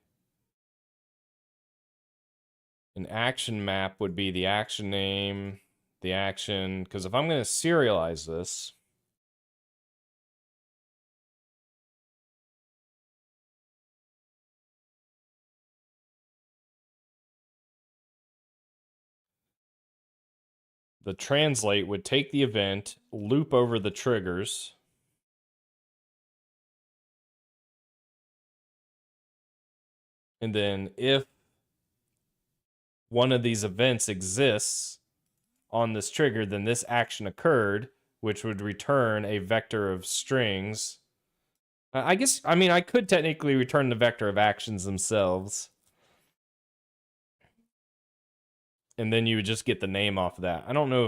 An action map would be the action name, the action, because if I'm going to serialize this, the translate would take the event, loop over the triggers, and then if one of these events exists on this trigger, then this action occurred, which would return a vector of strings. I guess, I mean, I could technically return the vector of actions themselves. And then you would just get the name off of that. I don't know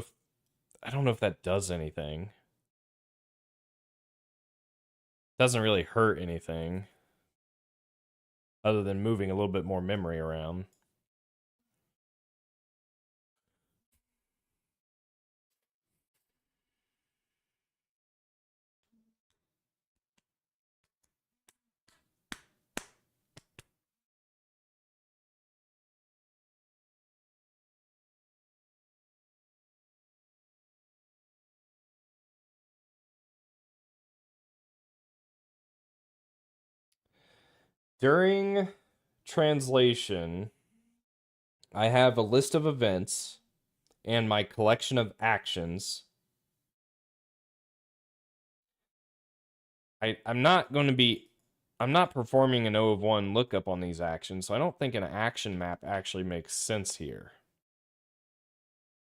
if that does anything. Doesn't really hurt anything other than moving a little bit more memory around. During translation, I have a list of events and my collection of actions. I'm not going to be, I'm not performing an O of 1 lookup on these actions, so I don't think an action map actually makes sense here.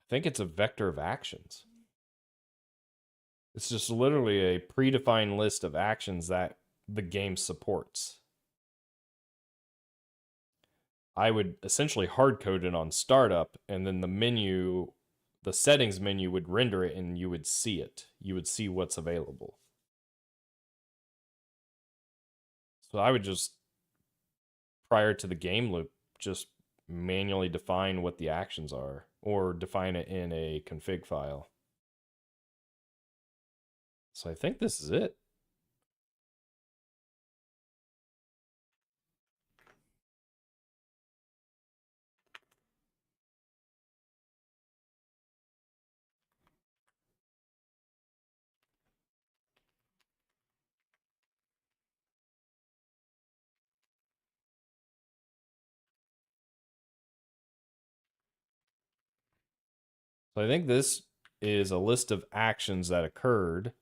I think it's a vector of actions. It's just literally a predefined list of actions that the game supports. I would essentially hard code it on startup, and then the menu, the settings menu would render it, and you would see it. You would see what's available. So I would just, prior to the game loop, just manually define what the actions are, or define it in a config file. So I think this is it. So I think this is a list of actions that occurred.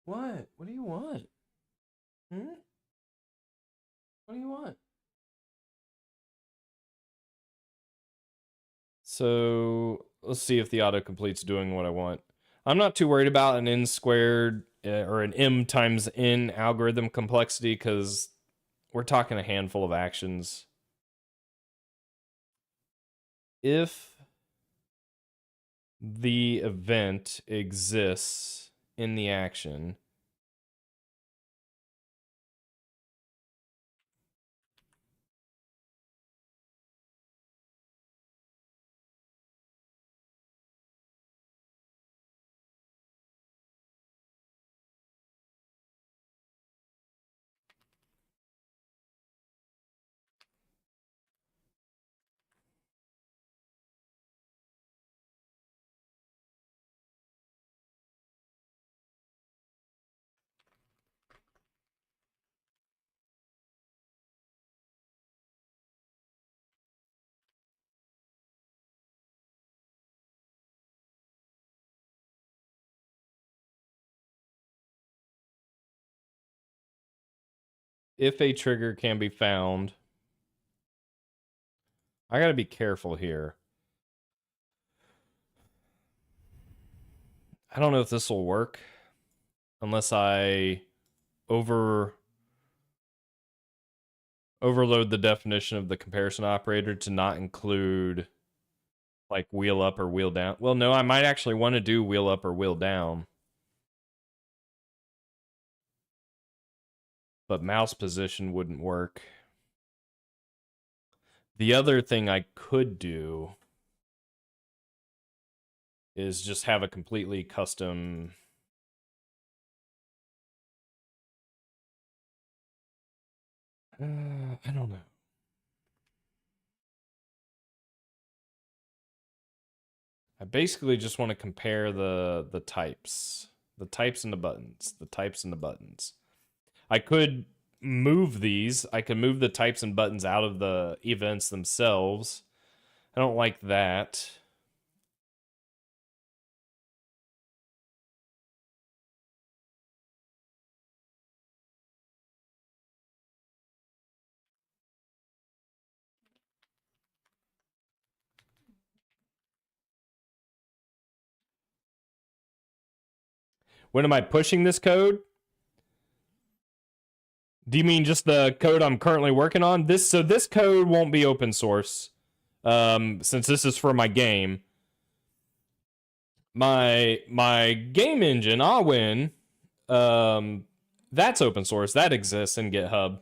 What? What do you want? Hmm? What do you want? So let's see if the autocomplete's doing what I want. I'm not too worried about an n squared or an m times n algorithm complexity because we're talking a handful of actions. If the event exists in the action. If a trigger can be found, I gotta be careful here. I don't know if this will work unless I overload the definition of the comparison operator to not include like wheel up or wheel down. Well, no, I might actually want to do wheel up or wheel down. But mouse position wouldn't work. The other thing I could do is just have a completely custom. I don't know. I basically just want to compare the types. The types and the buttons. The types and the buttons. I could move these. I could move the types and buttons out of the events themselves. I don't like that. When am I pushing this code? Do you mean just the code I'm currently working on? This code won't be open source. Since this is for my game. My game engine, Awin, that's open source. That exists in GitHub.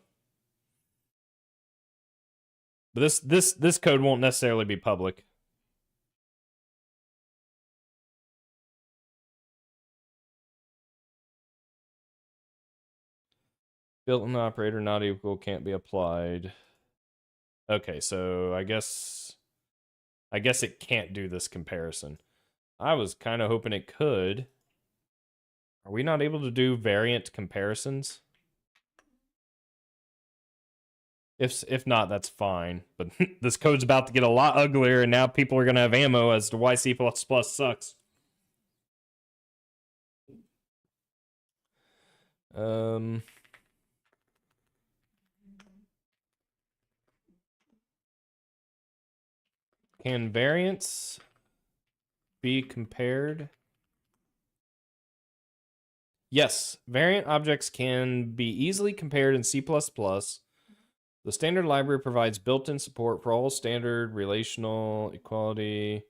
But this code won't necessarily be public. Built-in operator not equal can't be applied. Okay, so I guess it can't do this comparison. I was kind of hoping it could. Are we not able to do variant comparisons? If not, that's fine. But this code's about to get a lot uglier, and now people are gonna have ammo as to why C++ sucks. Can variants be compared? Yes, variant objects can be easily compared in C++. The standard library provides built-in support for all standard relational equality.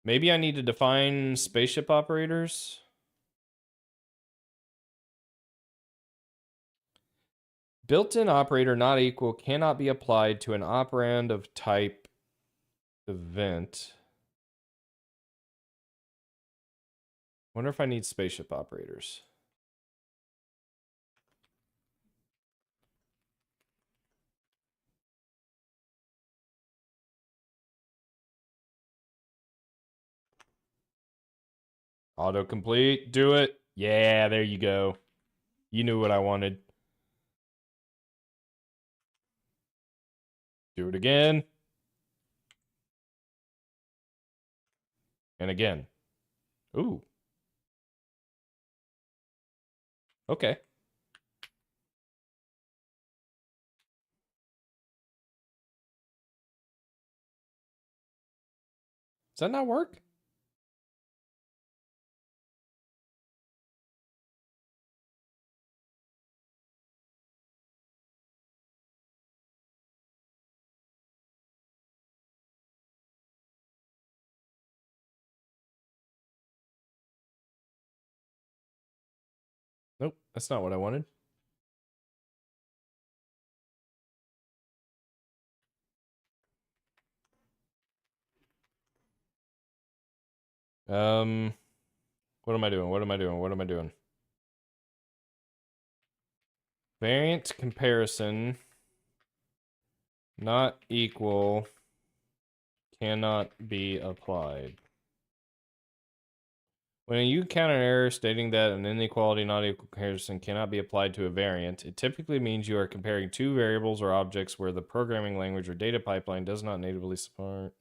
Maybe I need to define spaceship operators. Built-in operator not equal cannot be applied to an operand of type event. Wonder if I need spaceship operators. Autocomplete, do it. Yeah, there you go. You knew what I wanted. Do it again. And again. Ooh. Okay. Does that not work? Nope, that's not what I wanted. What am I doing? What am I doing? What am I doing? Variant comparison not equal cannot be applied. When you encounter an error stating that an inequality not equal comparison cannot be applied to a variant, it typically means you are comparing two variables or objects where the programming language or data pipeline does not natively support.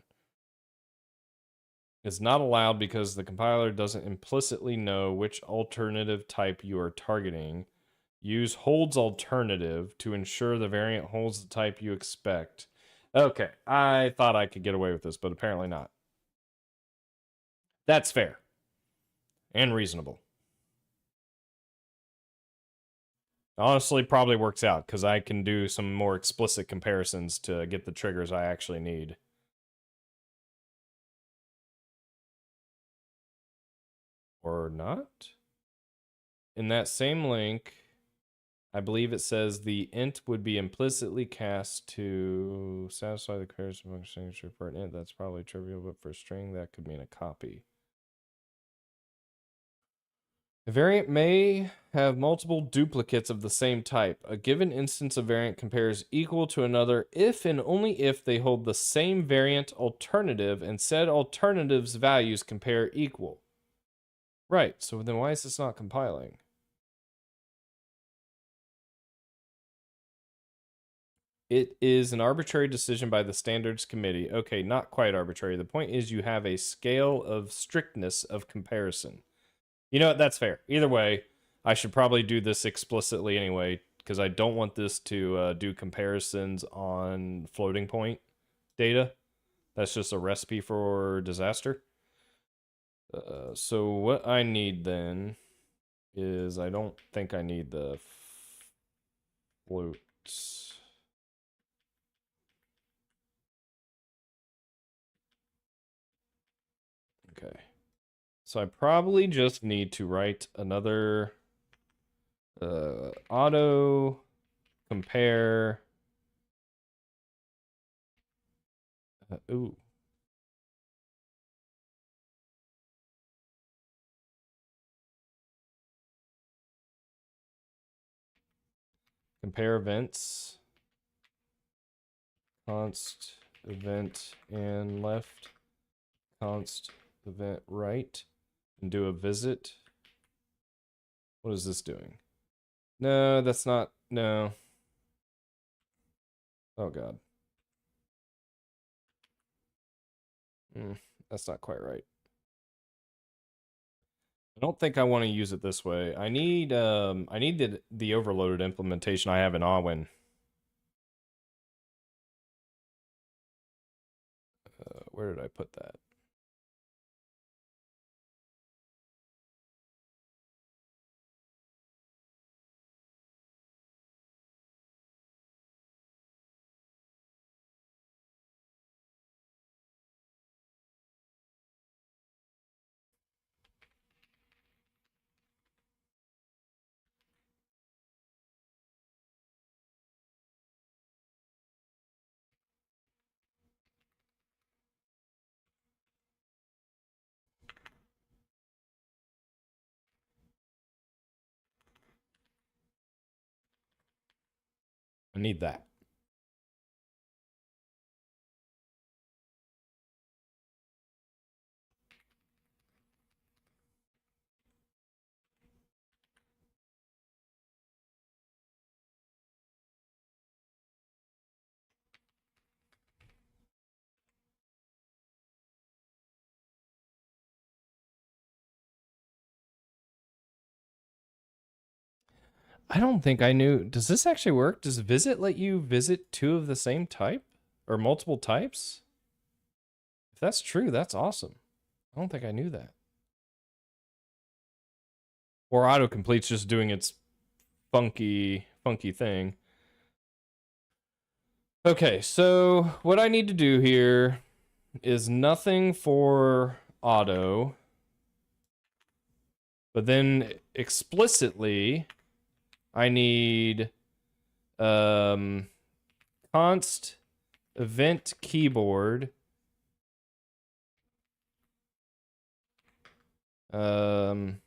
It's not allowed because the compiler doesn't implicitly know which alternative type you are targeting. Use holds alternative to ensure the variant holds the type you expect. Okay, I thought I could get away with this, but apparently not. That's fair and reasonable. Honestly, probably works out because I can do some more explicit comparisons to get the triggers I actually need. Or not? In that same link, I believe it says the int would be implicitly cast to satisfy the comparison function signature for an int. That's probably trivial, but for a string, that could mean a copy. A variant may have multiple duplicates of the same type. A given instance of variant compares equal to another if and only if they hold the same variant alternative and said alternative's values compare equal. Right, so then why is this not compiling? It is an arbitrary decision by the standards committee. Okay, not quite arbitrary. The point is you have a scale of strictness of comparison. You know what? That's fair. Either way, I should probably do this explicitly anyway, because I don't want this to do comparisons on floating point data. That's just a recipe for disaster. So what I need then is I don't think I need the floats. Okay. So I probably just need to write another auto compare. Ooh. Compare events. Const event and left. Const event right. And do a visit. What is this doing? No, that's not. No. Oh, God. That's not quite right. I don't think I want to use it this way. I need the overloaded implementation I have in Awin. Where did I put that? I need that. I don't think I knew. Does this actually work? Does visit let you visit two of the same type or multiple types? If that's true, that's awesome. I don't think I knew that. Or autocomplete's just doing its funky thing. Okay, so what I need to do here is nothing for auto, But then explicitly, I need const event keyboard L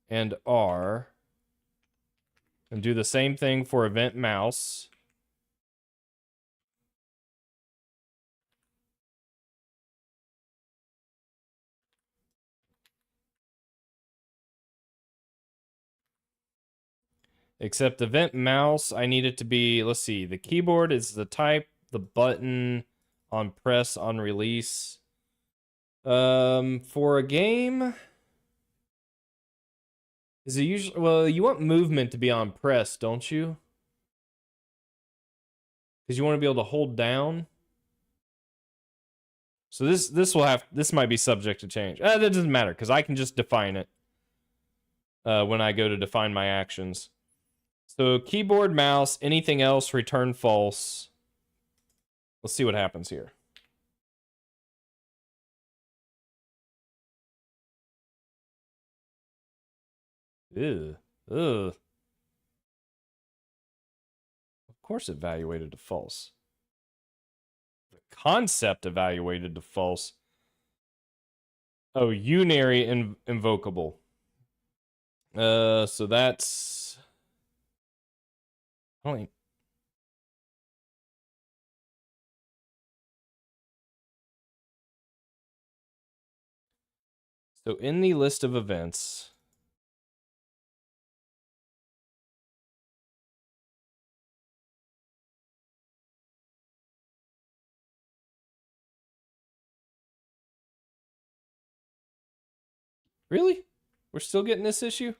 and R, and do the same thing for event mouse. Except event mouse, I need it to be, let's see, the keyboard is the type, the button on press on release. For a game, is it usually, well, you want movement to be on press, don't you? Because you want to be able to hold down. So this might be subject to change. That doesn't matter because I can just define it when I go to define my actions. So keyboard, mouse, anything else, return false. Let's see what happens here. Ew. Ugh. Of course evaluated to false. The concept evaluated to false. Oh, unary invocable. So that's... Only... So in the list of events... Really? We're still getting this issue?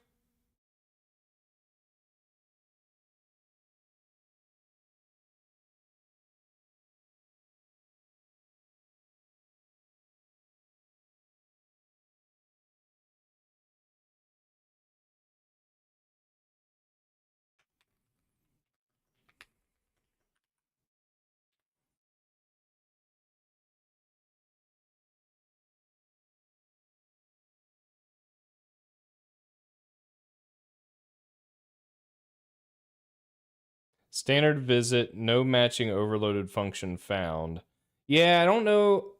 Standard visit, no matching overloaded function found. Yeah, I don't know.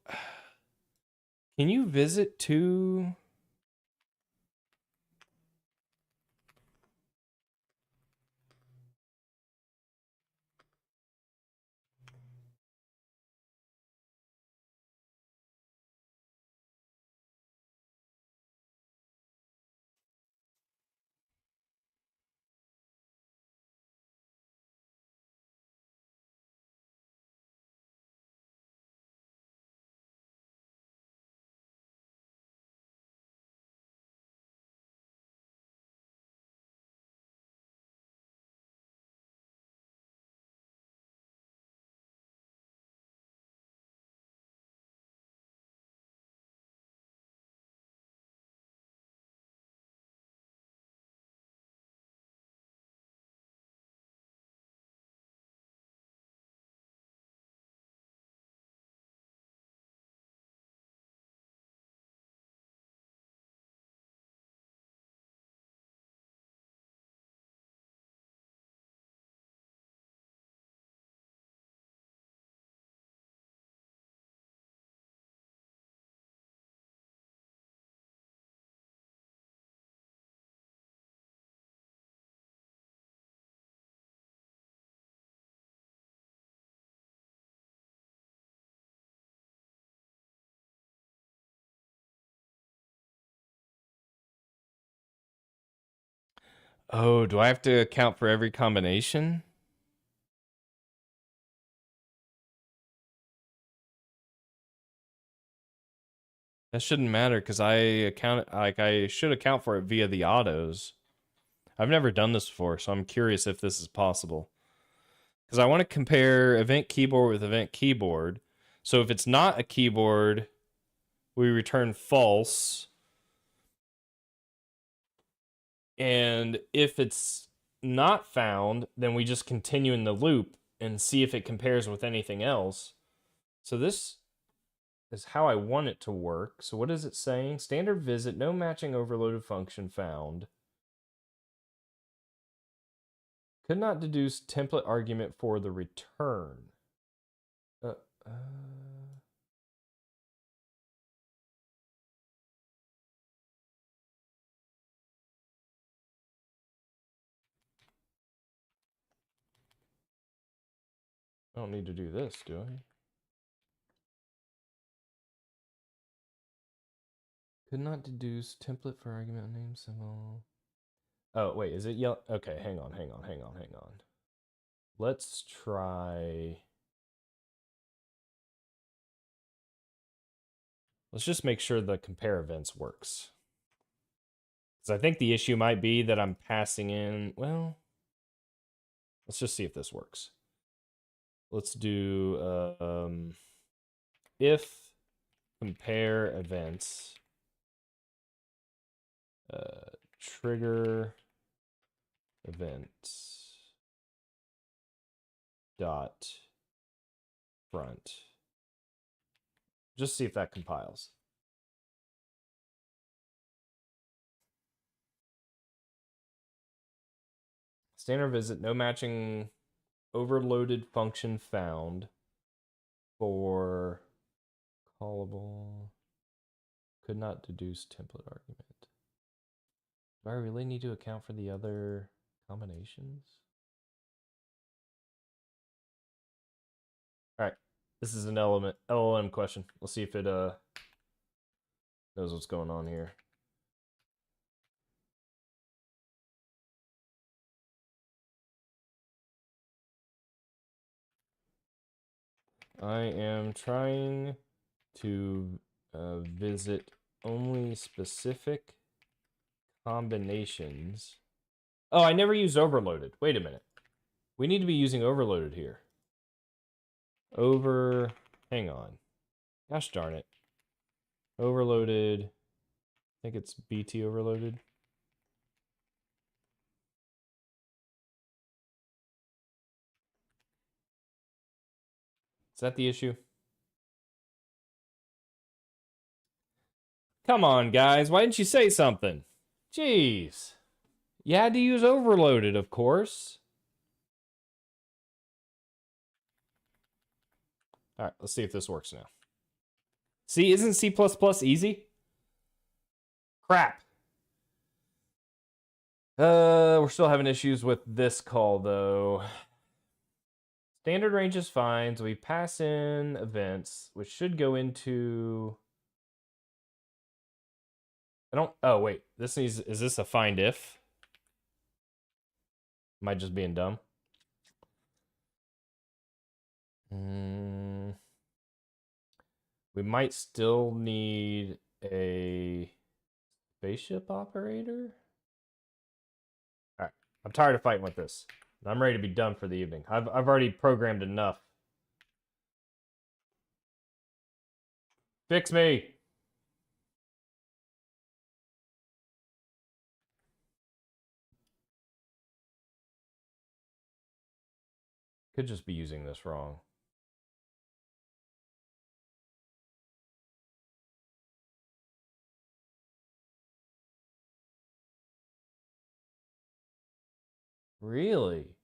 Can you visit to... Oh, do I have to account for every combination? That shouldn't matter because I should account for it via the autos. I've never done this before, so I'm curious if this is possible. Because I want to compare event keyboard with event keyboard. So if it's not a keyboard, we return false. And if it's not found, then we just continue in the loop and see if it compares with anything else. So this is how I want it to work. So what is it saying? Standard visit, no matching overloaded function found. Could not deduce template argument for the return. Uh, uh... I don't need to do this, do I? Could not deduce template for argument name symbol. Oh, wait, is it yellow? Okay, hang on. Let's try. Let's just make sure the compare events works. Because I think the issue might be that I'm passing in, well, let's just see if this works. Let's do if compare events trigger events dot front. Just see if that compiles. Standard visit, no matching overloaded function found for callable. Could not deduce template argument. Do I really need to account for the other combinations? All right, this is an LLM question. Let's see if it knows what's going on here. I am trying to visit only specific combinations. Oh, I never used overloaded. Wait a minute. We need to be using overloaded here. Hang on. Gosh darn it. Overloaded. I think it's BT overloaded. Is that the issue? Come on, guys. Why didn't you say something? Jeez. You had to use overloaded, of course. All right, let's see if this works now. See, isn't C++ easy? Crap. We're still having issues with this call, though. Standard range is fine, so we pass in events, which should go into... oh, wait. Is this a find if? Am I just being dumb? We might still need a spaceship operator. All right, I'm tired of fighting with this. I'm ready to be done for the evening. I've already programmed enough. Fix me. Could just be using this wrong. Really?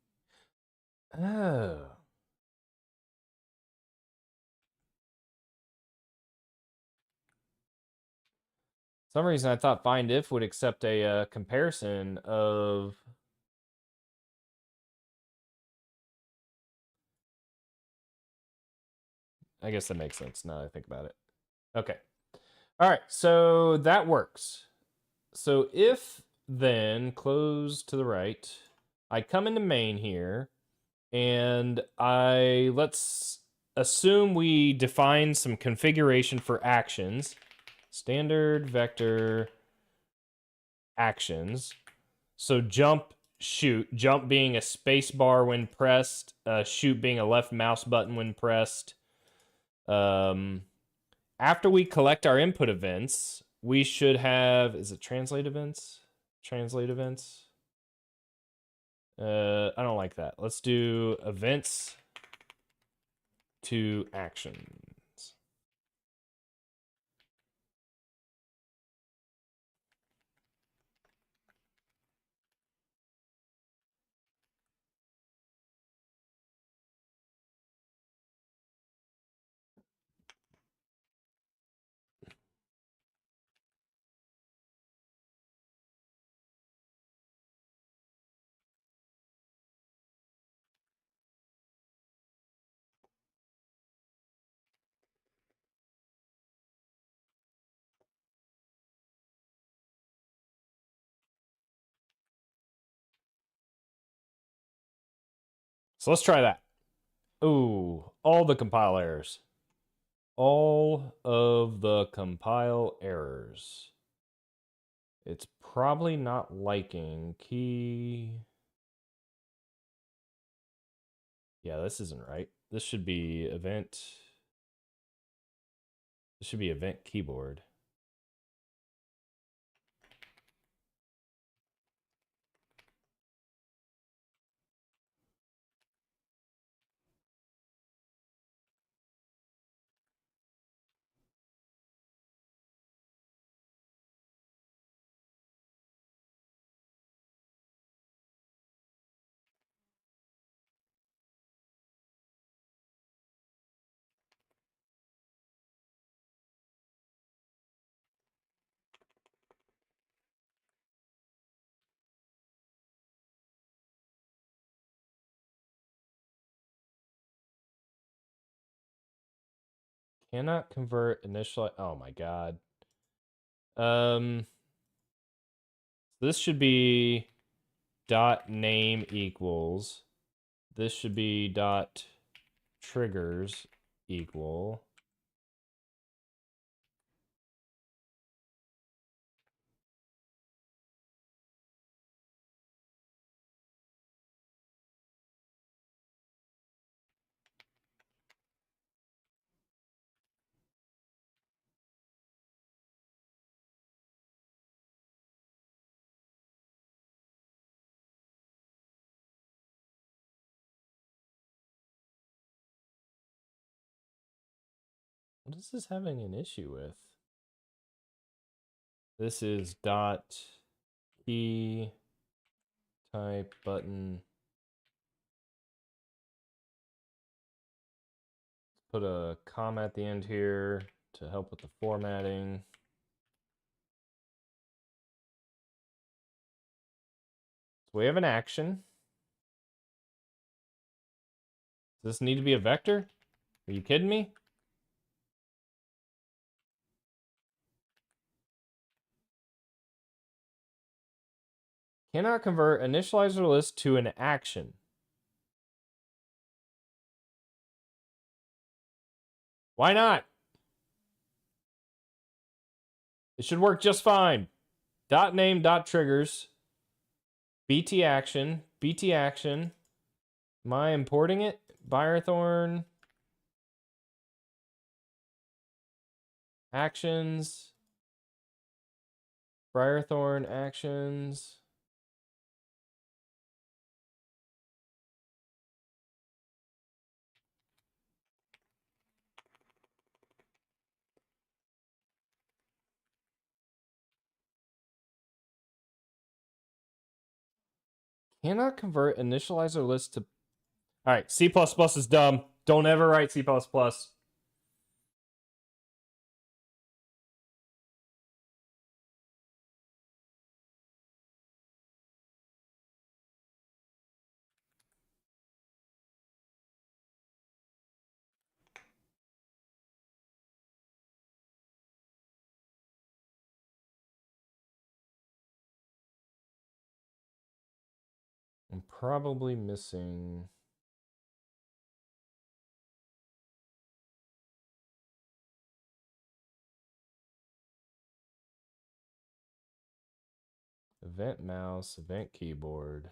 Oh. For some reason I thought find if would accept a comparison of... I guess that makes sense now that I think about it. Okay. All right, so that works. So if then close to the right, I come into main here, and let's assume we define some configuration for actions. Standard vector actions. So jump, shoot. Jump being a space bar when pressed. Shoot being a left mouse button when pressed. After we collect our input events, we should have... Is it translate events? Translate events? I don't like that. Let's do events to actions. So let's try that. Ooh, all the compile errors. All of the compile errors. It's probably not liking key. Yeah, this isn't right. This should be event. This should be event keyboard. Cannot convert initial. Oh my god. Um, this should be dot name equals. This should be dot triggers equal. What is this having an issue with? This is dot key type button. Put a comma at the end here to help with the formatting. So we have an action. Does this need to be a vector? Are you kidding me? Cannot convert initializer list to an action. Why not? It should work just fine. Dot name dot triggers. BT action. BT action. Am I importing it? Briarthorn. Actions. Briarthorn actions. Cannot convert initializer list to... All right, C++ is dumb. Don't ever write C++. I'm probably missing... Event mouse, event keyboard.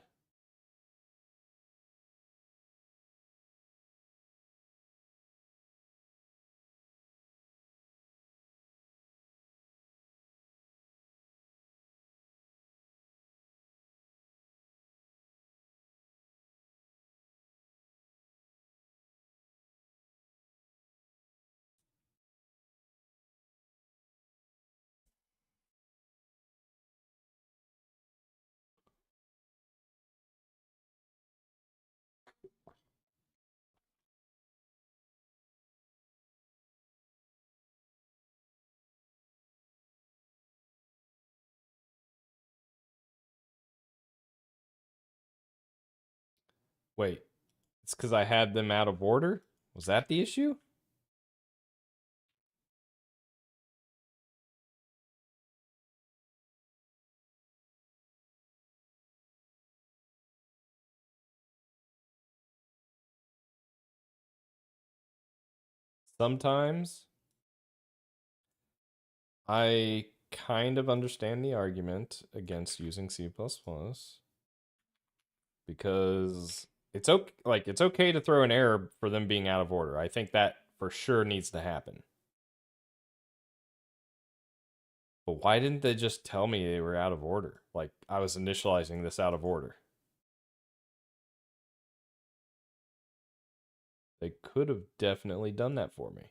Wait, it's because I had them out of order? Was that the issue? sometimes I kind of understand the argument against using C++ because it's okay to throw an error for them being out of order. I think that for sure needs to happen. But why didn't they just tell me they were out of order? Like I was initializing this out of order. They could have definitely done that for me.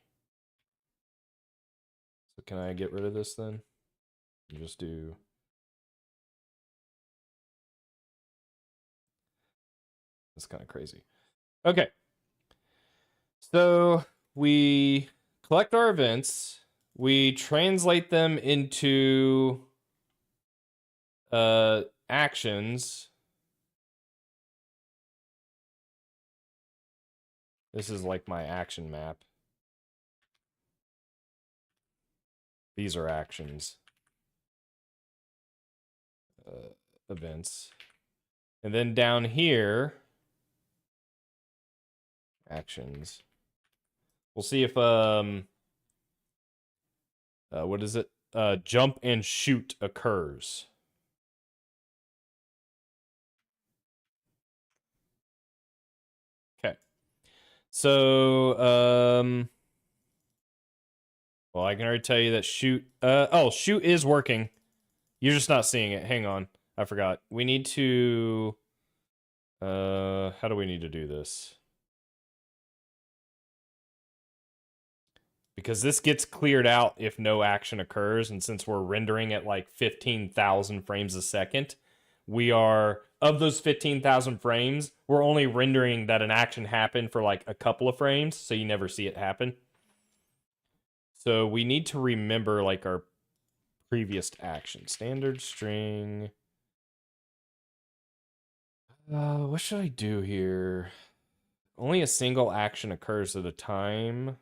So can I get rid of this then? And just do... That's kind of crazy. Okay. So we collect our events. We translate them into actions. This is like my action map. These are actions. Events. And then down here, actions. We'll see if what is it? Jump and shoot occurs. Okay. So well, I can already tell you that shoot shoot is working. You're just not seeing it. Hang on. I forgot. We need to how do we need to do this? Because this gets cleared out if no action occurs, and since we're rendering at like 15,000 frames a second, we are, of those 15,000 frames, we're only rendering that an action happened for like a couple of frames, so you never see it happen. So we need to remember like our previous action. Standard string. What should I do here? Only a single action occurs at a time,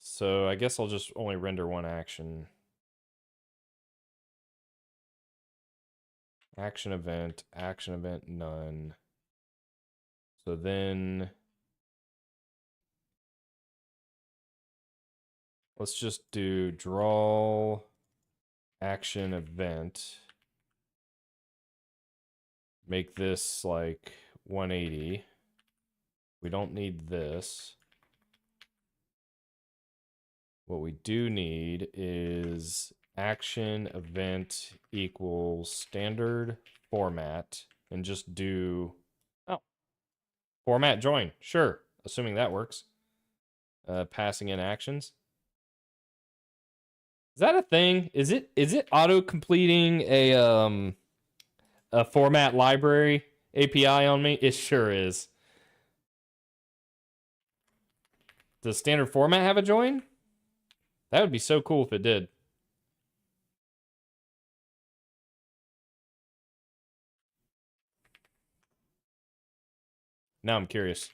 so I guess I'll just only render one action. Action event, none. So then let's just do draw action event. Make this like 180. We don't need this. What we do need is action event equals standard format, and just do format join. Sure, assuming that works. Passing in actions. Is that a thing? Is it auto completing a format library API on me? It sure is. Does standard format have a join? That would be so cool if it did. Now I'm curious.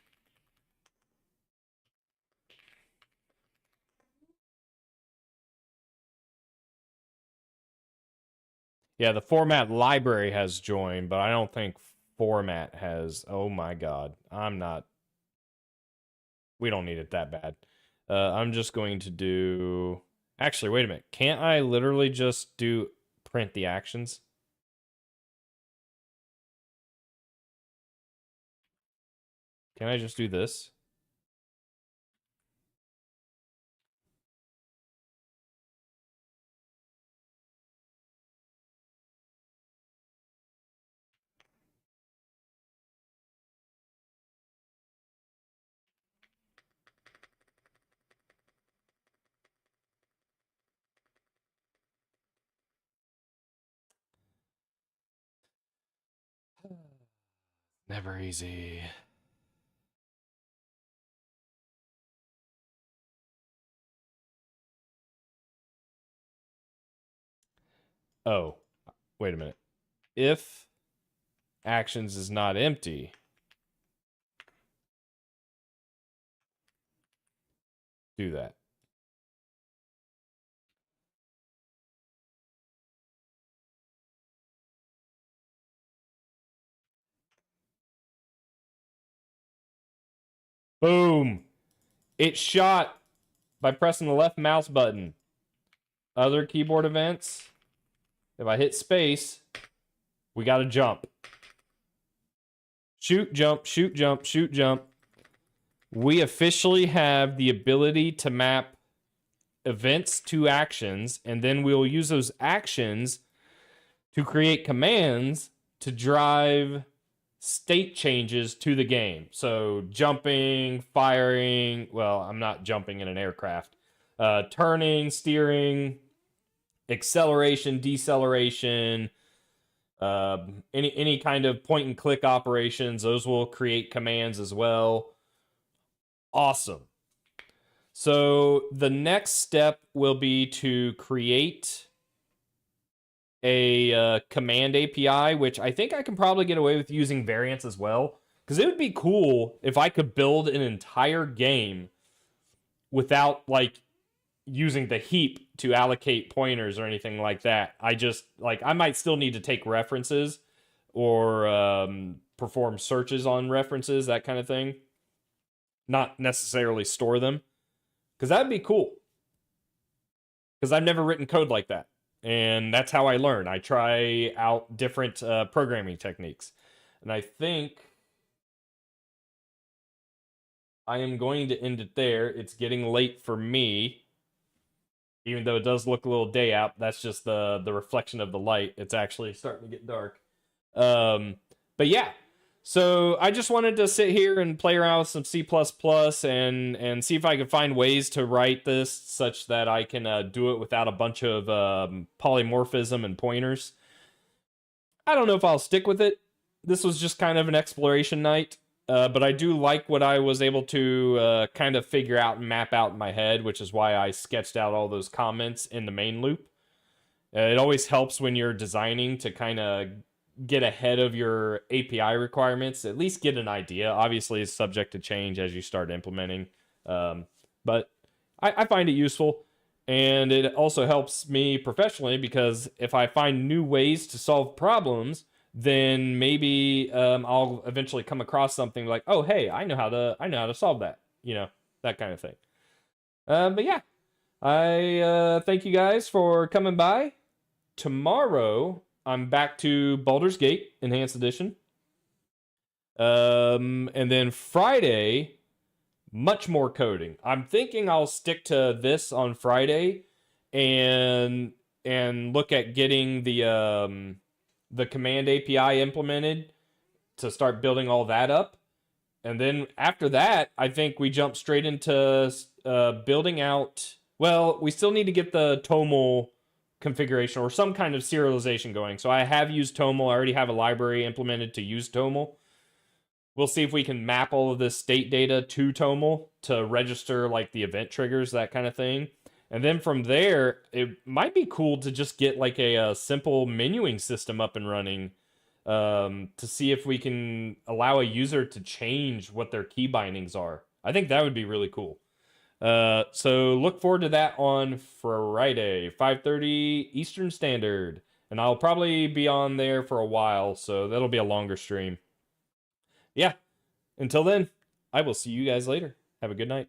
Yeah, the format library has join, but I don't think format has. Oh my god. I'm not. We don't need it that bad. I'm just going to do. Actually, wait a minute. Can't I literally just do print the actions? Can I just do this? Never easy. Oh, wait a minute. If actions is not empty, do that. Boom. It shot by pressing the left mouse button. Other keyboard events, if I hit space, we got to jump. Shoot, jump, shoot, jump, shoot, jump. We officially have the ability to map events to actions, and then we'll use those actions to create commands to drive state changes to the game. So jumping, firing, well, I'm not jumping in an aircraft. Turning, steering, acceleration, deceleration, any kind of point and click operations, those will create commands as well. Awesome. So the next step will be to create a command API, which I think I can probably get away with using variants as well, because it would be cool if I could build an entire game without like using the heap to allocate pointers or anything like that. I just like I might still need to take references or perform searches on references, that kind of thing. Not necessarily store them, because that'd be cool. Because I've never written code like that. And that's how I learn. I try out different programming techniques. And I think I am going to end it there. It's getting late for me. Even though it does look a little day out, that's just the reflection of the light. It's actually starting to get dark. But yeah, so I just wanted to sit here and play around with some C++ and see if I could find ways to write this such that I can do it without a bunch of polymorphism and pointers. I don't know if I'll stick with it. This was just kind of an exploration night, but I do like what I was able to kind of figure out and map out in my head, which is why I sketched out all those comments in the main loop. It always helps when you're designing to kind of get ahead of your API requirements, at least get an idea. Obviously, it's subject to change as you start implementing, but I find it useful, and it also helps me professionally because if I find new ways to solve problems, then maybe I'll eventually come across something like, oh, hey, I know how to solve that, that kind of thing. But yeah, I thank you guys for coming by. Tomorrow, I'm back to Baldur's Gate Enhanced Edition. And then Friday, much more coding. I'm thinking I'll stick to this on Friday and look at getting the command API implemented to start building all that up. And then after that, I think we jump straight into building out. Well, we still need to get the TOML configuration or some kind of serialization going. So I have used TOML. I already have a library implemented to use TOML. We'll see if we can map all of this state data to TOML to register like the event triggers, that kind of thing. And then from there, it might be cool to just get like a simple menuing system up and running to see if we can allow a user to change what their key bindings are. I think that would be really cool. So look forward to that on Friday, 5:30 Eastern Standard. And I'll probably be on there for a while, so that'll be a longer stream. Yeah, until then, I will see you guys later. Have a good night.